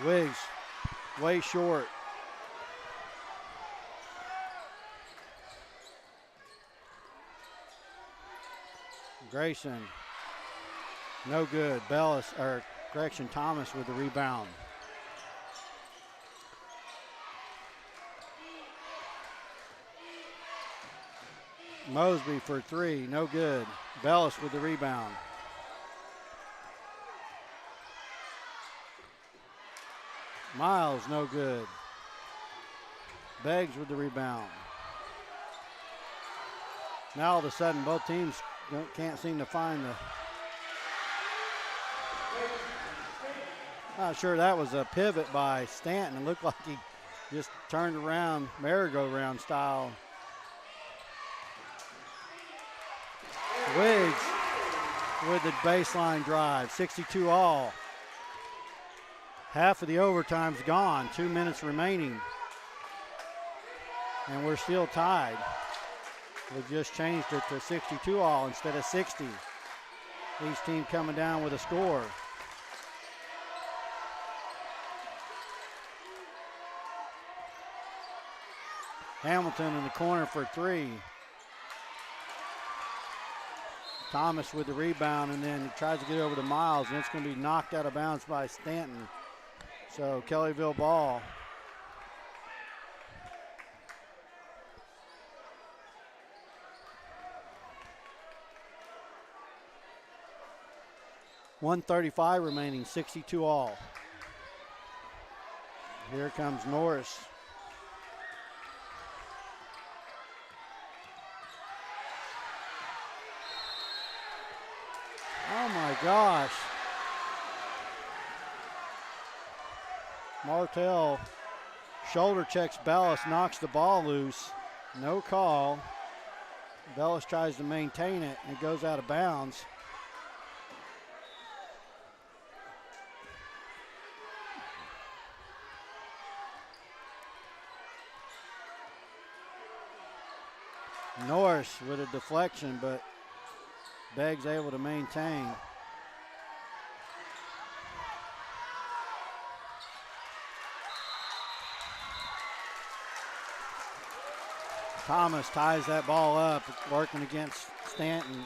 Wiggs way short. Grayson, no good. Thomas with the rebound. Mosby for 3, no good. Bellis with the rebound. Miles, no good. Beggs with the rebound. Now all of a sudden both teams can't seem to find the... Not sure that was a pivot by Stanton. It looked like he just turned around, merry-go-round style. Wiggs with the baseline drive, 62 all. Half of the overtime's gone, 2 minutes remaining. And we're still tied. We've just changed it to 62 all instead of 60. Each team coming down with a score. Hamilton in the corner for 3. Thomas with the rebound, and then he tries to get over to Miles, and it's going to be knocked out of bounds by Stanton. So Kellyville ball. .135 remaining, 62 all. Here comes Norris. Oh my gosh. Martell shoulder checks Bellis, knocks the ball loose. No call. Bellis tries to maintain it, and it goes out of bounds. Norris with a deflection, but Beggs able to maintain. Thomas ties that ball up, working against Stanton.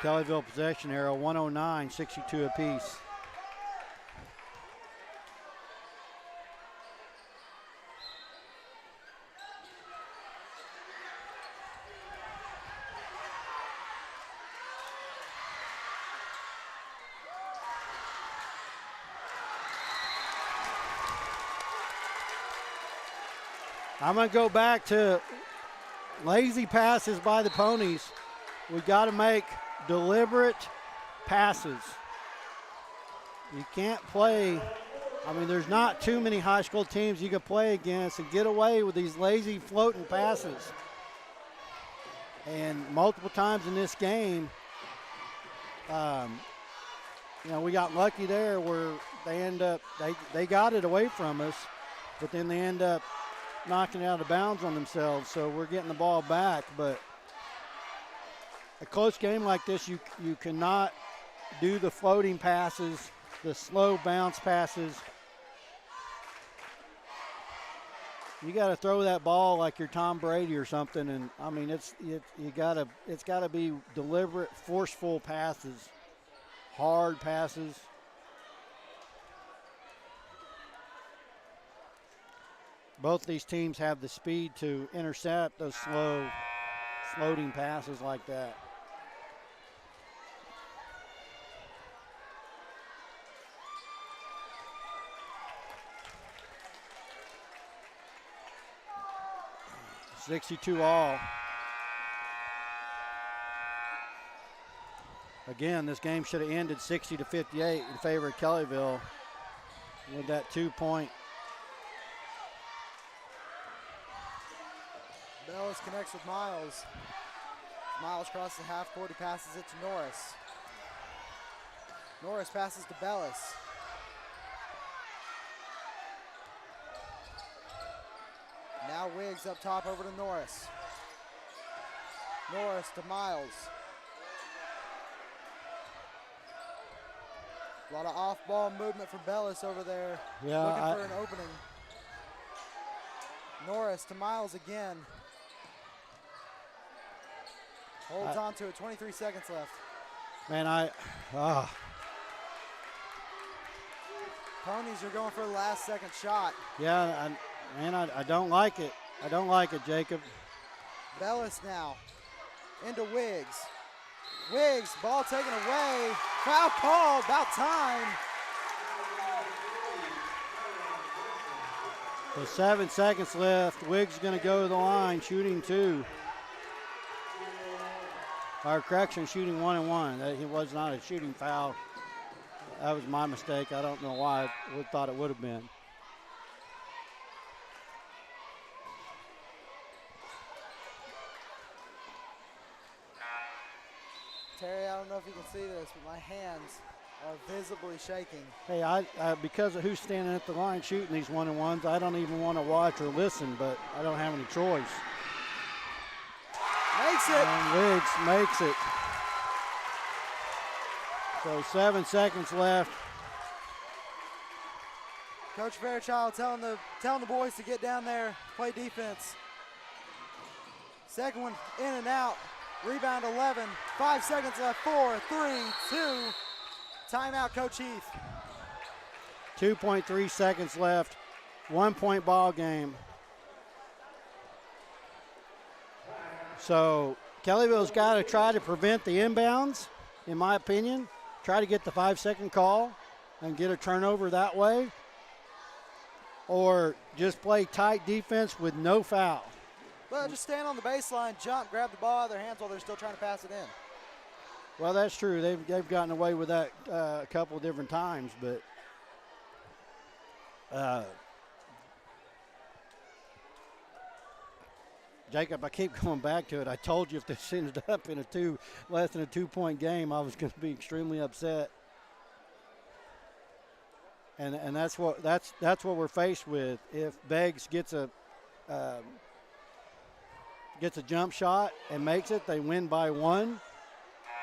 Kellyville possession arrow, 109, 62 apiece. I'm going to go back to lazy passes by the Ponies. We got to make deliberate passes. You can't play. I mean, there's not too many high school teams you can play against and get away with these lazy floating passes. And multiple times in this game, we got lucky there where they end up, they got it away from us, but then they end up knocking it out of bounds on themselves, so we're getting the ball back. But a close game like this, you cannot do the floating passes, the slow bounce passes. You got to throw that ball like you're Tom Brady or something, and I mean it's got to be deliberate, forceful passes, hard passes. Both these teams have the speed to intercept those slow, floating passes like that. .62 all. Again, this game should have ended 60-58 in favor of Kellyville. with that 2-point. Bellis connects with Miles. Miles crosses the half court. He passes it to Norris. Norris passes to Bellis. Now Wiggs up top over to Norris. Norris to Miles. A lot of off-ball movement from Bellis over there. Yeah, looking for an opening. Norris to Miles again. Holds on to it, 23 seconds left. Man, Ponies are going for the last second shot. yeah, I don't like it. I don't like it, Jacob. Bellis now into Wiggs. Wiggs, ball taken away. Foul call, about time. So 7 seconds left. Wiggs is going to go to the line, shooting 2. Our correction, shooting 1 and 1. It was not a shooting foul. That was my mistake. I don't know why I thought it would have been. Terry, I don't know if you can see this, but my hands are visibly shaking. Hey, I because of who's standing at the line shooting these 1 and 1s, I don't even want to watch or listen, but I don't have any choice. Makes it. And Wiggs makes it. So 7 seconds left. Coach Fairchild telling the boys to get down there, play defense. Second one in and out. Rebound 11. 5 seconds left. 4, 3, 2. Timeout, Coach Heath. 2.3 seconds left. 1 point ball game. So Kellyville's got to try to prevent the inbounds, in my opinion. Try to get the 5-second call and get a turnover that way. Or just play tight defense with no foul. Well, just stand on the baseline, jump, grab the ball out of their hands while they're still trying to pass it in. Well, that's true. They've gotten away with that a couple of different times, but Jacob, I keep going back to it. I told you if this ended up in less than a 2-point game, I was going to be extremely upset. And that's what we're faced with. If Beggs gets a jump shot and makes it, they win by 1.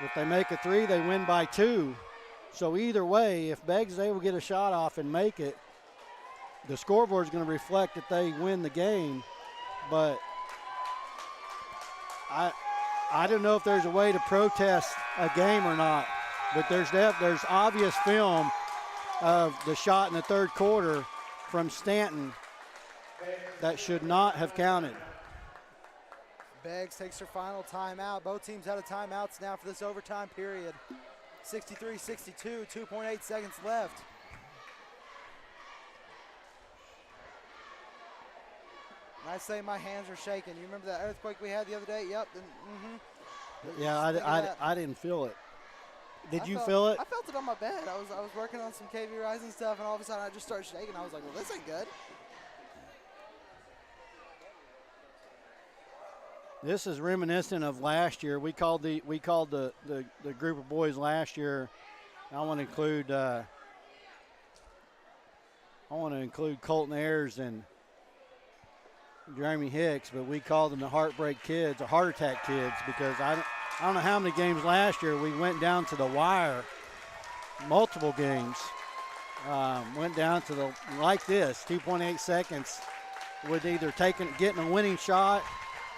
If they make a 3, they win by 2. So either way, if Beggs is able to get a shot off and make it, the scoreboard is going to reflect that they win the game. But I don't know if there's a way to protest a game or not. But there's obvious film of the shot in the third quarter from Stanton that should not have counted. Beggs takes her final timeout. Both teams out of timeouts now for this overtime period. 63-62, 2.8 seconds left. And I say my hands are shaking. You remember that earthquake we had the other day? Yep. Yeah, I didn't feel it. Did you felt feel it? I felt it on my bed. I was working on some KV Rising stuff, and all of a sudden I just started shaking. I was like, well, this ain't good. This is reminiscent of last year. We called the group of boys last year. I want to include Colton Ayers and Jeremy Hicks, but we called them the heartbreak kids, the heart attack kids, because I don't know how many games last year we went down to the wire. Multiple games went down to like this, 2.8 seconds, with either getting a winning shot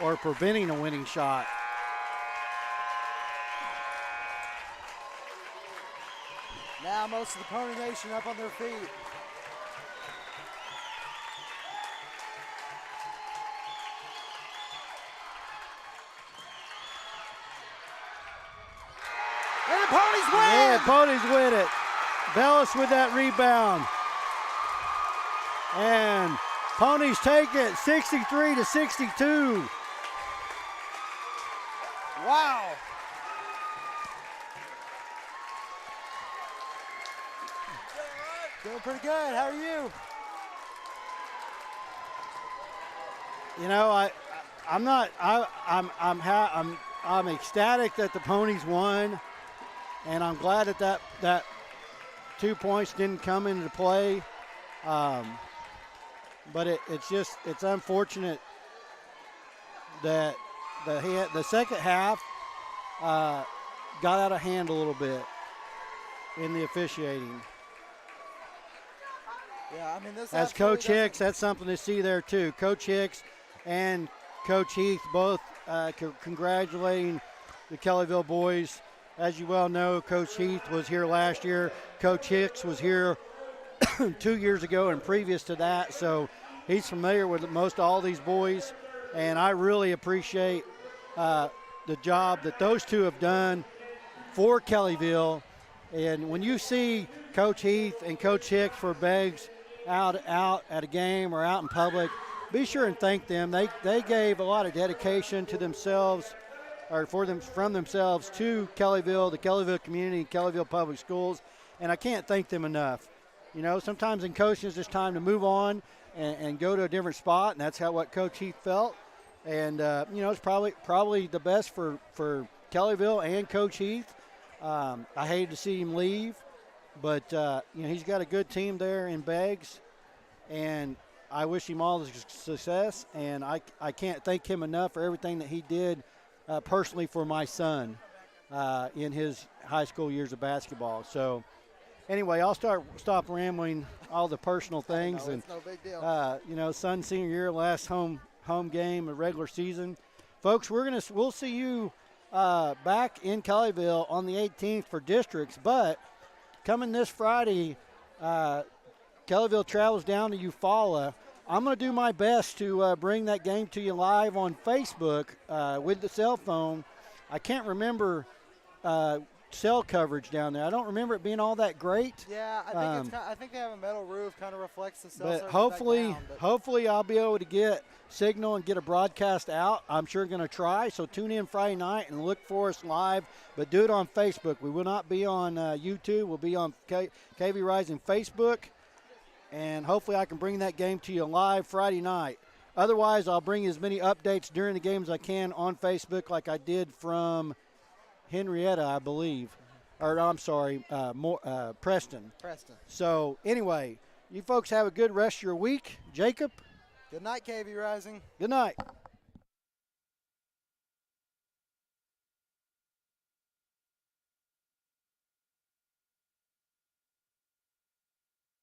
or preventing a winning shot. Now most of the Pony Nation up on their feet. And the Ponies win! Yeah, Ponies win it. Bellis with that rebound. And Ponies take it 63-62. Wow. Doing pretty good. How are you? You know, I'm ecstatic that the Ponies won, and I'm glad that 2 points didn't come into play. But it's unfortunate that the second half got out of hand a little bit in the officiating. Yeah, I mean, this As Coach Hicks, that's something to see there too. Coach Hicks and Coach Heath both congratulating the Kellyville boys. As you well know, Coach Heath was here last year. Coach Hicks was here 2 years ago and previous to that, so he's familiar with most all these boys, and I really appreciate the job that those two have done for Kellyville. And when you see Coach Heath and Coach Hicks for Beggs out at a game or out in public, be sure and thank them. They gave a lot of dedication to themselves, or from themselves to Kellyville, the Kellyville community, Kellyville Public Schools, and I can't thank them enough. You know, sometimes in coaching it's just time to move on and go to a different spot, and that's what Coach Heath felt. And, you know, it's probably the best for Kellyville and Coach Heath. I hated to see him leave, but, you know, he's got a good team there in Beggs, and I wish him all the success, and I can't thank him enough for everything that he did personally for my son in his high school years of basketball. So, anyway, I'll stop rambling all the personal things. It's no big deal. You know, son senior year, last home game of regular season. Folks, we'll see you back in Kellyville on the 18th for districts, but coming this Friday, Kellyville travels down to Eufaula. I'm going to do my best to bring that game to you live on Facebook with the cell phone. I can't remember cell coverage down there. I don't remember it being all that great. Yeah, I think they have a metal roof, kind of reflects the cell but service hopefully, back down, hopefully I'll be able to get signal and get a broadcast out. I'm sure going to try. So tune in Friday night and look for us live, but do it on Facebook. We will not be on YouTube. We'll be on KV Rising Facebook, and hopefully I can bring that game to you live Friday night. Otherwise, I'll bring as many updates during the game as I can on Facebook, like I did from Henrietta, I believe. Or, I'm sorry, Preston. Preston. So, anyway, you folks have a good rest of your week. Jacob? Good night, KV Rising. Good night.